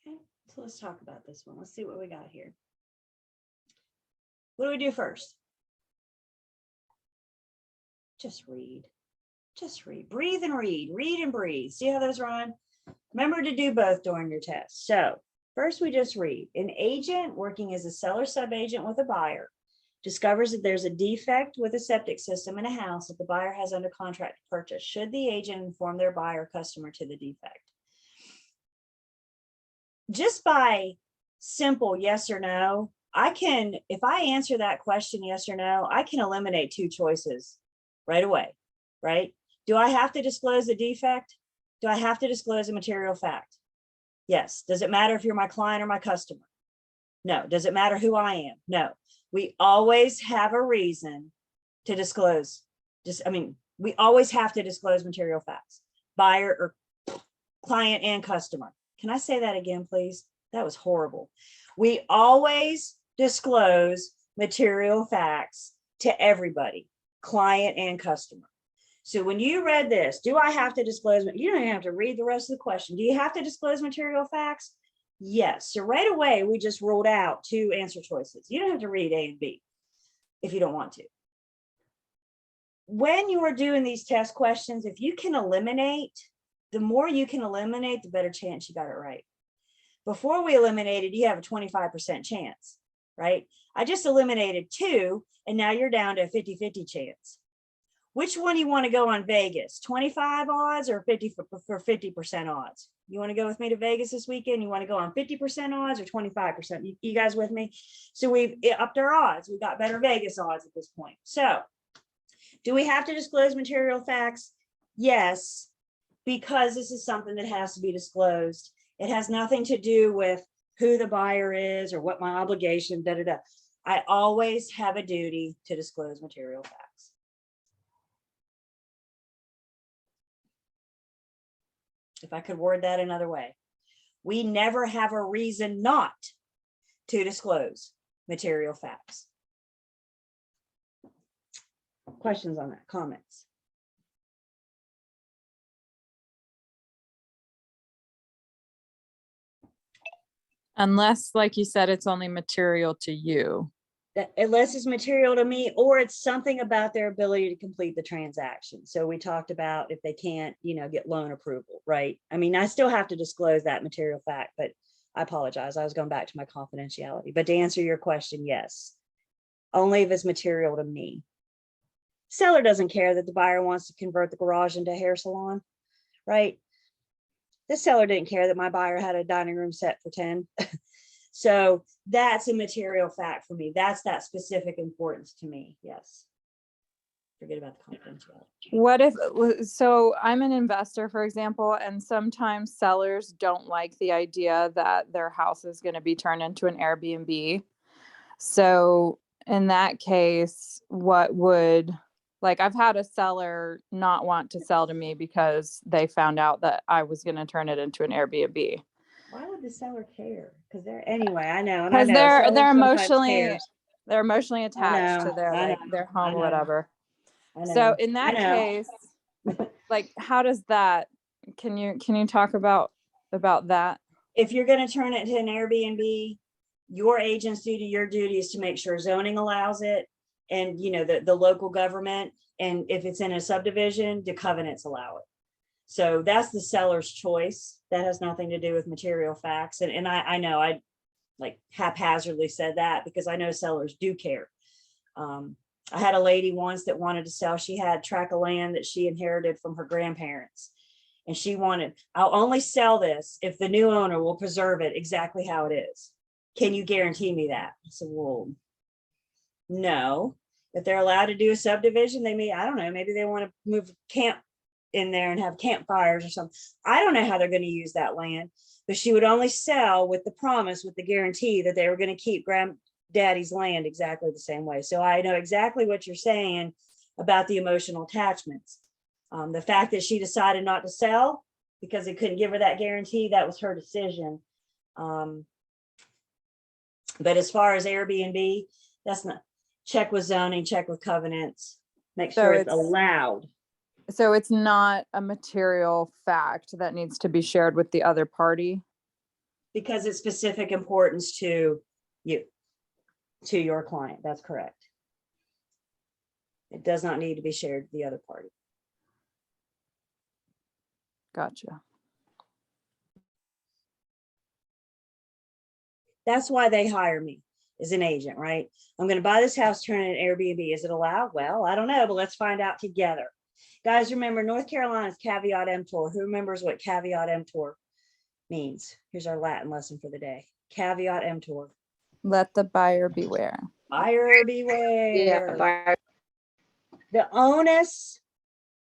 Okay, so let's talk about this one. Let's see what we got here. What do we do first? Just read. Just read. Breathe and read. Read and breathe. See how those rhyme? Remember to do both during your test. So first we just read. An agent working as a seller subagent with a buyer discovers that there's a defect with a septic system in a house that the buyer has under contract to purchase. Should the agent inform their buyer customer to the defect? Just by simple yes or no, I can, if I answer that question yes or no, I can eliminate two choices right away, right? Do I have to disclose the defect? Do I have to disclose a material fact? Yes. Does it matter if you're my client or my customer? No. Does it matter who I am? No. We always have a reason to disclose. We always have to disclose material facts, buyer or client and customer. Can I say that again, please? That was horrible. We always disclose material facts to everybody, client and customer. So when you read this, do I have to disclose? You don't even have to read the rest of the question. Do you have to disclose material facts? Yes. So right away, we just ruled out two answer choices. You don't have to read A and B if you don't want to. When you are doing these test questions, if you can eliminate, the more you can eliminate, the better chance you got it right. Before we eliminated, you have a 25% chance, right? I just eliminated two, and now you're down to a 50-50 chance. Which one do you want to go on Vegas? 25 odds or 50% odds? You want to go with me to Vegas this weekend? You want to go on 50% odds or 25%? You guys with me? So we've upped our odds. We've got better Vegas odds at this point. So do we have to disclose material facts? Yes, because this is something that has to be disclosed. It has nothing to do with who the buyer is or what my obligation, da, da, da. I always have a duty to disclose material facts. If I could word that another way, we never have a reason not to disclose material facts. Questions on that? Comments? Unless, like you said, it's only material to you. unless it's material to me, or it's something about their ability to complete the transaction. So we talked about if they can't, get loan approval, right? I mean, I still have to disclose that material fact, but I apologize. I was going back to my confidentiality. But to answer your question, yes, only if it's material to me. Seller doesn't care that the buyer wants to convert the garage into a hair salon, right? The seller didn't care that my buyer had a dining room set for 10. So that's a material fact for me. That's that specific importance to me. Yes. Forget about the confidentiality. What if, so I'm an investor, for example, and sometimes sellers don't like the idea that their house is going to be turned into an Airbnb. So in that case, I've had a seller not want to sell to me because they found out that I was going to turn it into an Airbnb. Why would the seller care? Because anyway, I know. Because they're emotionally I attached know, to their I their know, home or whatever. I know, So in I that know. case, how does that? Can you talk about that? If you're going to turn it into an Airbnb, your agent's duty, your duty is to make sure zoning allows it, and the local government, and if it's in a subdivision, the covenants allow it. So that's the seller's choice. That has nothing to do with material facts. And I know I like haphazardly said that because I know sellers do care. I had a lady once that wanted to sell. She had a tract of land that she inherited from her grandparents. And she wanted, I'll only sell this if the new owner will preserve it exactly how it is. Can you guarantee me that? I said, well, no. If they're allowed to do a subdivision, I don't know, maybe they want to move camp in there and have campfires or something. I don't know how they're going to use that land, but she would only sell with the promise, with the guarantee that they were going to keep granddaddy's land exactly the same way. So I know exactly what you're saying about the emotional attachments. The fact that she decided not to sell because they couldn't give her that guarantee, that was her decision. But as far as Airbnb, that's not, check with zoning, check with covenants, make sure it's allowed. So it's not a material fact that needs to be shared with the other party? Because it's specific importance to you, to your client. That's correct. It does not need to be shared with the other party. Gotcha. That's why they hire me as an agent, right? I'm going to buy this house, turn it an Airbnb. Is it allowed? Well, I don't know, but let's find out together. Guys, remember North Carolina's caveat emptor. Who remembers what caveat emptor means? Here's our Latin lesson for the day. Caveat emptor. Let the buyer beware. Buyer beware. Yeah, buyer. The onus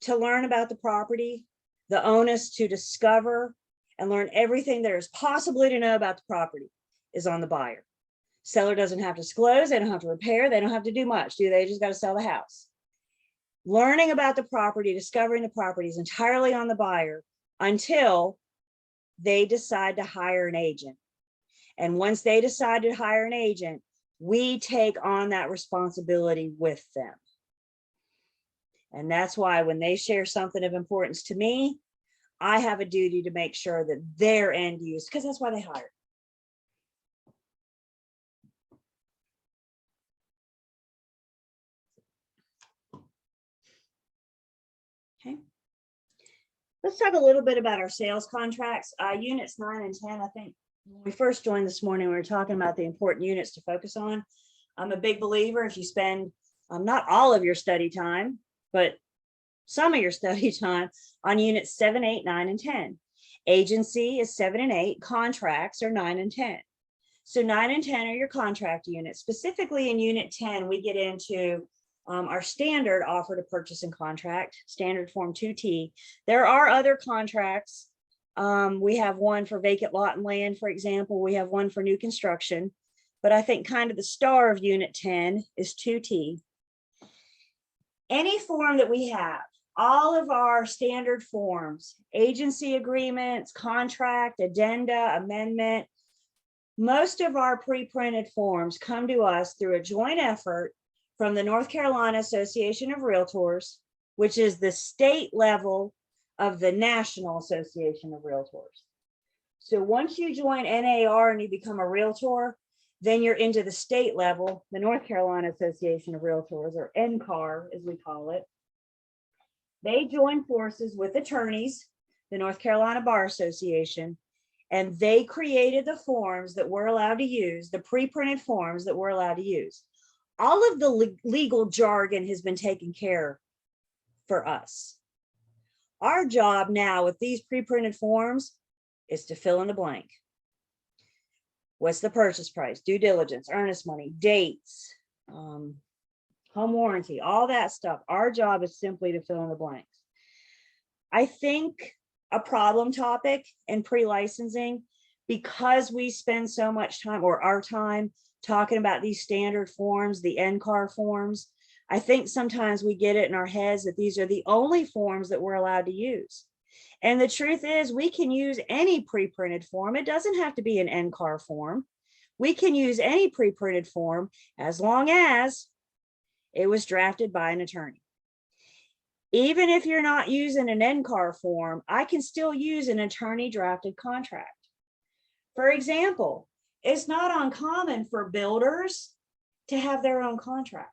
to learn about the property, the onus to discover and learn everything there is possibly to know about the property is on the buyer. Seller doesn't have to disclose, they don't have to repair, they don't have to do much, do they? Just got to sell the house. Learning about the property, discovering the property is entirely on the buyer until they decide to hire an agent. And once they decide to hire an agent, we take on that responsibility with them. And that's why when they share something of importance to me, I have a duty to make sure that their end use, because that's why they hire. Okay. Let's talk a little bit about our sales contracts. Units 9 and 10, I think when we first joined this morning, we were talking about the important units to focus on. I'm a big believer if you spend not all of your study time, but some of your study time on units 7, 8, 9, and 10. Agency is 7 and 8, contracts are 9 and 10. So 9 and 10 are your contract units. Specifically in unit 10, we get into our standard offer to purchase and contract, standard form 2T. There are other contracts. We have one for vacant lot and land, for example. We have one for new construction, but I think kind of the star of unit 10 is 2T. Any form that we have, all of our standard forms, agency agreements, contract, addenda, amendment, most of our pre-printed forms come to us through a joint effort from the North Carolina Association of Realtors, which is the state level of the National Association of Realtors. So once you join NAR and you become a realtor, Then you're into the state level, the North Carolina Association of Realtors, or NCAR, as we call it. They join forces with attorneys, the North Carolina Bar Association, and they created the forms that we're allowed to use, the pre-printed forms that we're allowed to use. All of the legal jargon has been taken care of for us. Our job now with these pre-printed forms is to fill in the blank. What's the purchase price, due diligence, earnest money, dates, home warranty, all that stuff. Our job is simply to fill in the blanks. I think a problem topic in pre-licensing, because we spend so much time, or our time, talking about these standard forms, the NCAR forms, I think sometimes we get it in our heads that these are the only forms that we're allowed to use. And the truth is, we can use any pre-printed form. It doesn't have to be an NCAR form. We can use any pre-printed form as long as it was drafted by an attorney. Even if you're not using an NCAR form, I can still use an attorney drafted contract. For example, it's not uncommon for builders to have their own contract.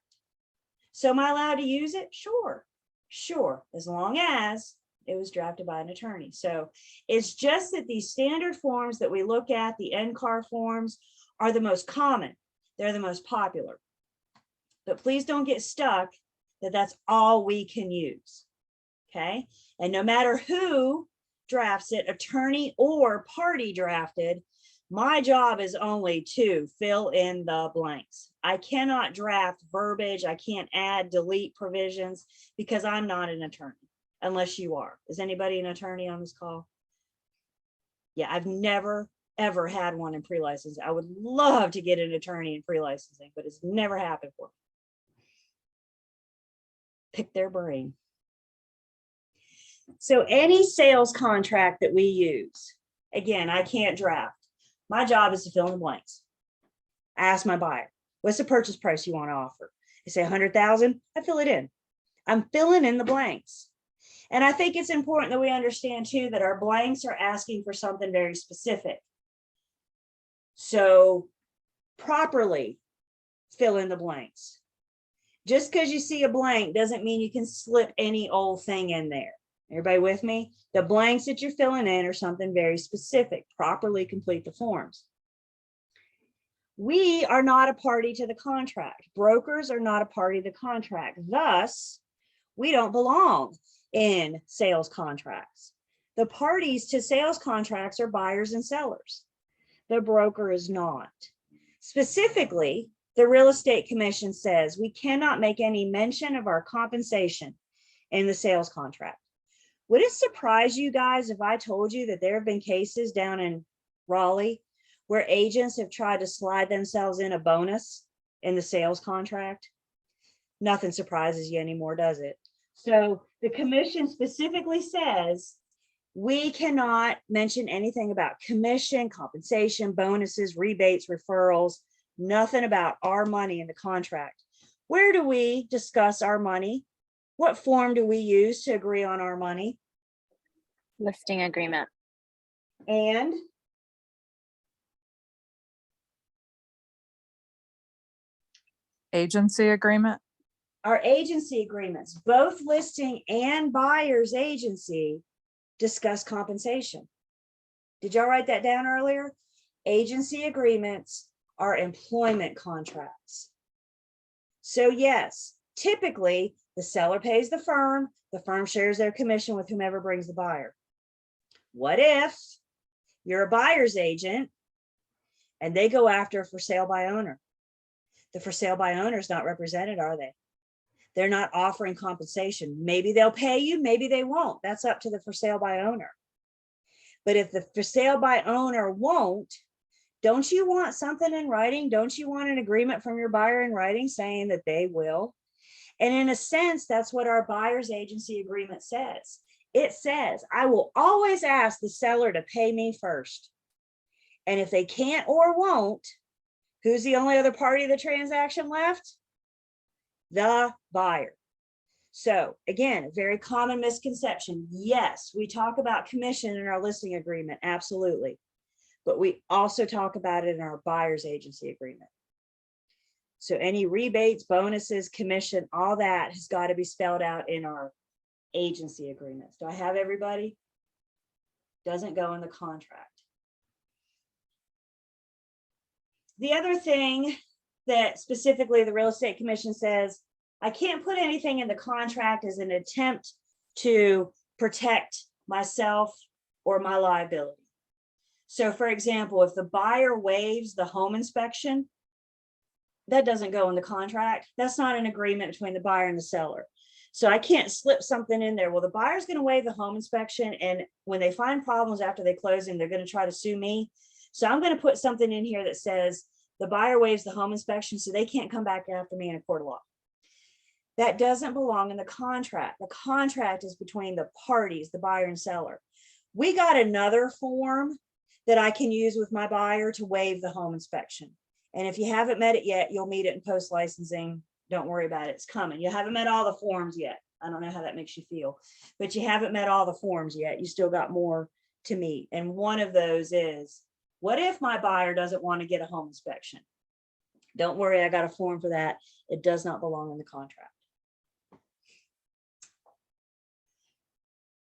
So am I allowed to use it? Sure, as long as it was drafted by an attorney. So it's just that these standard forms that we look at, the NCAR forms, are the most common. They're the most popular. But please don't get stuck that that's all we can use, okay? And no matter who drafts it, attorney or party drafted, my job is only to fill in the blanks. I cannot draft verbiage. I can't add, delete provisions because I'm not an attorney, unless you are. Is anybody an attorney on this call? Yeah, I've never, ever had one in pre-licensing. I would love to get an attorney in pre-licensing, but it's never happened for me. Pick their brain. So any sales contract that we use, again, I can't draft. My job is to fill in the blanks. I ask my buyer, what's the purchase price you want to offer? They say 100,000, I fill it in. I'm filling in the blanks. And I think it's important that we understand too that our blanks are asking for something very specific. So properly fill in the blanks. Just because you see a blank doesn't mean you can slip any old thing in there. Everybody with me? The blanks that you're filling in are something very specific. Properly complete the forms. We are not a party to the contract. Brokers are not a party to the contract. Thus, we don't belong in sales contracts. The parties to sales contracts are buyers and sellers. The broker is not. Specifically, the Real Estate Commission says we cannot make any mention of our compensation in the sales contract. Would it surprise you guys if I told you that there have been cases down in Raleigh where agents have tried to slide themselves in a bonus in the sales contract? Nothing surprises you anymore, does it? So the commission specifically says we cannot mention anything about commission, compensation, bonuses, rebates, referrals, nothing about our money in the contract. Where do we discuss our money? What form do we use to agree on our money? Listing agreement. And Agency agreement. our agency agreements, both listing and buyer's agency, discuss compensation. Did y'all write that down earlier? Agency agreements are employment contracts. So yes, typically the seller pays the firm shares their commission with whomever brings the buyer. What if you're a buyer's agent and they go after a for sale by owner? The for sale by owner is not represented, are they? They're not offering compensation. Maybe they'll pay you, maybe they won't. That's up to the for sale by owner. But if the for sale by owner won't, don't you want something in writing? Don't you want an agreement from your buyer in writing saying that they will? And in a sense, that's what our buyer's agency agreement says. It says, I will always ask the seller to pay me first. And if they can't or won't, who's the only other party of the transaction left? The buyer. So again, a very common misconception. Yes, we talk about commission in our listing agreement, absolutely. but we also talk about it in our buyer's agency agreement. So any rebates, bonuses, commission, all that has got to be spelled out in our agency agreements. Do I have everybody? Doesn't go in the contract. The other thing that specifically the real estate commission says, I can't put anything in the contract as an attempt to protect myself or my liability. So for example, if the buyer waives the home inspection, that doesn't go in the contract. That's not an agreement between the buyer and the seller. So I can't slip something in there. Well, the buyer's going to waive the home inspection, and when they find problems after they close them, they're going to try to sue me. So I'm going to put something in here that says the buyer waives the home inspection, so they can't come back after me in a court of law. That doesn't belong in the contract. The contract is between the parties, the buyer and seller. We got another form that I can use with my buyer to waive the home inspection. And if you haven't met it yet, you'll meet it in post licensing. Don't worry about it, it's coming. You haven't met all the forms yet. I don't know how that makes you feel, but you haven't met all the forms yet. You still got more to meet. And one of those is, what if my buyer doesn't want to get a home inspection? Don't worry, I got a form for that. It does not belong in the contract.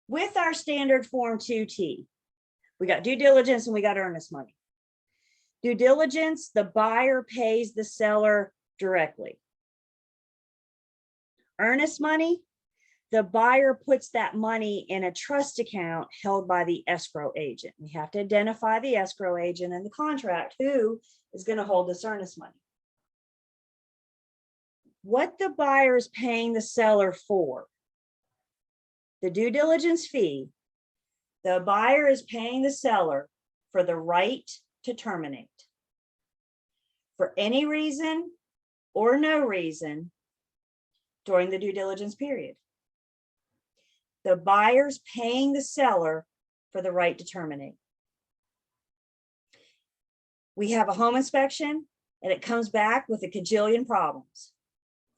With our standard form 2T, we got due diligence and we got earnest money. Due diligence, the buyer pays the seller directly. Earnest money, the buyer puts that money in a trust account held by the escrow agent. We have to identify the escrow agent in the contract who is going to hold this earnest money. What the buyer is paying the seller for, the due diligence fee, the buyer is paying the seller for the right to terminate. For any reason or no reason during the due diligence period. The buyer's paying the seller for the right to terminate. We have a home inspection and it comes back with a cajillion problems.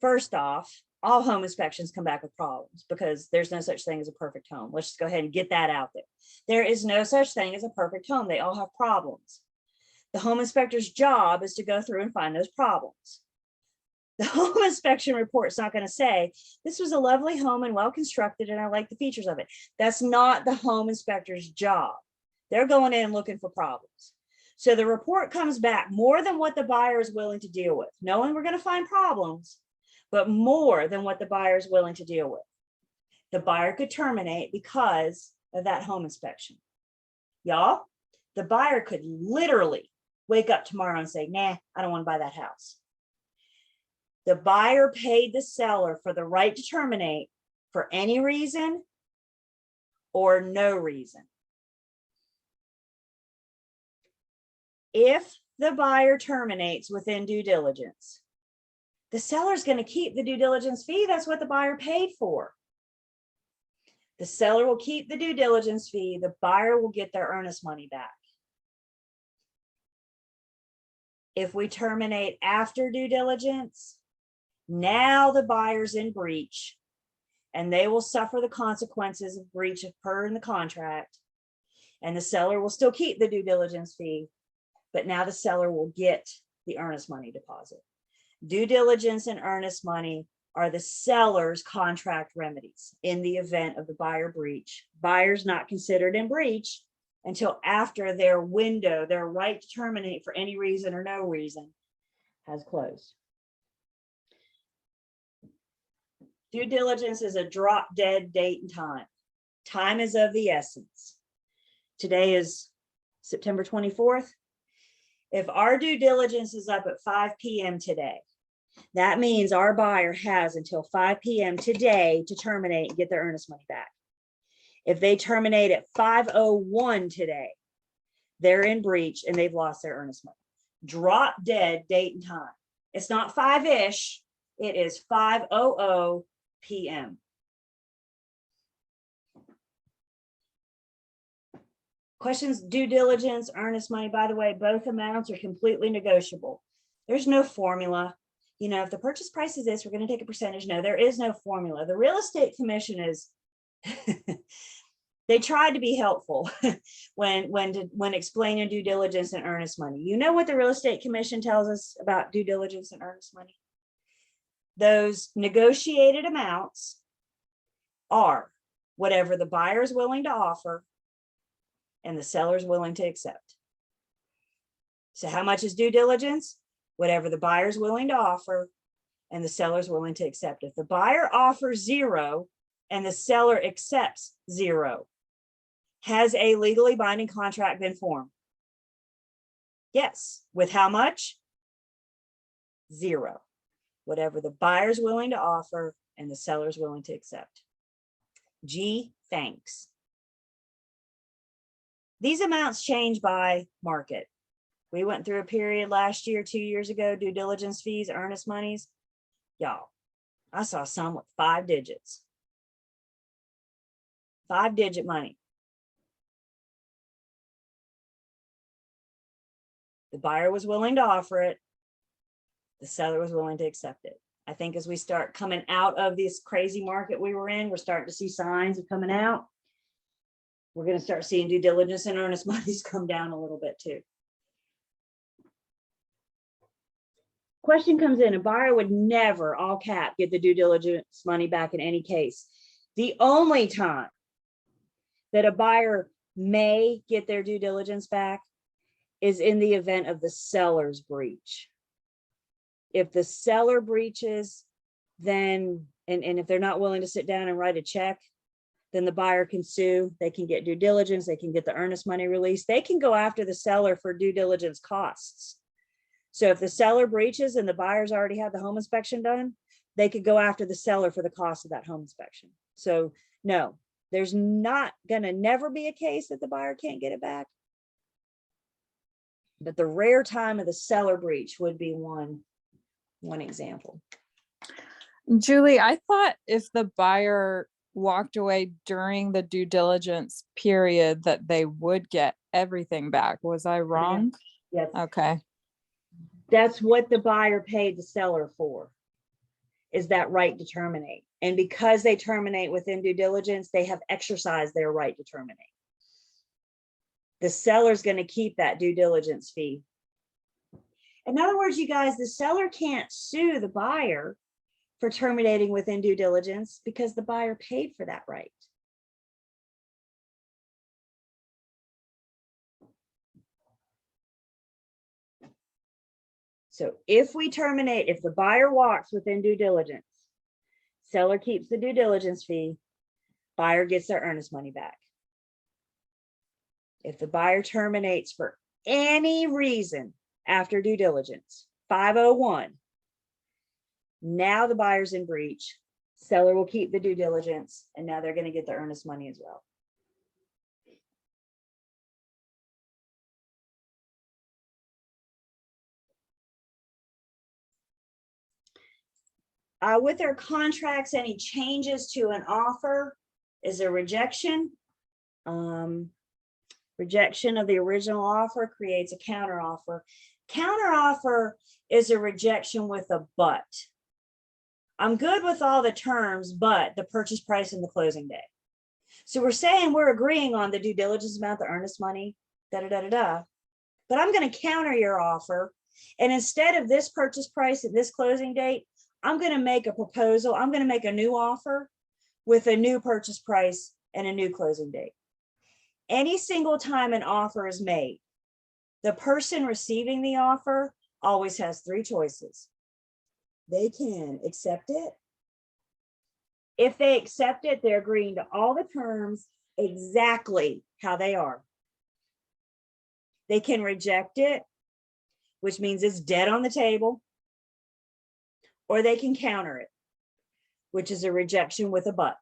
First off, all home inspections come back with problems because there's no such thing as a perfect home. Let's just go ahead and get that out there. There is no such thing as a perfect home. They all have problems. The home inspector's job is to go through and find those problems. The home inspection report's not going to say, this was a lovely home and well constructed and I like the features of it. That's not the home inspector's job. They're going in and looking for problems. So the report comes back more than what the buyer is willing to deal with, knowing we're going to find problems, but more than what the buyer is willing to deal with. The buyer could terminate because of that home inspection. Y'all, the buyer could literally wake up tomorrow and say, nah, I don't want to buy that house. The buyer paid the seller for the right to terminate for any reason or no reason. If the buyer terminates within due diligence, the seller's going to keep the due diligence fee. That's what the buyer paid for. The seller will keep the due diligence fee. The buyer will get their earnest money back. If we terminate after due diligence, now the buyer's in breach and they will suffer the consequences of breach of per in the contract, and the seller will still keep the due diligence fee, but now the seller will get the earnest money deposit. Due diligence and earnest money are the seller's contract remedies in the event of the buyer breach. Buyer's not considered in breach until after their window, their right to terminate for any reason or no reason, has closed. Due diligence is a drop dead date and time. Time is of the essence. Today is September 24th. If our due diligence is up at 5 p.m. today, that means our buyer has until 5 p.m. today to terminate and get their earnest money back. If they terminate at 5:01 today, they're in breach and they've lost their earnest money. Drop dead date and time. It's not 5-ish, it is 5:00 p.m. Questions, due diligence, earnest money. By the way, both amounts are completely negotiable. There's no formula. You know, if the purchase price is this, we're going to take a percentage. No, there is no formula. The real estate commission is They tried to be helpful when explaining due diligence and earnest money. You know what the Real Estate Commission tells us about due diligence and earnest money? Those negotiated amounts are whatever the buyer is willing to offer and the seller is willing to accept. So how much is due diligence? Whatever the buyer is willing to offer and the seller is willing to accept. If the buyer offers 0 and the seller accepts 0, has a legally binding contract been formed? Yes. With how much? 0. Whatever the buyer is willing to offer and the seller is willing to accept. G, thanks. These amounts change by market. We went through a period last year, 2 years ago, due diligence fees, earnest monies. Y'all, I saw some with 5 digits. 5-digit money. The buyer was willing to offer it. The seller was willing to accept it. I think as we start coming out of this crazy market we were in, we're starting to see signs of coming out. We're going to start seeing due diligence and earnest monies come down a little bit too. Question comes in, a buyer would never, all cap, get the due diligence money back in any case. The only time that a buyer may get their due diligence back is in the event of the seller's breach. If the seller breaches, then, and if they're not willing to sit down and write a check, then the buyer can sue. They can get due diligence. They can get the earnest money released. They can go after the seller for due diligence costs. So if the seller breaches and the buyer's already had the home inspection done, they could go after the seller for the cost of that home inspection. So no, there's not gonna never be a case that the buyer can't get it back. But the rare time of the seller breach would be one example. Julie, I thought if the buyer walked away during the due diligence period that they would get everything back. Was I wrong? Yes. Okay. That's what the buyer paid the seller for, is that right to terminate. And because they terminate within due diligence, they have exercised their right to terminate. The seller's going to keep that due diligence fee. In other words, you guys, the seller can't sue the buyer for terminating within due diligence because the buyer paid for that right. So if we terminate, if the buyer walks within due diligence, seller keeps the due diligence fee, buyer gets their earnest money back. If the buyer terminates for any reason after due diligence, 501, now the buyer's in breach, seller will keep the due diligence, and now they're going to get the earnest money as well. With their contracts, any changes to an offer is a rejection. Rejection of the original offer creates a counter offer. Counter offer is a rejection with a but. I'm good with all the terms, but the purchase price and the closing day. So we're saying we're agreeing on the due diligence amount, the earnest money, but I'm going to counter your offer. And instead of this purchase price at this closing date, I'm going to make a proposal. I'm going to make a new offer with a new purchase price and a new closing date. Any single time an offer is made, the person receiving the offer always has 3 choices. They can accept it. If they accept it, they're agreeing to all the terms exactly how they are. They can reject it, which means it's dead on the table, or they can counter it, which is a rejection with a but.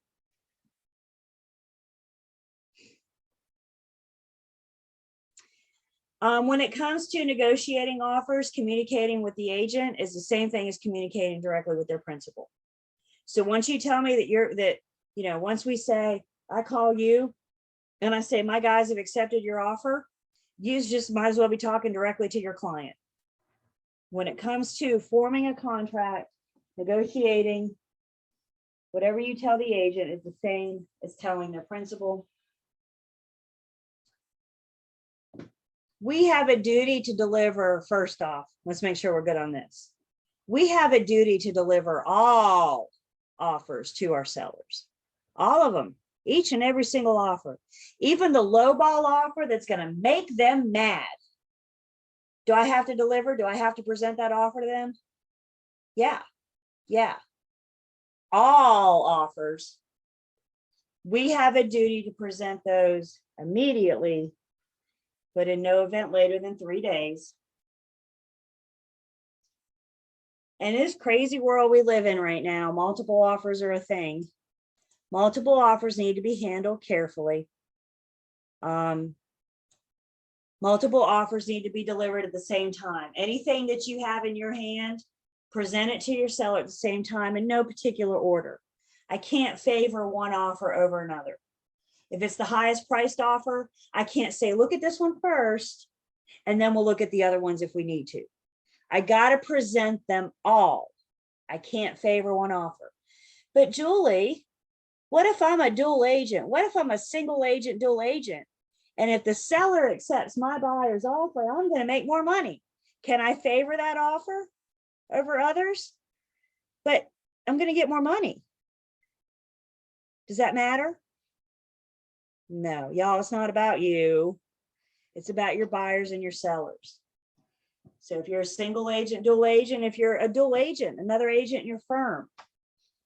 When it comes to negotiating offers, communicating with the agent is the same thing as communicating directly with their principal. So once you tell me that once we say, I call you and I say, my guys have accepted your offer, you just might as well be talking directly to your client. When it comes to forming a contract, negotiating, whatever you tell the agent is the same as telling their principal We have a duty to deliver, first off, let's make sure we're good on this. We have a duty to deliver all offers to our sellers, all of them, each and every single offer, even the lowball offer that's going to make them mad. Do I have to deliver? Do I have to present that offer to them? Yeah. Yeah. All offers. We have a duty to present those immediately, but in no event later than 3 days. And this crazy world we live in right now, multiple offers are a thing. Multiple offers need to be handled carefully. Multiple offers need to be delivered at the same time. Anything that you have in your hand, present it to your seller at the same time in no particular order. I can't favor one offer over another. If it's the highest priced offer, I can't say, look at this one first, and then we'll look at the other ones if we need to. I got to present them all. I can't favor one offer. But Julie, what if I'm a dual agent? What if I'm a single agent, dual agent? And if the seller accepts my buyer's offer, I'm going to make more money. Can I favor that offer over others? But I'm going to get more money. Does that matter? No, y'all, it's not about you. It's about your buyers and your sellers. So if you're a single agent, dual agent, if you're a dual agent, another agent in your firm,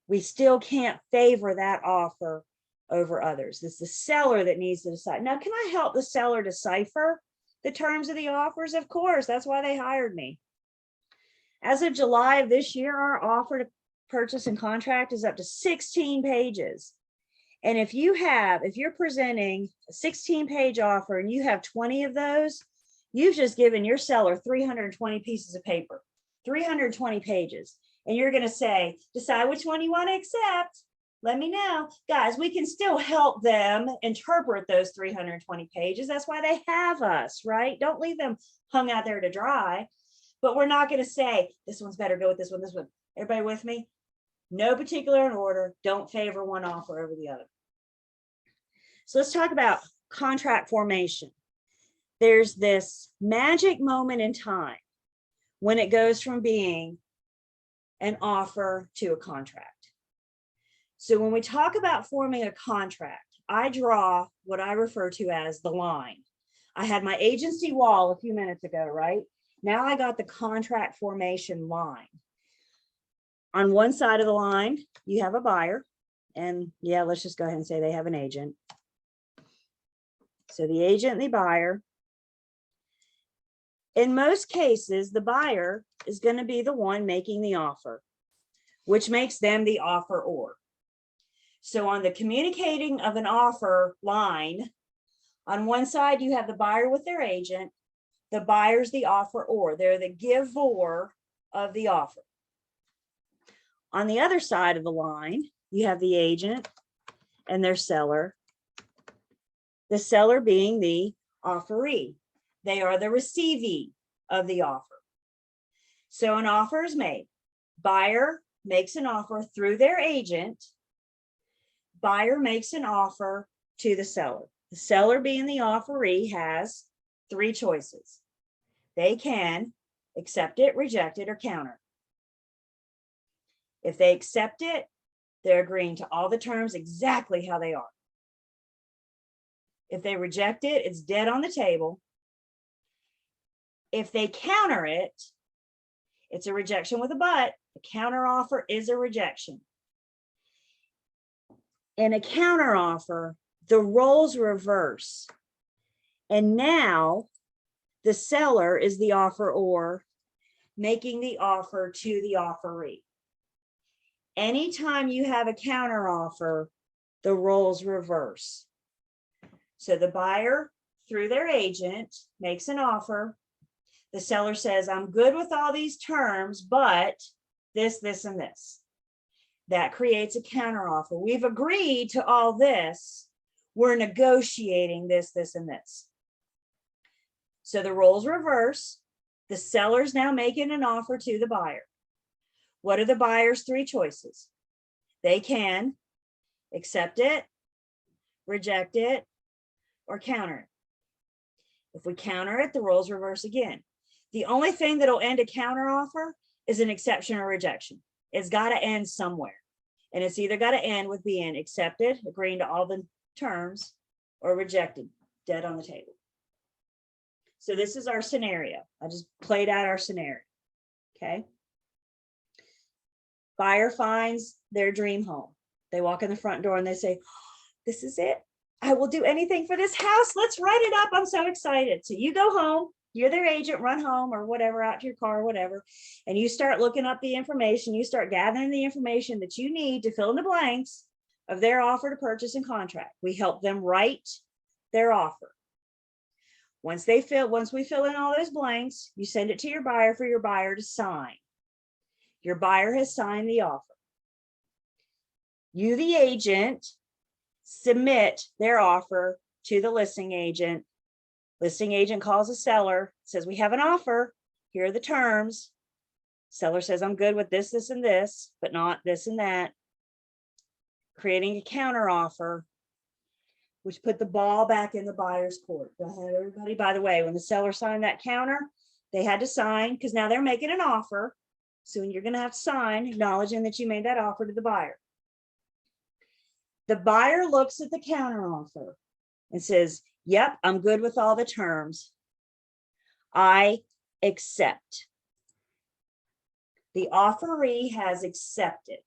we still can't favor that offer over others. It's the seller that needs to decide. Now, can I help the seller decipher the terms of the offers? Of course, that's why they hired me. As of July of this year, our offer to purchase and contract is up to 16 pages. And if you're presenting a 16-page offer and you have 20 of those, you've just given your seller 320 pieces of paper, 320 pages. And you're going to say, decide which one you want to accept. Let me know. Guys, we can still help them interpret those 320 pages. That's why they have us, right? Don't leave them hung out there to dry. But we're not going to say, this one's better, go with this one, this one. Everybody with me? No particular order. Don't favor one offer over the other. So let's talk about contract formation. There's this magic moment in time when it goes from being an offer to a contract. So when we talk about forming a contract, I draw what I refer to as the line. I had my agency wall a few minutes ago, right? Now I got the contract formation line. On one side of the line, you have a buyer, and yeah, let's just go ahead and say they have an agent. So the agent and the buyer. In most cases, the buyer is going to be the one making the offer, which makes them the offeror. So on the communicating of an offer line, on one side, you have the buyer with their agent. The buyer's the offeror. They're the giver of the offer. On the other side of the line, you have the agent and their seller. The seller being the offeree. They are the receivee of the offer. So an offer is made. Buyer makes an offer through their agent. Buyer makes an offer to the seller. The seller being the offeree has three choices. They can accept it, reject it, or counter. If they accept it, they're agreeing to all the terms exactly how they are. If they reject it, it's dead on the table. If they counter it, it's a rejection with a but. A counter offer is a rejection. In a counter offer, the roles reverse. And now the seller is the offeror, making the offer to the offeree. Anytime you have a counter offer, the roles reverse. So the buyer, through their agent, makes an offer. The seller says, I'm good with all these terms, but this, this, and this. That creates a counter offer. We've agreed to all this. We're negotiating this, this, and this. So the roles reverse. The seller's now making an offer to the buyer. What are the buyer's three choices? They can accept it, reject it, or counter it. If we counter it, the roles reverse again. The only thing that'll end a counter offer is an exception or rejection. It's got to end somewhere. And it's either got to end with being accepted, agreeing to all the terms, or rejected, dead on the table. So this is our scenario. I just played out our scenario. Okay. Buyer finds their dream home. They walk in the front door and they say, this is it. I will do anything for this house. Let's write it up. I'm so excited. So you go home, you're their agent, run home or whatever, out to your car or whatever. And you start looking up the information. You start gathering the information that you need to fill in the blanks of their offer to purchase and contract. We help them write their offer. Once we fill in all those blanks, you send it to your buyer for your buyer to sign. Your buyer has signed the offer. You, the agent, submit their offer to the listing agent. Listing agent calls the seller, says, we have an offer. Here are the terms. Seller says, I'm good with this, this, and this, but not this and that. Creating a counter offer, which put the ball back in the buyer's court. Go ahead, everybody. By the way, when the seller signed that counter, they had to sign because now they're making an offer. So you're going to have to sign acknowledging that you made that offer to the buyer. The buyer looks at the counter offer and says, yep, I'm good with all the terms. I accept. The offeree has accepted.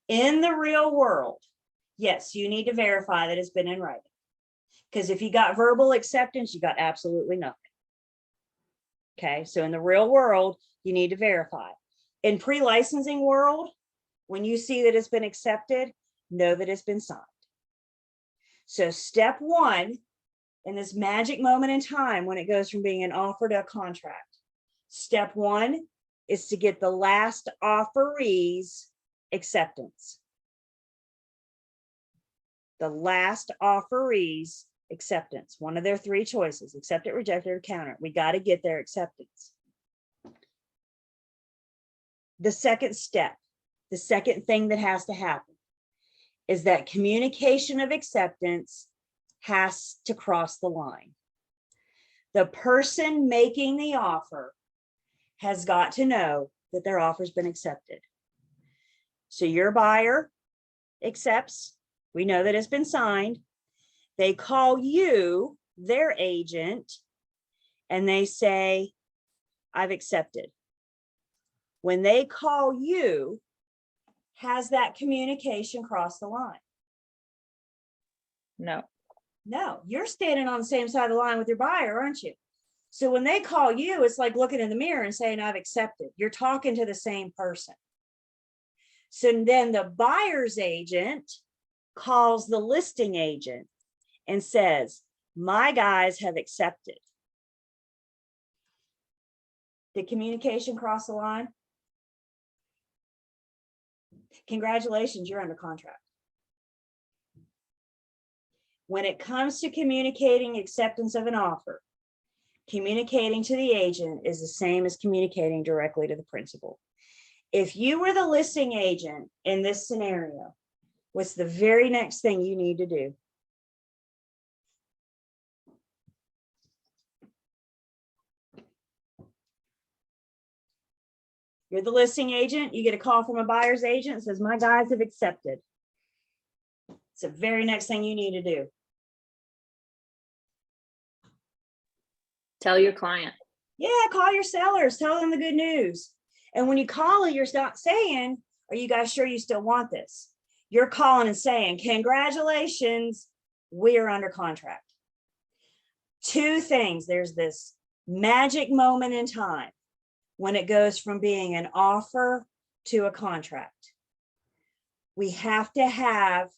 In the real world, yes, you need to verify that it's been in writing. Because if you got verbal acceptance, you got absolutely nothing. Okay, so in the real world, you need to verify. In pre-licensing world, when you see that it's been accepted, know that it's been signed. So step one, in this magic moment in time when it goes from being an offer to a contract, step one is to get the last offeree's acceptance. The last offeree's acceptance, one of their three choices, accept it, reject it, or counter it. We got to get their acceptance. The second step, the second thing that has to happen is that communication of acceptance has to cross the line. The person making the offer has got to know that their offer's been accepted. So your buyer accepts. We know that it's been signed. They call you, their agent, and they say, I've accepted. When they call you, has that communication crossed the line? No. No, you're standing on the same side of the line with your buyer, aren't you? So when they call you, it's like looking in the mirror and saying, I've accepted. You're talking to the same person. So then the buyer's agent calls the listing agent and says, my guys have accepted. Did communication cross the line? Congratulations, you're under contract. When it comes to communicating acceptance of an offer, communicating to the agent is the same as communicating directly to the principal. If you were the listing agent in this scenario, what's the very next thing you need to do? You're the listing agent, you get a call from a buyer's agent that says, my guys have accepted. It's the very next thing you need to do. Tell your client. Yeah, call your sellers, tell them the good news. And when you call it, you're not saying, are you guys sure you still want this? You're calling and saying, congratulations, we're under contract. Two things, there's this magic moment in time when it goes from being an offer to a contract. We have to have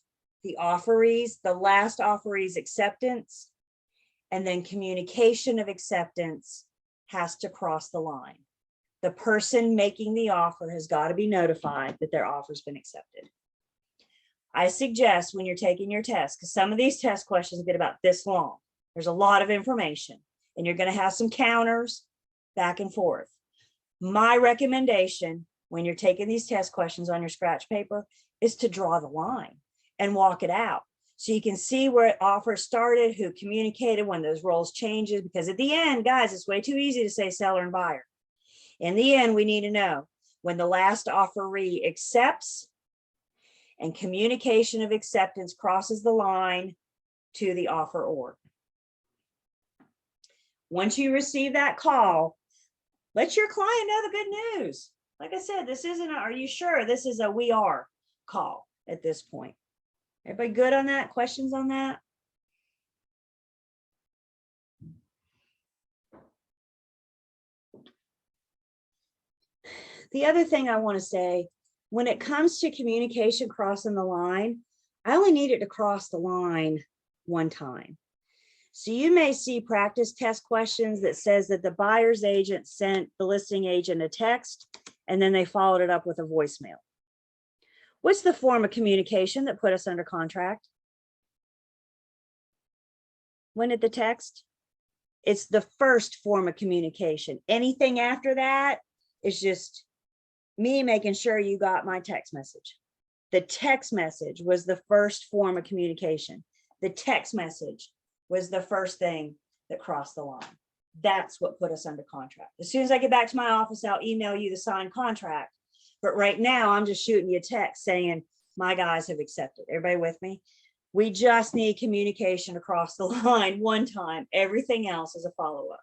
the offerees, the last offeree's acceptance, and then communication of acceptance has to cross the line. The person making the offer has got to be notified that their offer's been accepted. I suggest when you're taking your test, because some of these test questions get about this long, there's a lot of information and you're going to have some counters back and forth. My recommendation when you're taking these test questions on your scratch paper is to draw the line and walk it out. So you can see where offer started, who communicated, when those roles changes, because at the end, guys, it's way too easy to say seller and buyer. In the end, we need to know when the last offeree accepts and communication of acceptance crosses the line to the offeror. Once you receive that call, let your client know the good news. Like I said, this isn't a, are you sure? This is a we are call at this point. Everybody good on that? Questions on that? The other thing I want to say, when it comes to communication crossing the line, I only need it to cross the line one time. So you may see practice test questions that says that the buyer's agent sent the listing agent a text and then they followed it up with a voicemail. What's the form of communication that put us under contract? When did the text? It's the first form of communication. Anything after that is just me making sure you got my text message. The text message was the first form of communication. The text message was the first thing that crossed the line. That's what put us under contract. As soon as I get back to my office, I'll email you the signed contract. But right now, I'm just shooting you a text saying, my guys have accepted. Everybody with me? We just need communication across the line one time. Everything else is a follow-up.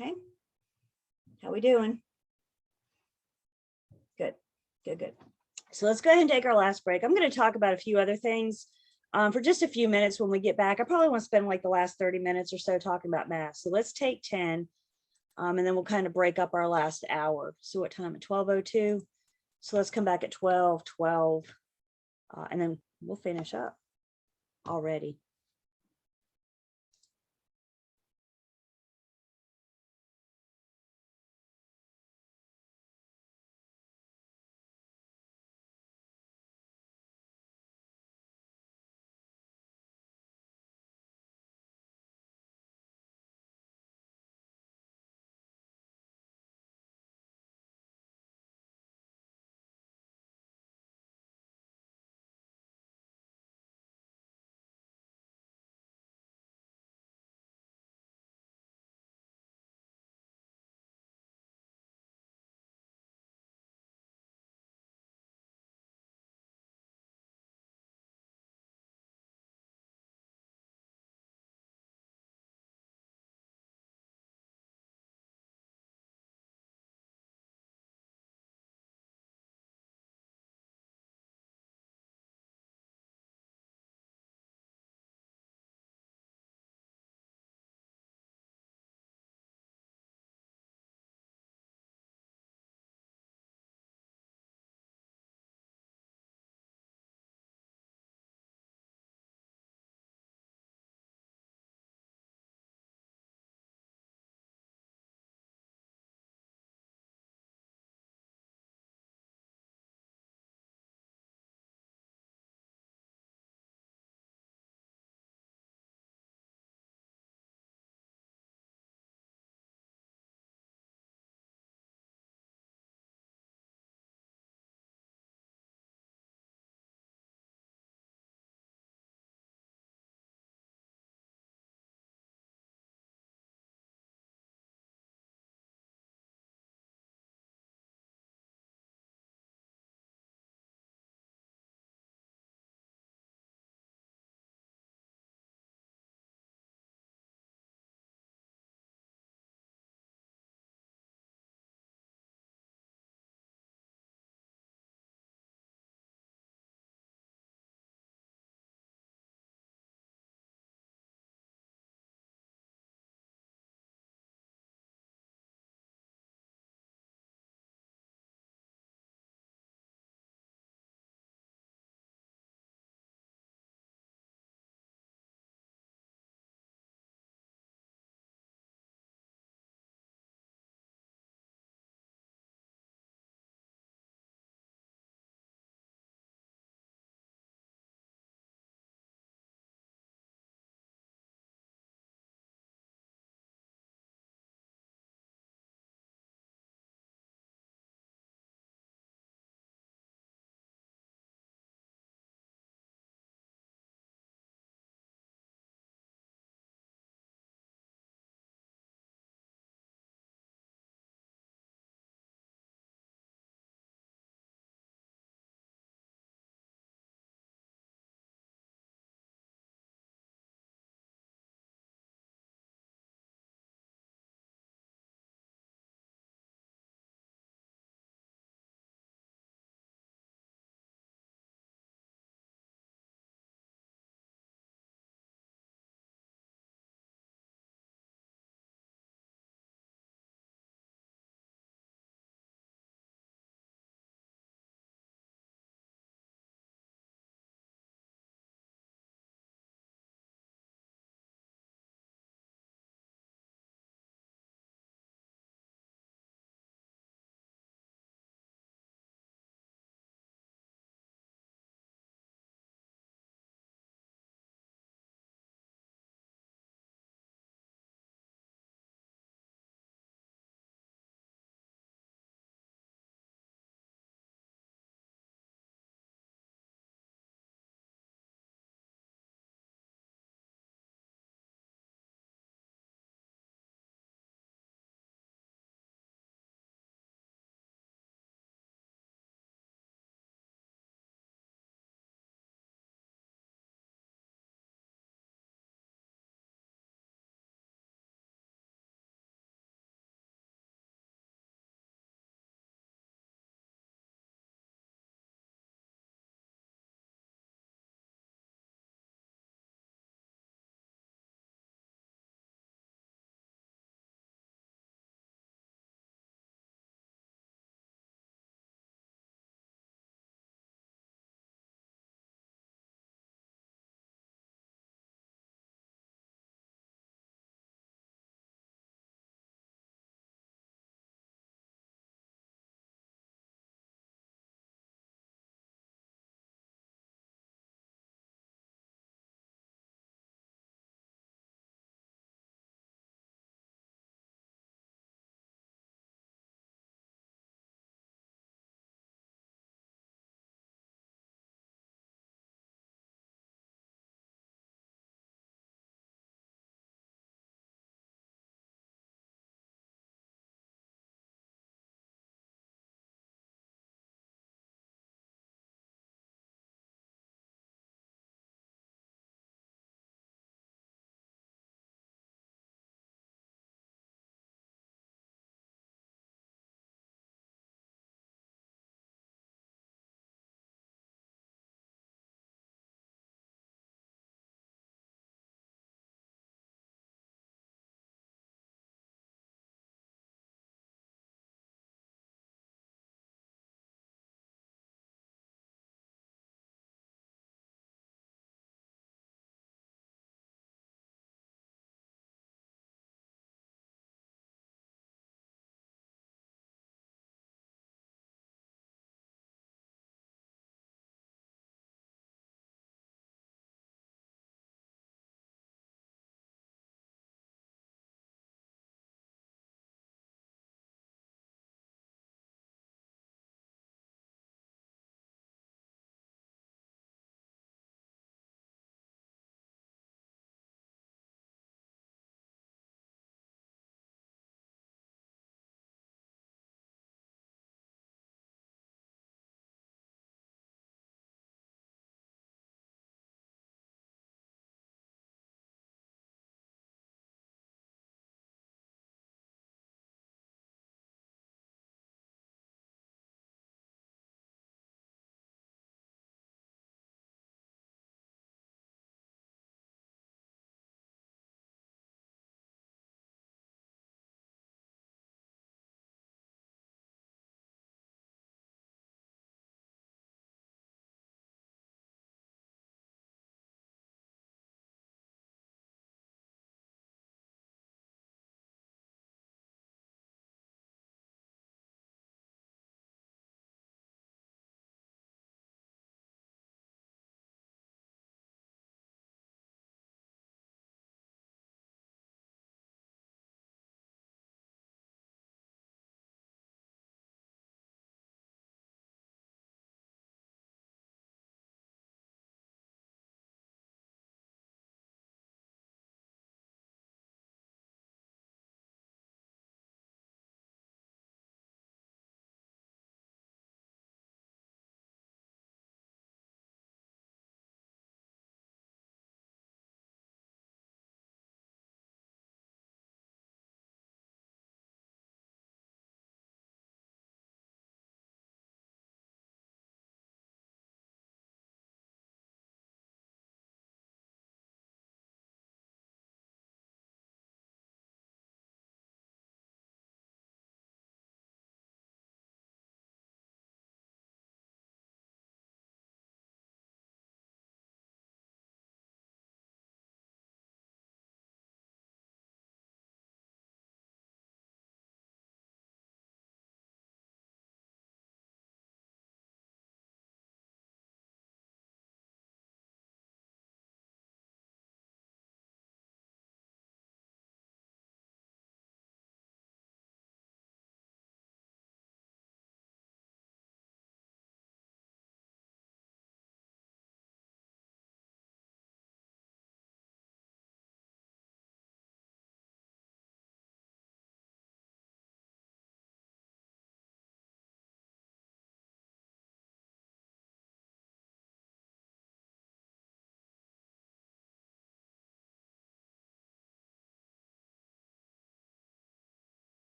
Okay. How we doing? Good, good, good. So let's go ahead and take our last break. I'm going to talk about a few other things for just a few minutes when we get back. I probably want to spend like the last 30 minutes or so talking about math. So let's take 10 and then we'll kind of break up our last hour. So what time? At 12:02. So let's come back at 12:12 and then we'll finish up already.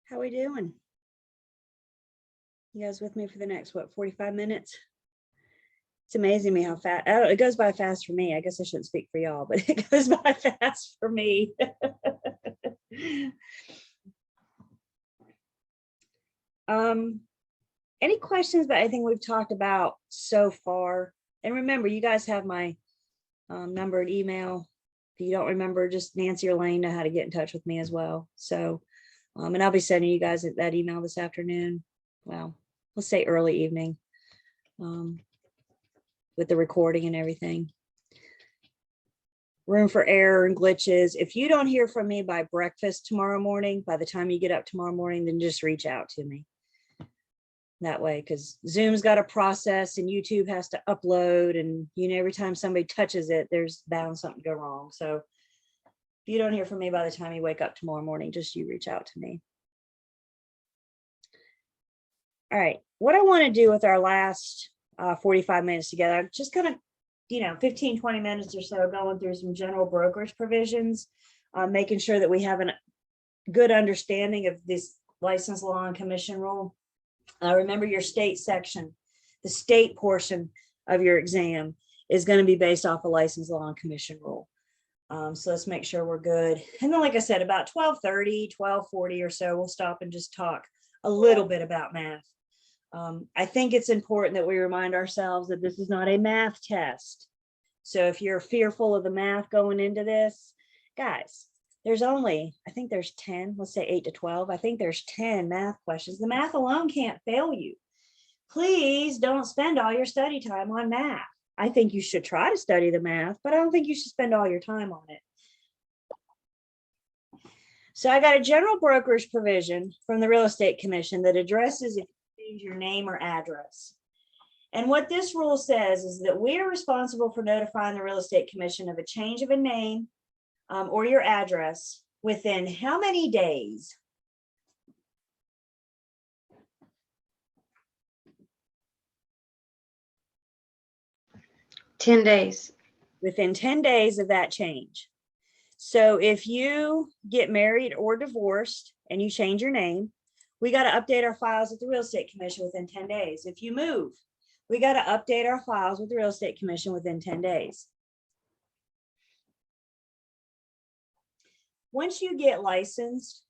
How we doing? You guys with me for the next, what, 45 minutes? It's amazing me how fast, it goes by fast for me. I guess I shouldn't speak for y'all, but it goes by fast for me. Any questions about anything we've talked about so far? And remember, you guys have my number and email. If you don't remember, just Nancy or Lane know how to get in touch with me as well. So, and I'll be sending you guys that email this afternoon. Well, let's say early evening, with the recording and everything. Room for error and glitches. If you don't hear from me by breakfast tomorrow morning, by the time you get up tomorrow morning, then just reach out to me. That way, because Zoom's got a process and YouTube has to upload, and every time somebody touches it, there's bound something to go wrong. So if you don't hear from me by the time you wake up tomorrow morning, just you reach out to me. All right, what I want to do with our last 45 minutes together, I'm just gonna 15, 20 minutes or so going through some general brokerage provisions, making sure that we have a good understanding of this license law and commission rule. Remember your state section, the state portion of your exam is going to be based off a license law and commission rule. So let's make sure we're good. And then, like I said, about 12:30, 12:40 or so, we'll stop and just talk a little bit about math. I think it's important that we remind ourselves that this is not a math test. So if you're fearful of the math going into this, guys, there's only, I think there's 10, let's say 8 to 12. I think there's 10 math questions. The math alone can't fail you. Please don't spend all your study time on math. I think you should try to study the math, but I don't think you should spend all your time on it. So I got a general brokerage provision from the Real Estate Commission that addresses if you change your name or address. And what this rule says is that we are responsible for notifying the Real Estate Commission of a change of a name or your address within how many days? $10 days. Within 10 days of that change. So if you get married or divorced and you change your name, we got to update our files at the Real Estate Commission within 10 days. If you move, we got to update our files with the Real Estate Commission within 10 days. Once you get licensed,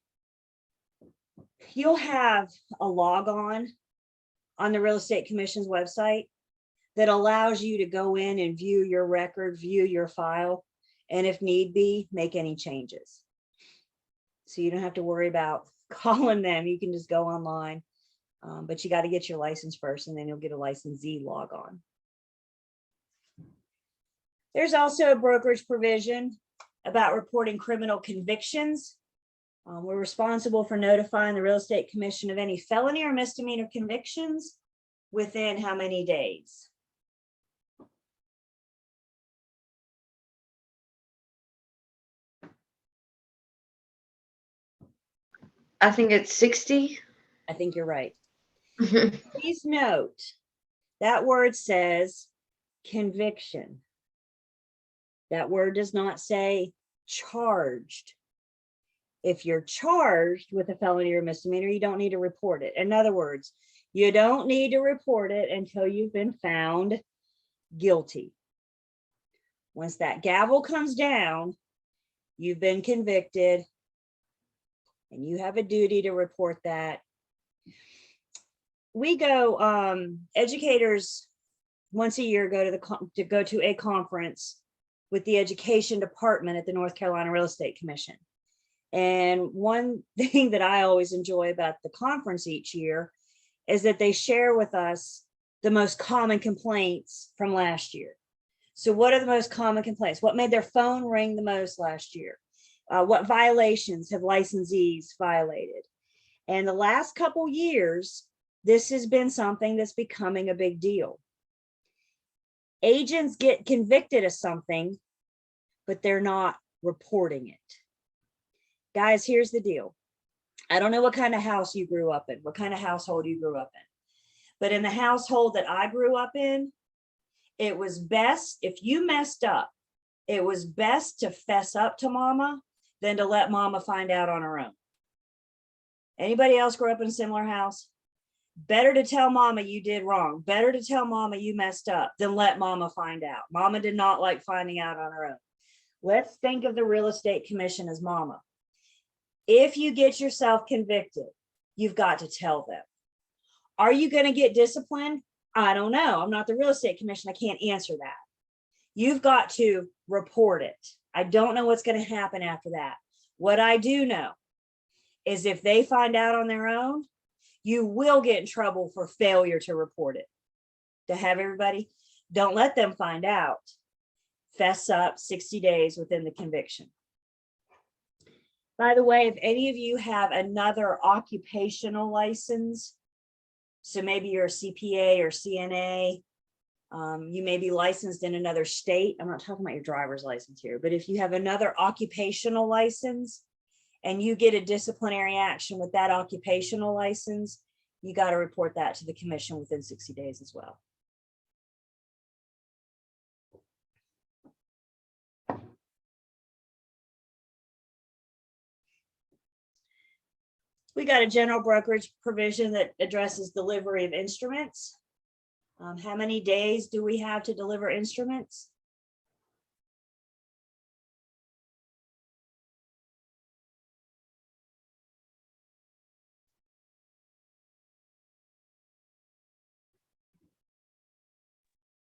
you'll have a log on the Real Estate Commission's website that allows you to go in and view your record, view your file, and if need be, make any changes. So you don't have to worry about calling them. You can just go online, but you got to get your license first, and then you'll get a licensee log on. There's also a brokerage provision about reporting criminal convictions. We're responsible for notifying the Real Estate Commission of any felony or misdemeanor convictions within how many days? I think it's 60. I think you're right. Please note that word says conviction. That word does not say charged. If you're charged with a felony or misdemeanor, you don't need to report it. In other words, you don't need to report it until you've been found guilty. Once that gavel comes down, you've been convicted, and you have a duty to report that. We go, educators once a year go to a conference with the education department at the North Carolina Real Estate Commission. And one thing that I always enjoy about the conference each year is that they share with us the most common complaints from last year. So what are the most common complaints? What made their phone ring the most last year? What violations have licensees violated? And the last couple years, this has been something that's becoming a big deal. Agents get convicted of something, but they're not reporting it. Guys, here's the deal. I don't know what kind of house you grew up in, what kind of household you grew up in. But in the household that I grew up in, it was best, if you messed up, it was best to fess up to mama than to let mama find out on her own. Anybody else grow up in a similar house? Better to tell mama you did wrong. Better to tell mama you messed up than let mama find out. Mama did not like finding out on her own. Let's think of the real estate commission as mama. If you get yourself convicted, you've got to tell them. Are you going to get disciplined? I don't know. I'm not the real estate commission. I can't answer that. You've got to report it. I don't know what's going to happen after that. What I do know is if they find out on their own, you will get in trouble for failure to report it. To have everybody, don't let them find out. Fess up 60 days within the conviction. By the way, if any of you have another occupational license, so maybe you're a CPA or CNA, you may be licensed in another state. I'm not talking about your driver's license here, but if you have another occupational license and you get a disciplinary action with that occupational license, you got to report that to the commission within 60 days as well. We got a general brokerage provision that addresses delivery of instruments. How many days do we have to deliver instruments?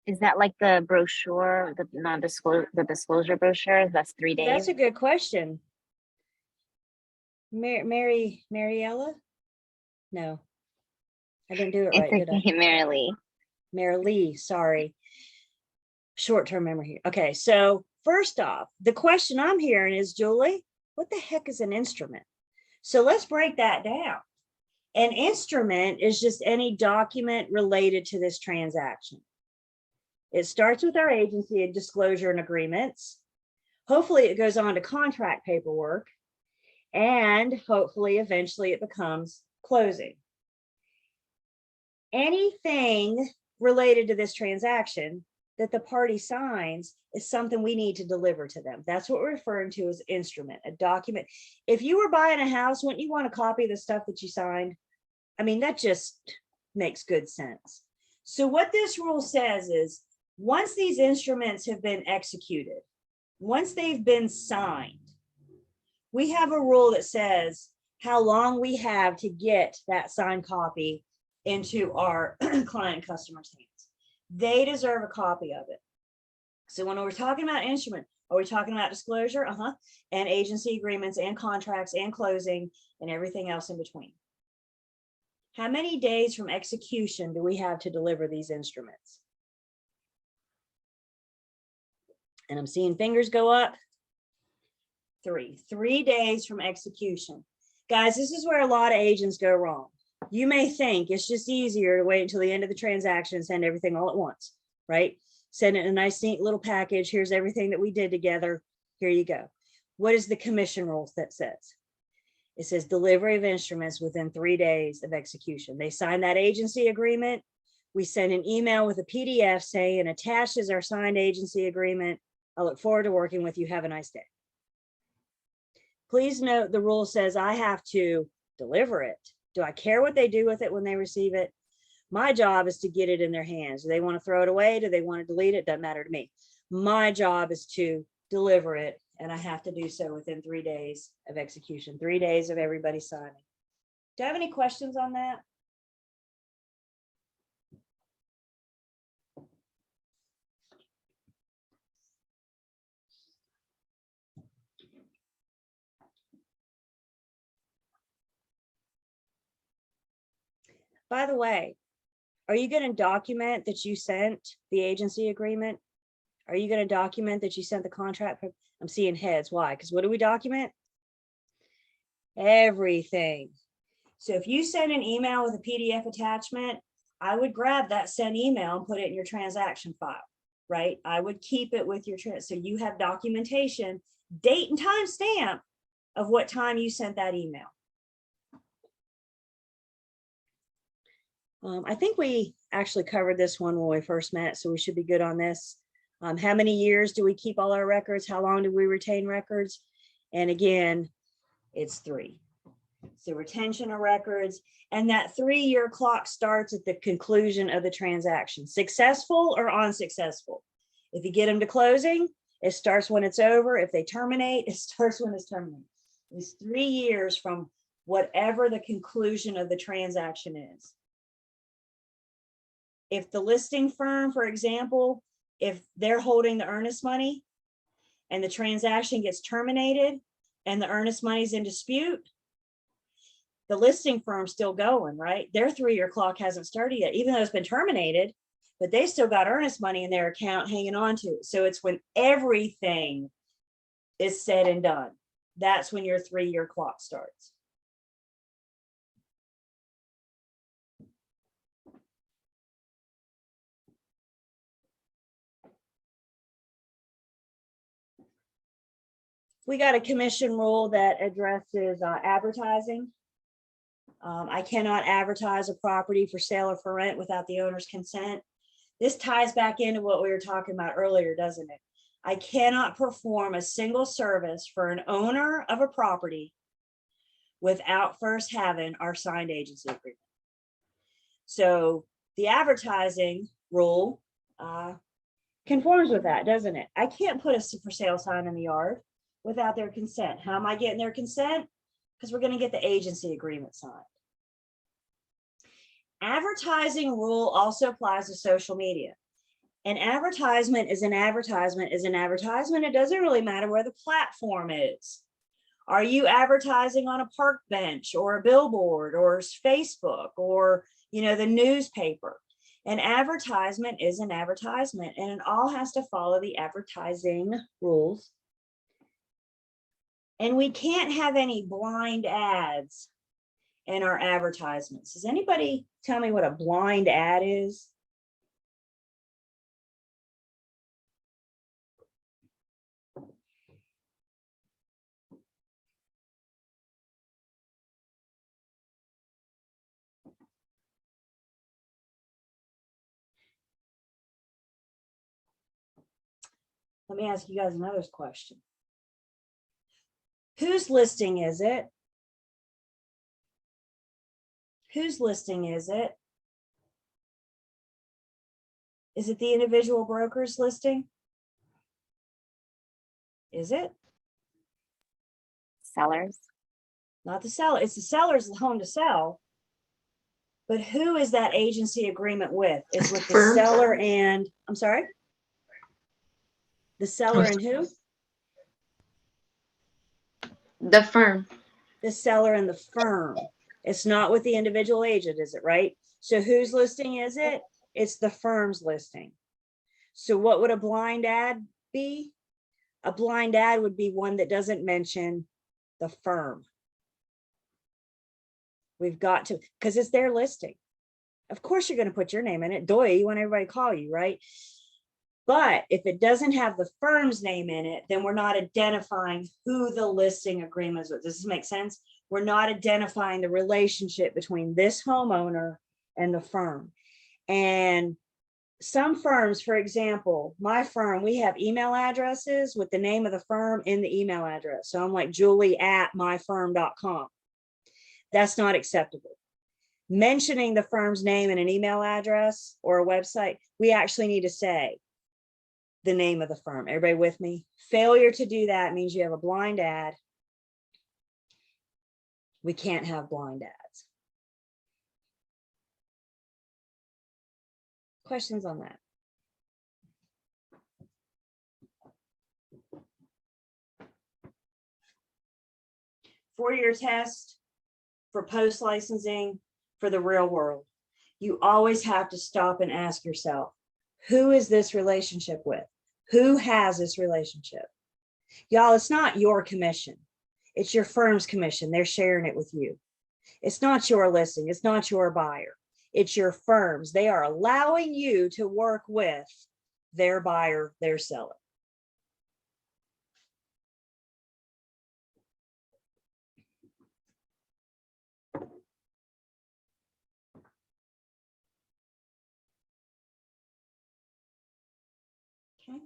Is that like the brochure, the disclosure brochure? That's 3 days. That's a good question. Mariella? No, I didn't do it right, did I? It's Merrily. Mary Lee, sorry. Short-term memory here. Okay, so first off, the question I'm hearing is, Julie, what the heck is an instrument? So let's break that down. An instrument is just any document related to this transaction. It starts with our agency and disclosure and agreements. Hopefully it goes on to contract paperwork, and hopefully eventually it becomes closing. Anything related to this transaction that the party signs is something we need to deliver to them. That's what we're referring to as instrument, a document. If you were buying a house, wouldn't you want a copy of the stuff that you signed? I mean, that just makes good sense. So what this rule says is, once these instruments have been executed, once they've been signed, we have a rule that says how long we have to get that signed copy into our client and customer's hands. They deserve a copy of it. So when we're talking about instrument, are we talking about disclosure? And agency agreements and contracts and closing and everything else in between. How many days from execution do we have to deliver these instruments? And I'm seeing fingers go up. 3 days from execution. Guys, this is where a lot of agents go wrong. You may think it's just easier to wait until the end of the transaction and send everything all at once, right? Send it in a nice, neat little package. Here's everything that we did together. Here you go. What is the commission rule that says? It says delivery of instruments within 3 days of execution. They sign that agency agreement. We send an email with a PDF saying attached is our signed agency agreement. I look forward to working with you. Have a nice day. Please note the rule says I have to deliver it. Do I care what they do with it when they receive it? My job is to get it in their hands. Do they want to throw it away? Do they want to delete it? Doesn't matter to me. My job is to deliver it, and I have to do so within 3 days of execution, 3 days of everybody signing. Do I have any questions on that? By the way, are you going to document that you sent the agency agreement? Are you going to document that you sent the contract? I'm seeing heads. Why? Because what do we document? Everything. So if you send an email with a PDF attachment, I would grab that sent email and put it in your transaction file, right? I would keep it with your, so you have documentation, date and time stamp of what time you sent that email. I think we actually covered this one when we first met, so we should be good on this. How many years do we keep all our records? How long do we retain records? And again, it's 3. So retention of records, and that 3-year clock starts at the conclusion of the transaction, successful or unsuccessful. If you get them to closing, it starts when it's over. If they terminate, it starts when it's terminated. It's 3 years from whatever the conclusion of the transaction is. If the listing firm, for example, if they're holding the earnest money and the transaction gets terminated and the earnest money is in dispute, the listing firm's still going, right? Their 3-year clock hasn't started yet, even though it's been terminated, but they still got earnest money in their account hanging on to it. So it's when everything is said and done. That's when your 3-year clock starts. We got a commission rule that addresses advertising. I cannot advertise a property for sale or for rent without the owner's consent. This ties back into what we were talking about earlier, doesn't it? I cannot perform a single service for an owner of a property without first having our signed agency agreement. So the advertising rule conforms with that, doesn't it? I can't put a for sale sign in the yard without their consent. How am I getting their consent? Because we're going to get the agency agreement signed. Advertising rule also applies to social media. An advertisement is an advertisement is an advertisement. It doesn't really matter where the platform is. Are you advertising on a park bench or a billboard or Facebook or, you know, the newspaper? An advertisement is an advertisement, and it all has to follow the advertising rules. And we can't have any blind ads in our advertisements. Does anybody tell me what a blind ad is? Let me ask you guys another question. Whose listing is it? Whose listing is it? Is it the individual broker's listing? Is it? Sellers. Not the seller. It's the seller's home to sell. But who is that agency agreement with? It's with the Firm. seller and, I'm sorry? The seller and who? The firm. The seller and the firm. It's not with the individual agent, is it, right? So whose listing is it? It's the firm's listing. So what would a blind ad be? A blind ad would be one that doesn't mention the firm. We've got to, because it's their listing. Of course, you're going to put your name in it. Doy, you want everybody to call you, right? But if it doesn't have the firm's name in it, then we're not identifying who the listing agreement is with. Does this make sense? We're not identifying the relationship between this homeowner and the firm. And some firms, for example, my firm, we have email addresses with the name of the firm in the email address. So I'm like julie@myfirm.com. That's not acceptable. Mentioning the firm's name in an email address or a website, we actually need to say the name of the firm. Everybody with me? Failure to do that means you have a blind ad. We can't have blind ads. Questions on that? Four-year test for post licensing for the real world. You always have to stop and ask yourself, who is this relationship with? Who has this relationship? Y'all, it's not your commission. It's your firm's commission. They're sharing it with you. It's not your listing. It's not your buyer. It's your firms. They are allowing you to work with their buyer, their seller. Okay.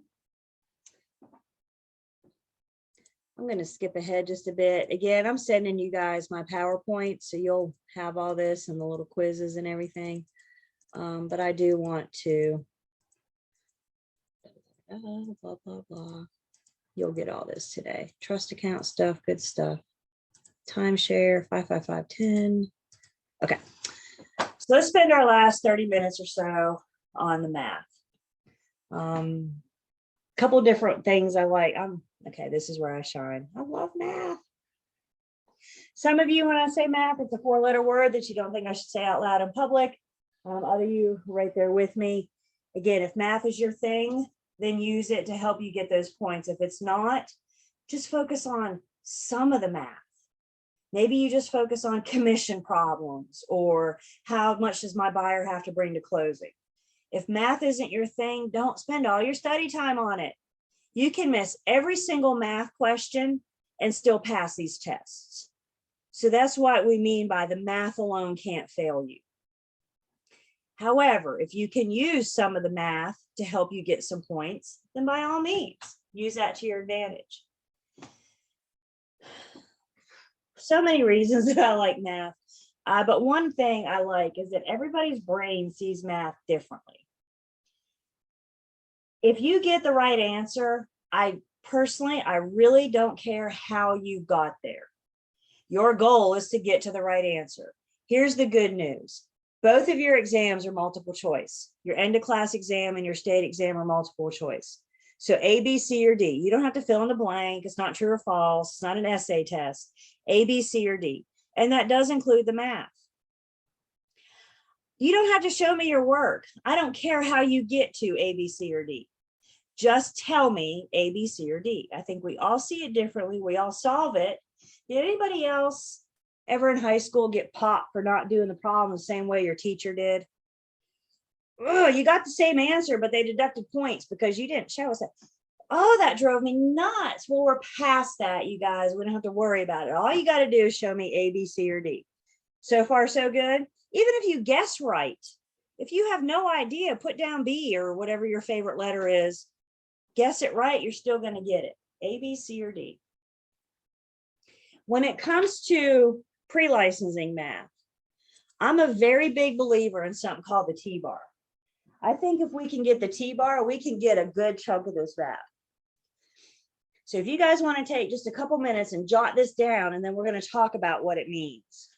I'm going to skip ahead just a bit. Again, I'm sending you guys my PowerPoint, so you'll have all this and the little quizzes and everything. But I do want to, blah, blah, blah. You'll get all this today. Trust account stuff, good stuff. Timeshare, 55510. Okay. So let's spend our last 30 minutes or so on the math. Couple different things I like. Okay, this is where I shine. I love math. Some of you, when I say math, it's a 4-letter word that you don't think I should say out loud in public. Other you right there with me. Again, if math is your thing, then use it to help you get those points. If it's not, just focus on some of the math. Maybe you just focus on commission problems, or how much does my buyer have to bring to closing. If math isn't your thing, don't spend all your study time on it. You can miss every single math question and still pass these tests. So that's what we mean by the math alone can't fail you. However, if you can use some of the math to help you get some points, then by all means, use that to your advantage. So many reasons that I like math, but one thing I like is that everybody's brain sees math differently. If you get the right answer, I really don't care how you got there. Your goal is to get to the right answer. Here's the good news. Both of your exams are multiple choice. Your end of class exam and your state exam are multiple choice. So A, B, C, or D. You don't have to fill in the blank. It's not true or false. It's not an essay test. A, B, C, or D. And that does include the math. You don't have to show me your work. I don't care how you get to A, B, C, or D. Just tell me A, B, C, or D. I think we all see it differently. We all solve it. Did anybody else ever in high school get popped for not doing the problem the same way your teacher did? Oh, you got the same answer, but they deducted points because you didn't show us that. Oh, that drove me nuts. Well, we're past that, you guys. We don't have to worry about it. All you got to do is show me A, B, C, or D. So far, so good. Even if you guess right, if you have no idea, put down B or whatever your favorite letter is. Guess it right, you're still going to get it. A, B, C, or D. When it comes to pre-licensing math, I'm a very big believer in something called the T-bar. I think if we can get the T-bar, we can get a good chunk of this math. So if you guys want to take just a couple minutes and jot this down, and then we're going to talk about what it means.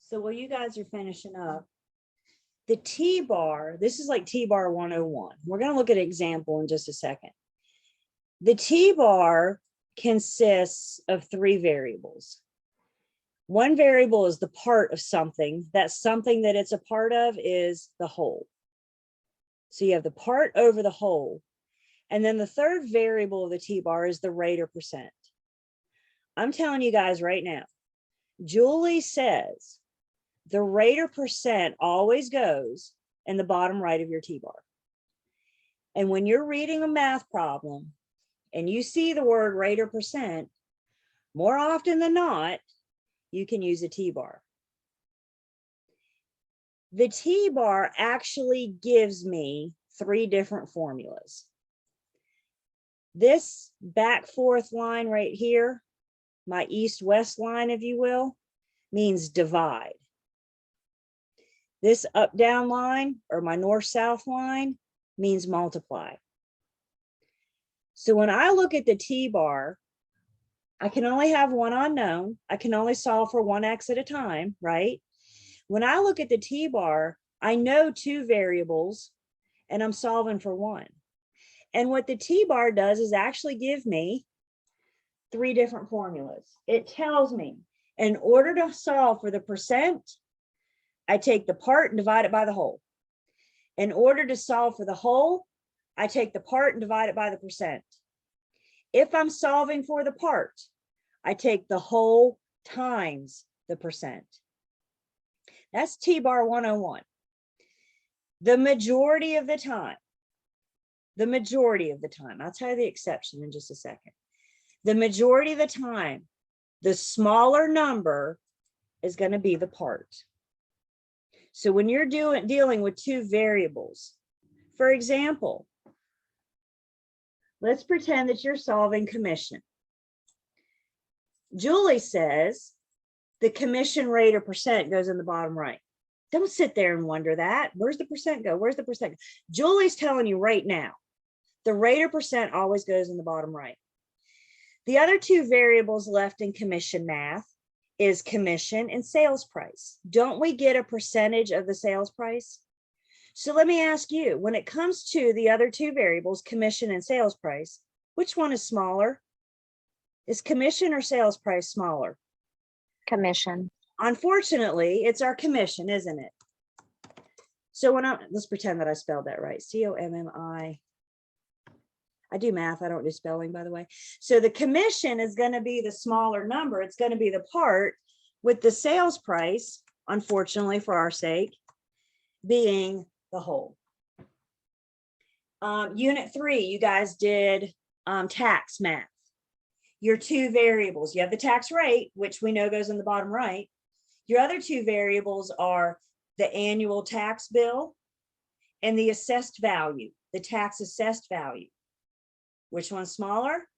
So while you guys are finishing up, the T-bar, this is like T-bar 101. We're going to look at an example in just a second. The T-bar consists of 3 variables. One variable is the part of something. That something that it's a part of is the whole. So you have the part over the whole. And then the third variable of the T-bar is the rate or percent. I'm telling you guys right now, Julie says the rate or percent always goes in the bottom right of your T-bar. And when you're reading a math problem and you see the word rate or percent, more often than not, you can use a T-bar. The T-bar actually gives me 3 different formulas. This back forth line right here, my east-west line, if you will, means divide. This up-down line, or my north-south line, means multiply. So when I look at the T-bar, I can only have one unknown. I can only solve for one X at a time, right? When I look at the T-bar, I know two variables and I'm solving for one. And what the T-bar does is actually give me three different formulas. It tells me in order to solve for the percent, I take the part and divide it by the whole. In order to solve for the whole, I take the part and divide it by the percent. If I'm solving for the part, I take the whole times the percent. That's T-bar 101. The majority of the time, I'll tell you the exception in just a second. The majority of the time, the smaller number is going to be the part. So when you're dealing with two variables, for example, let's pretend that you're solving commission. Julie says the commission rate or percent goes in the bottom right. Don't sit there and wonder that. Where's the percent go? Where's the percent go? Julie's telling you right now, the rate or percent always goes in the bottom right. The other two variables left in commission math is commission and sales price. Don't we get a percentage of the sales price? So let me ask you, when it comes to the other two variables, commission and sales price, which one is smaller? Is commission or sales price smaller? Commission. Unfortunately, it's our commission, isn't it? So when let's pretend that I spelled that right. C-O-M-M-I. I do math, I don't do spelling, by the way. So the commission is going to be the smaller number. It's going to be the part, with the sales price, unfortunately for our sake, being the whole. Unit 3, you guys did tax math. Your two variables, you have the tax rate, which we know goes in the bottom right. Your other two variables are the annual tax bill and the assessed value, the tax assessed value. Which one's smaller?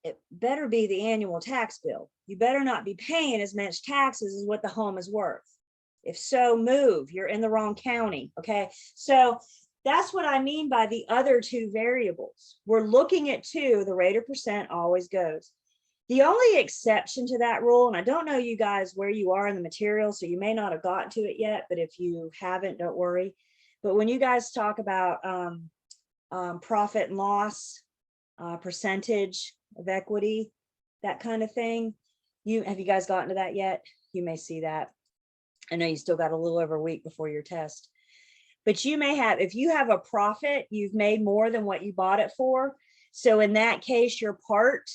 It better be the annual tax bill. You better not be paying as much taxes as what the home is worth. If so, move. You're in the wrong county. Okay. So that's what I mean by the other two variables. We're looking at two, the rate or percent always goes. The only exception to that rule, and I don't know you guys where you are in the material, so you may not have gotten to it yet, but if you haven't, don't worry. But when you guys talk about profit and loss, percentage of equity, that kind of thing. Have you guys gotten to that yet? You may see that. I know you still got a little over a week before your test, but you may have, if you have a profit, you've made more than what you bought it for. So in that case, your part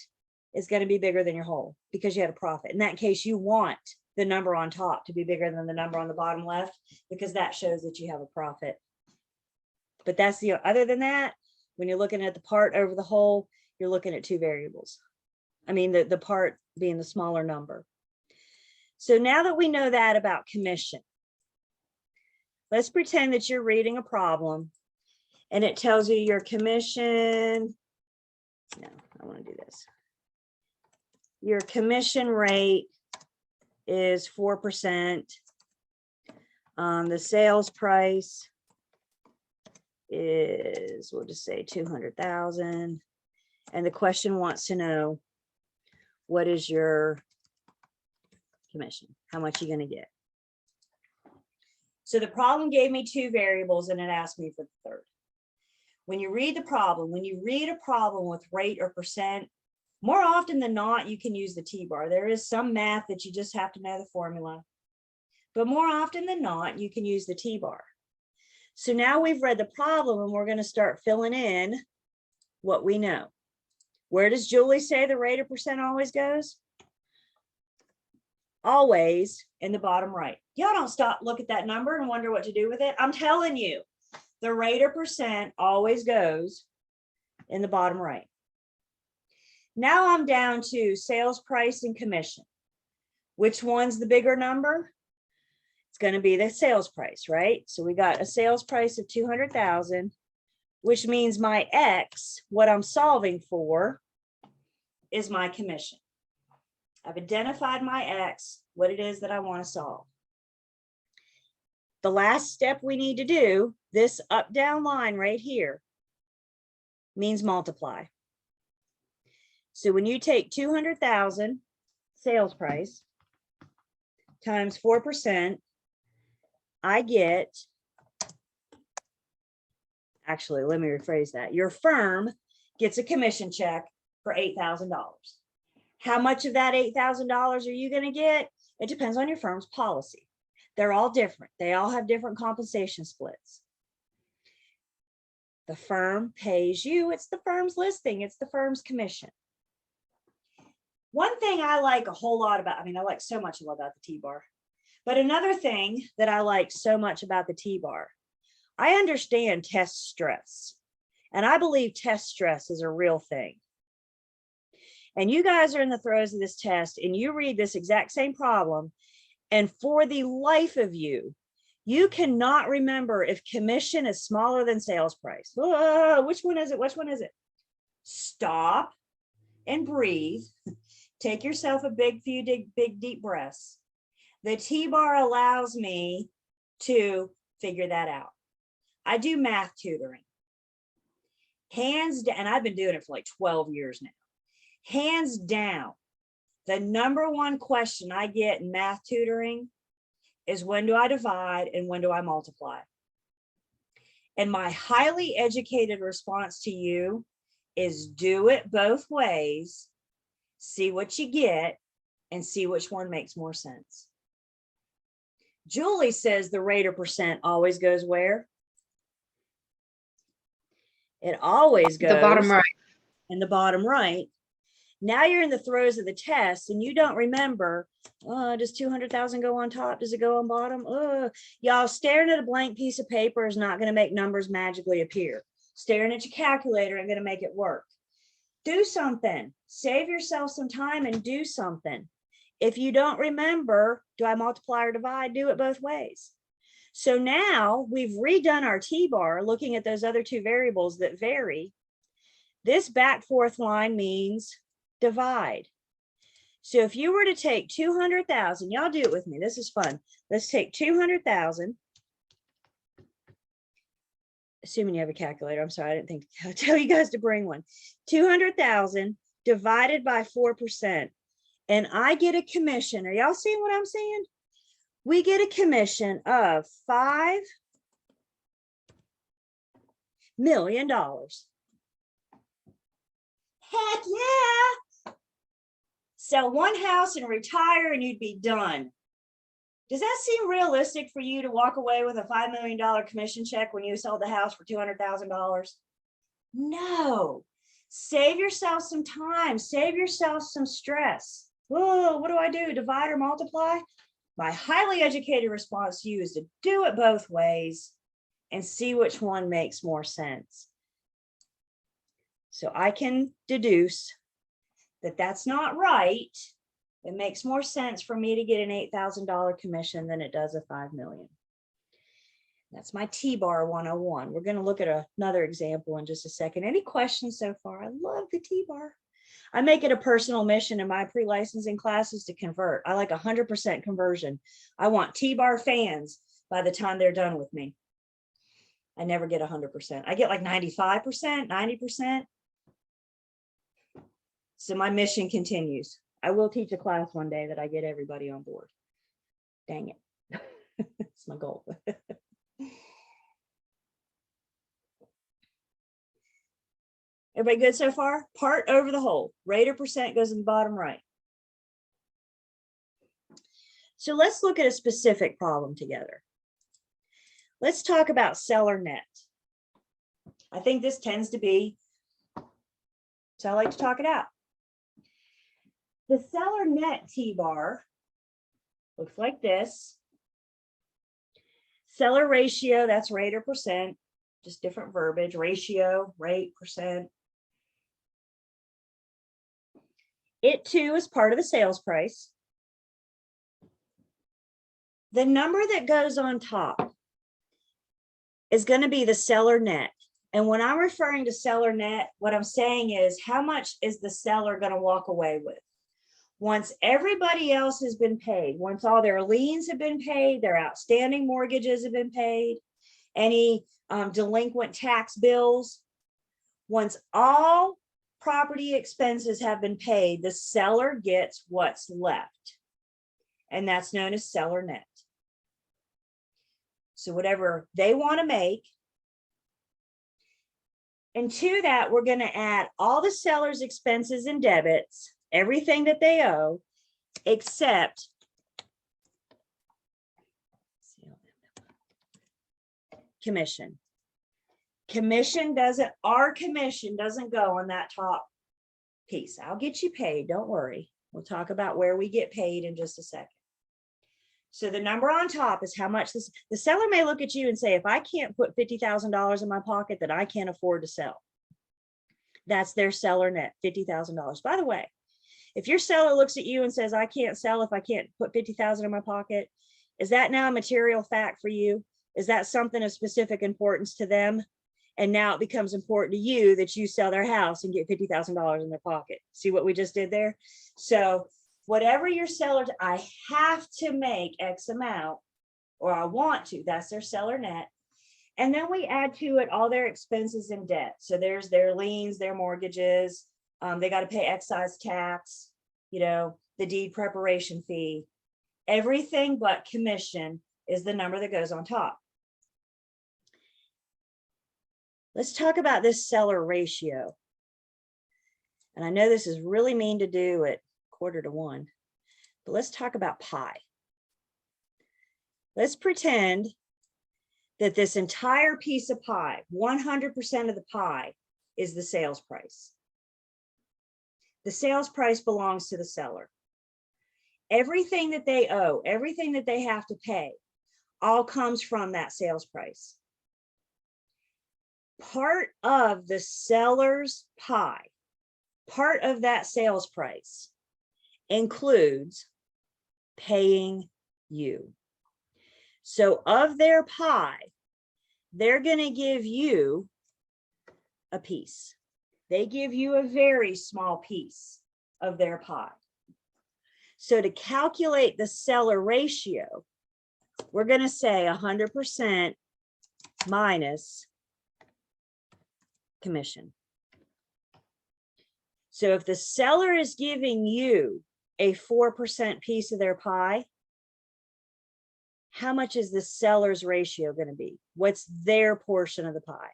is going to be bigger than your whole because you had a profit. In that case, you want the number on top to be bigger than the number on the bottom left because that shows that you have a profit. But that's the, other than that, when you're looking at the part over the whole, you're looking at two variables. I mean, the part being the smaller number. So now that we know that about commission, let's pretend that you're reading a problem and it tells you your commission. No, I want to do this. Your commission rate is 4%. The sales price is, we'll just say 200,000. And the question wants to know, what is your commission? How much are you going to get? So the problem gave me two variables and it asked me for the third. When you read the problem, when you read a problem with rate or percent, more often than not, you can use the T-bar. There is some math that you just have to know the formula, but more often than not, you can use the T-bar. So now we've read the problem and we're going to start filling in what we know. Where does Julie say the rate or percent always goes? Always in the bottom right. Y'all don't stop, look at that number and wonder what to do with it. I'm telling you, the rate or percent always goes in the bottom right. Now I'm down to sales price and commission. Which one's the bigger number? It's going to be the sales price, right? So we got a sales price of 200,000, which means my X, what I'm solving for, is my commission. I've identified my X, what it is that I want to solve. The last step we need to do, this up-down line right here, means multiply. So when you take 200,000 sales price times 4%, I get, actually, let me rephrase that. Your firm gets a commission check for $8,000. How much of that $8,000 are you going to get? It depends on your firm's policy. They're all different. They all have different compensation splits. The firm pays you. It's the firm's listing. It's the firm's commission. One thing I like a whole lot about, I mean, I like so much about the T-bar, but another thing that I like so much about the T-bar, I understand test stress, and I believe test stress is a real thing. And you guys are in the throes of this test and you read this exact same problem, and for the life of you, you cannot remember if commission is smaller than sales price. Which one is it? Which one is it? Stop and breathe. Take yourself a big deep breaths. The T-bar allows me to figure that out. I do math tutoring. Hands down, and I've been doing it for like 12 years now. Hands down, the number one question I get in math tutoring is, when do I divide and when do I multiply? And my highly educated response to you is, do it both ways, see what you get, and see which one makes more sense. Julie says the rate or percent always goes where? It always goes The bottom right. in the bottom right. Now you're in the throes of the test and you don't remember, does 200,000 go on top? Does it go on bottom? Y'all, staring at a blank piece of paper is not going to make numbers magically appear. Staring at your calculator ain't going to make it work. Do something. Save yourself some time and do something. If you don't remember, do I multiply or divide? Do it both ways. So now we've redone our T-bar, looking at those other two variables that vary. This back forth line means divide. So if you were to take 200,000, y'all do it with me. This is fun. Let's take 200,000. Assuming you have a calculator. I'm sorry, I didn't think I'll tell you guys to bring one. 200,000 divided by 4%. And I get a commission. Are y'all seeing what I'm saying? We get a commission of $5 million. Heck yeah. Sell one house and retire and you'd be done. Does that seem realistic for you to walk away with a $5 million commission check when you sold the house for $200,000? No. Save yourself some time. Save yourself some stress. Whoa, what do I do? Divide or multiply? My highly educated response to you is to do it both ways and see which one makes more sense. So I can deduce that that's not right. It makes more sense for me to get an $8,000 commission than it does a $5 million. That's my T-bar 101. We're going to look at another example in just a second. Any questions so far? I love the T-bar. I make it a personal mission in my pre-licensing classes to convert. I like 100% conversion. I want T-bar fans by the time they're done with me. I never get 100%. I get like 95%, 90%. So my mission continues. I will teach a class one day that I get everybody on board. Dang it. It's my goal. Everybody good so far? Part over the whole. Rate or percent goes in the bottom right. So let's look at a specific problem together. Let's talk about seller net. I think this tends to be, so I like to talk it out. The seller net T-bar looks like this. Seller ratio, that's rate or percent, just different verbiage. Ratio, rate, percent. It too is part of the sales price. The number that goes on top is going to be the seller net. And when I'm referring to seller net, what I'm saying is, how much is the seller going to walk away with? Once everybody else has been paid, once all their liens have been paid, their outstanding mortgages have been paid, any delinquent tax bills, Once all property expenses have been paid, the seller gets what's left. And that's known as seller net. So whatever they want to make. And to that, we're going to add all the seller's expenses and debits, everything that they owe, except commission. Our commission doesn't go on that top piece. I'll get you paid, don't worry. We'll talk about where we get paid in just a second. So the number on top is how much the seller may look at you and say, if I can't put $50,000 in my pocket, that I can't afford to sell. That's their seller net, $50,000. By the way, if your seller looks at you and says, I can't sell if I can't put 50,000 in my pocket, is that now a material fact for you? Is that something of specific importance to them? And now it becomes important to you that you sell their house and get $50,000 in their pocket. See what we just did there? So whatever your seller, I have to make X amount, or I want to, that's their seller net. And then we add to it all their expenses and debt. So there's their liens, their mortgages. They got to pay excise tax, the deed preparation fee. Everything but commission is the number that goes on top. Let's talk about this seller ratio. And I know this is really mean to do at 1:45, but let's talk about pi. Let's pretend that this entire piece of pie, 100% of the pie, is the sales price. The sales price belongs to the seller. Everything that they owe, everything that they have to pay, all comes from that sales price. Part of the seller's pie, part of that sales price, includes paying you. So of their pie, they're going to give you a piece. They give you a very small piece of their pie. So to calculate the seller ratio, we're going to say 100% minus commission. So if the seller is giving you a 4% piece of their pie, how much is the seller's ratio going to be? What's their portion of the pie?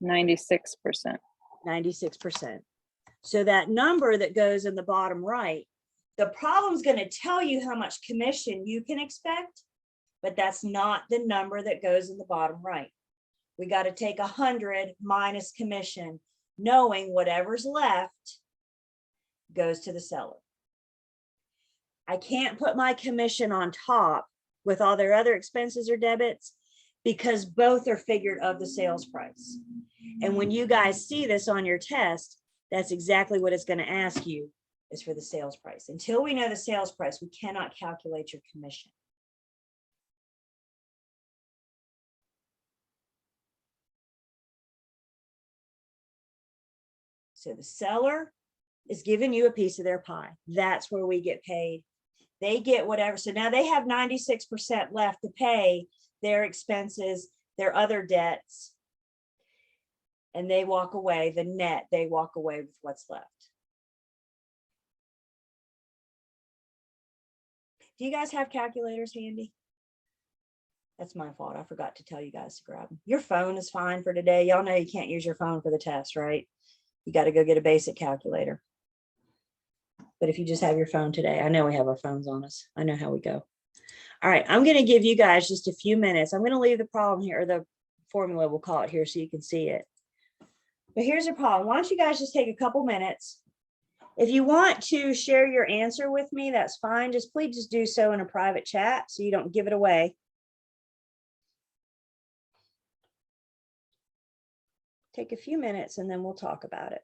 96%. 96%. So that number that goes in the bottom right, the problem's going to tell you how much commission you can expect, but that's not the number that goes in the bottom right. We got to take 100 minus commission, knowing whatever's left goes to the seller. I can't put my commission on top with all their other expenses or debits because both are figured of the sales price. And when you guys see this on your test, that's exactly what it's going to ask you, is for the sales price. Until we know the sales price, we cannot calculate your commission. So the seller is giving you a piece of their pie. That's where we get paid. They get whatever. So now they have 96% left to pay their expenses, their other debts, and they walk away, the net, they walk away with what's left. Do you guys have calculators handy? That's my fault. I forgot to tell you guys to grab them. Your phone is fine for today. Y'all know you can't use your phone for the test, right? You got to go get a basic calculator. But if you just have your phone today, I know we have our phones on us. I know how we go. All right, I'm going to give you guys just a few minutes. I'm going to leave the problem here, or the formula, we'll call it here, so you can see it. But here's the problem. Why don't you guys just take a couple minutes? If you want to share your answer with me, that's fine. Please just do so in a private chat so you don't give it away. Take a few minutes and then we'll talk about it.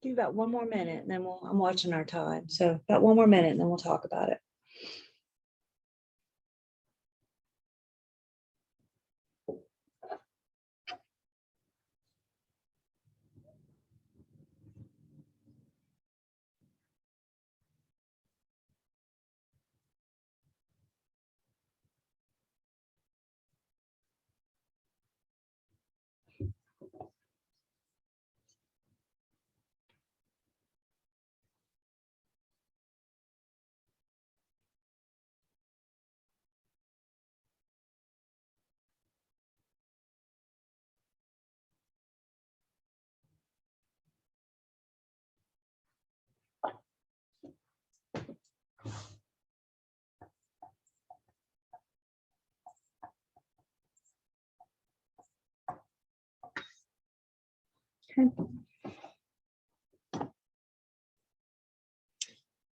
do about one more minute and then I'm watching our time. So about one more minute and then we'll talk about it.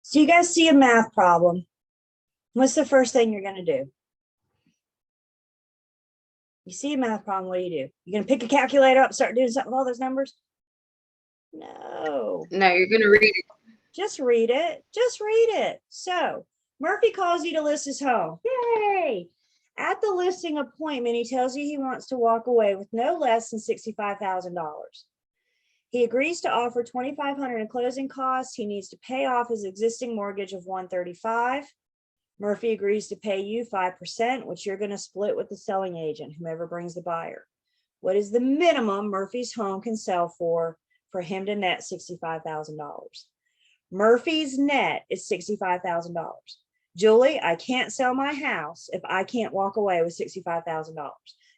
So you guys see a math problem. What's the first thing you're going to do? You see a math problem, what do? You're going to pick a calculator up, start doing something with all those numbers? No. No, you're going to read it. Just read it. Just read it. So Murphy calls you to list his home. Yay. At the listing appointment, he tells you he wants to walk away with no less than $65,000. He agrees to offer $2,500 in closing costs. He needs to pay off his existing mortgage of $135,000. Murphy agrees to pay you 5%, which you're going to split with the selling agent, whomever brings the buyer. What is the minimum Murphy's home can sell for him to net $65,000? Murphy's net is $65,000. Julie, I can't sell my house if I can't walk away with $65,000.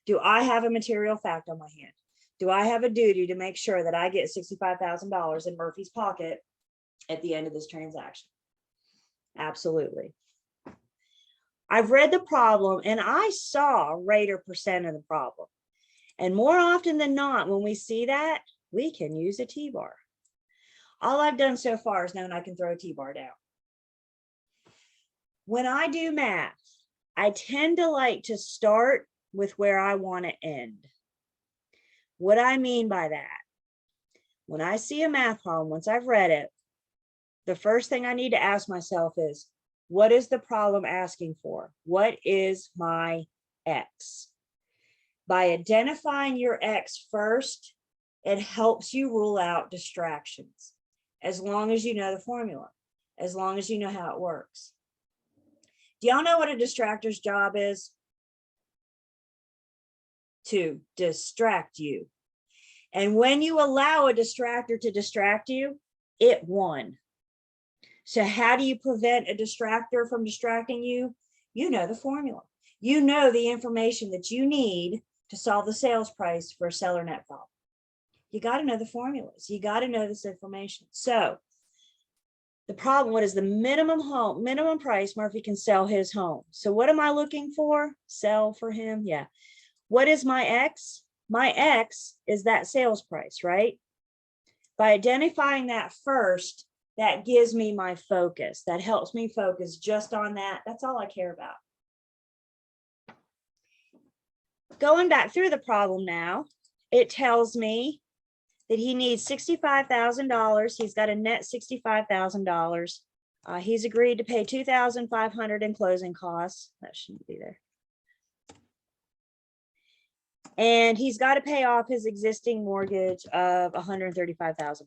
Do I have a material fact on my hand? Do I have a duty to make sure that I get $65,000 in Murphy's pocket at the end of this transaction? Absolutely. I've read the problem and I saw rate or percent of the problem. And more often than not, when we see that, we can use a T-bar. All I've done so far is known I can throw a T-bar down. When I do math, I tend to like to start with where I want to end. What I mean by that, when I see a math problem, once I've read it, the first thing I need to ask myself is, what is the problem asking for? What is my X? By identifying your X first, it helps you rule out distractions, as long as you know the formula, as long as you know how it works. Do y'all know what a distractor's job is? To distract you. And when you allow a distractor to distract you, it won. So how do you prevent a distractor from distracting you? You know the formula. You know the information that you need to solve the sales price for a seller net problem. You got to know the formulas. You got to know this information. So the problem, what is the minimum price Murphy can sell his home? So what am I looking for? Sell for him? Yeah. What is my X? My X is that sales price, right? By identifying that first, that gives me my focus. That helps me focus just on that. That's all I care about. Going back through the problem now, it tells me that he needs $65,000. He's got a net $65,000. He's agreed to pay $2,500 in closing costs. That shouldn't be there. And he's got to pay off his existing mortgage of $135,000.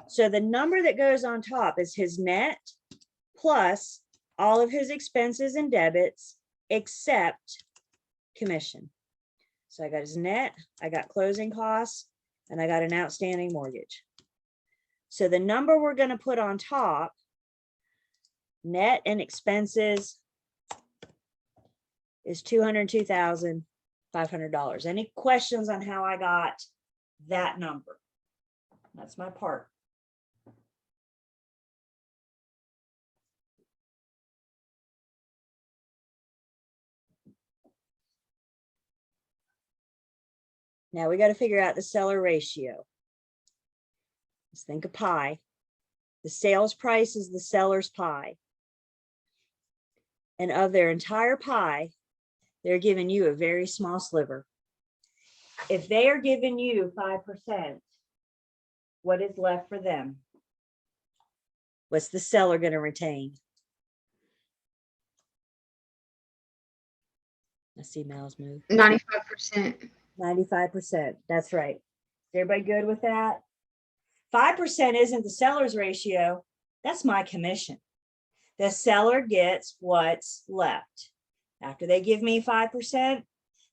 So the number that goes on top is his net plus all of his expenses and debits except commission. So I got his net, I got closing costs, and I got an outstanding mortgage. So the number we're going to put on top, net and expenses, is $202,500. Any questions on how I got that number? That's my part. Now we got to figure out the seller ratio. Let's think of pie. The sales price is the seller's pie. And of their entire pie, they're giving you a very small sliver. If they are giving you 5%, what is left for them? What's the seller going to retain? I see Mal's move. 95%. 95%. That's right. Is everybody good with that? 5% isn't the seller's ratio. That's my commission. The seller gets what's left. After they give me 5%,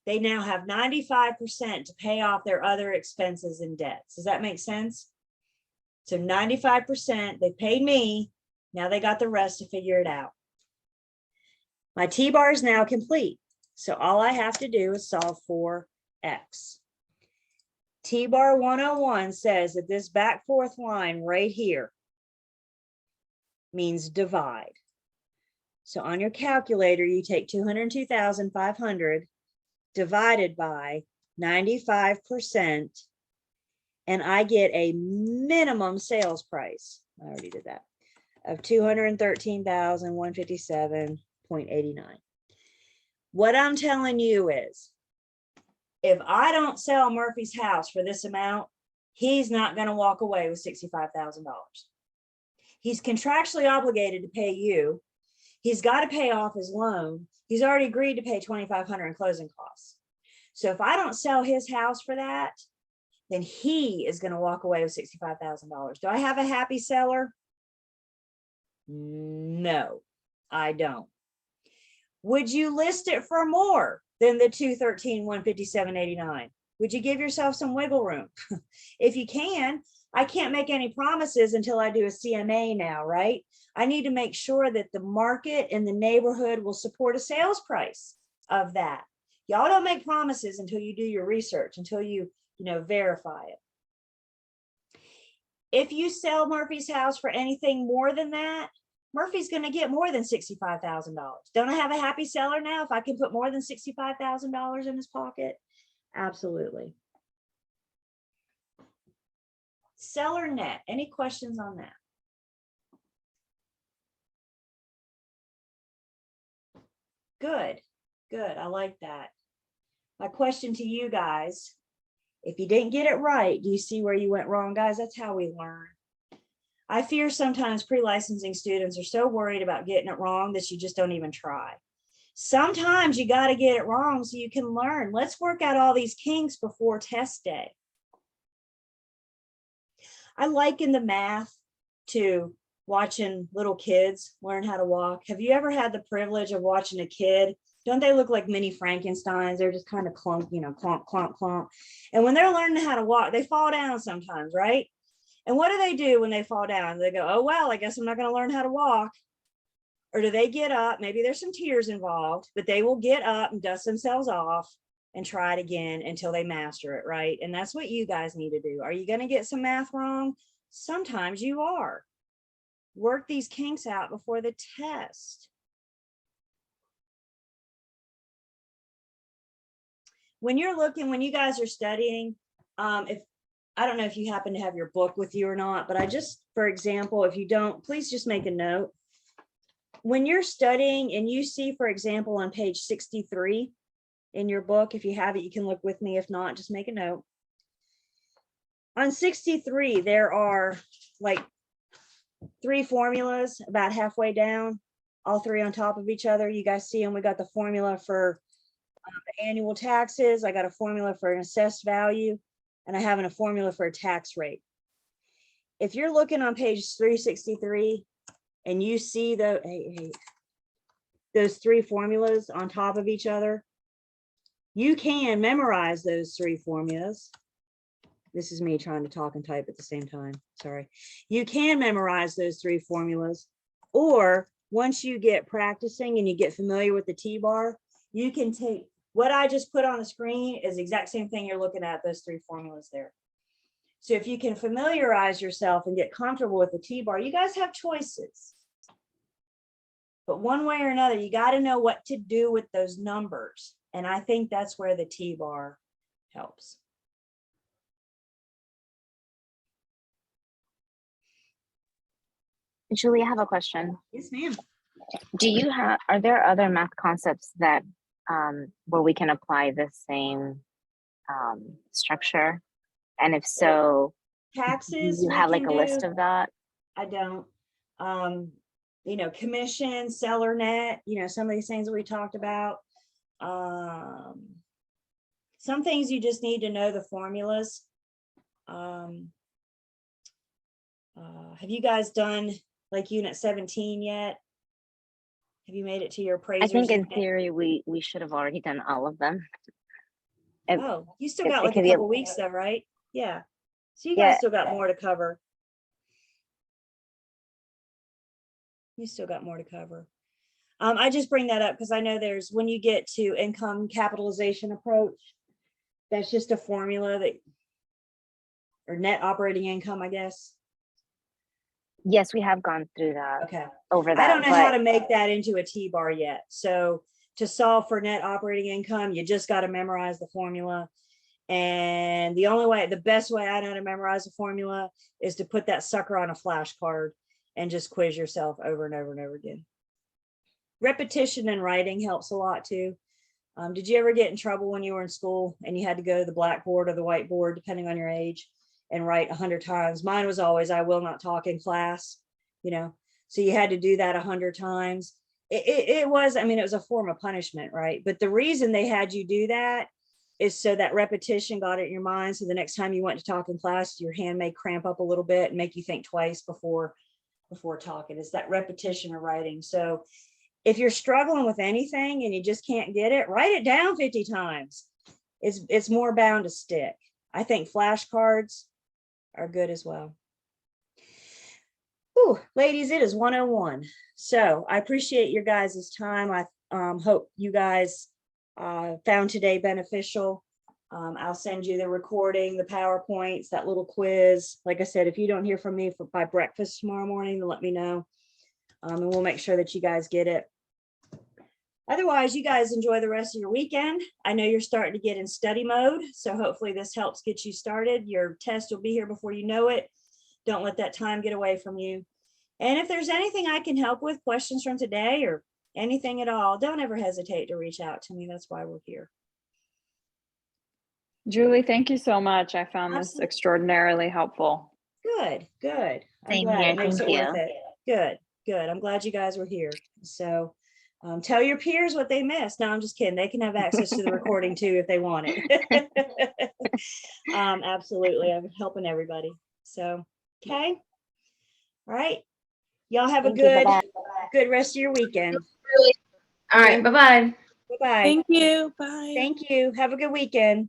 they now have 95% to pay off their other expenses and debts. Does that make sense? So 95%, they paid me. Now they got the rest to figure it out. My T-bar is now complete. So all I have to do is solve for X. T-bar 101 says that this back fourth line right here means divide. So on your calculator, you take 202,500 divided by 95%, and I get a minimum sales price. I already did that, of 213,157.89. What I'm telling you is, if I don't sell Murphy's house for this amount, he's not going to walk away with $65,000. He's contractually obligated to pay you. He's got to pay off his loan. He's already agreed to pay $2,500 in closing costs. So if I don't sell his house for that, then he is going to walk away with $65,000. Do I have a happy seller? No, I don't. Would you list it for more than the 213,157.89? Would you give yourself some wiggle room? If you can, I can't make any promises until I do a CMA now, right? I need to make sure that the market and the neighborhood will support a sales price of that. Y'all don't make promises until you do your research, until you verify it. If you sell Murphy's house for anything more than that, Murphy's going to get more than $65,000. Don't I have a happy seller now if I can put more than $65,000 in his pocket? Absolutely. Seller net. Any questions on that? Good. Good. I like that. My question to you guys, if you didn't get it right, do you see where you went wrong, guys? That's how we learn. I fear sometimes pre-licensing students are so worried about getting it wrong that you just don't even try. Sometimes you got to get it wrong so you can learn. Let's work out all these kinks before test day. I liken the math to watching little kids learn how to walk. Have you ever had the privilege of watching a kid? Don't they look like mini Frankensteins? They're just kind of clunk, clomp, clomp, clomp. And when they're learning how to walk, they fall down sometimes, right? And what do they do when they fall down? They go, oh, well, I guess I'm not going to learn how to walk. Or do they get up? Maybe there's some tears involved, but they will get up and dust themselves off and try it again until they master it, right? And that's what you guys need to do. Are you going to get some math wrong? Sometimes you are. Work these kinks out before the test. When you're looking, when you guys are studying, I don't know if you happen to have your book with you or not, but I just, for example, if you don't, please just make a note. When you're studying and you see, for example, on page 63 in your book, if you have it, you can look with me. If not, just make a note. On 63, there are like 3 formulas about halfway down, all 3 on top of each other. You guys see them. We got the formula for the annual taxes. I got a formula for an assessed value, and I have a formula for a tax rate. If you're looking on page 363 and you see those 3 formulas on top of each other, you can memorize those 3 formulas. This is me trying to talk and type at the same time. Sorry. You can memorize those 3 formulas, or once you get practicing and you get familiar with the T-bar, you can take what I just put on the screen is the exact same thing you're looking at, those 3 formulas there. So if you can familiarize yourself and get comfortable with the T-bar, you guys have choices. But one way or another, you got to know what to do with those numbers. And I think that's where the T-bar helps. Julie, I have a question. Yes, ma'am. Are there other math concepts that where we can apply the same structure? And if so, Taxes, You we have like can a list do. of that? I don't. You know, commission, seller net, you know, some of these things that we talked about. Some things you just need to know the formulas. Have you guys done like unit 17 yet? Have you made it to your I appraisers? think in unit? theory we should have already done all of them. If- Oh, you still it- got it like could a be a- couple weeks though, right? Yeah. So you Yeah. guys still got more to cover. You still got more to cover. I just bring that up because I know there's, when you get to income capitalization approach, that's just a formula that, or net operating income, I guess. Yes, we have gone through that, Okay. over I that, don't know how but to make that into a T-bar yet. So to solve for net operating income, you just got to memorize the formula. And the only way, the best way I know to memorize the formula is to put that sucker on a flashcard and just quiz yourself over and over and over again. Repetition and writing helps a lot too. Did you ever get in trouble when you were in school and you had to go to the blackboard or the whiteboard, depending on your age, and write 100 times? Mine was always, I will not talk in class, you know, so you had to do that 100 times. It was, I mean, it was a form of punishment, right? But the reason they had you do that is so that repetition got it in your mind. So the next time you went to talk in class, your hand may cramp up a little bit and make you think twice before talking. It's that repetition of writing. So if you're struggling with anything and you just can't get it, write it down 50 times. It's more bound to stick. I think flashcards are good as well. Ooh, ladies, it is 1:01. So I appreciate your guys' time. I hope you guys found today beneficial. I'll send you the recording, the PowerPoints, that little quiz. Like I said, if you don't hear from me by breakfast tomorrow morning, then let me know. And we'll make sure that you guys get it. Otherwise, you guys enjoy the rest of your weekend. I know you're starting to get in study mode, so hopefully this helps get you started. Your test will be here before you know it. Don't let that time get away from you. And if there's anything I can help with, questions from today or anything at all, don't ever hesitate to reach out to me. That's why we're here. Julie, thank you so much. I found this Absolutely. extraordinarily helpful. Good, good. I'm Same glad here, it makes thank it worth you. it. Good, good. I'm glad you guys were here. So tell your peers what they missed. No, I'm just kidding. They can have access to the recording too if they want it. Absolutely. I'm helping everybody. So, okay. All right. Y'all have a Thank you, bye-bye. good rest of your weekend. All right, bye-bye. Bye-bye. Thank you. Bye. Thank you. Have a good weekend.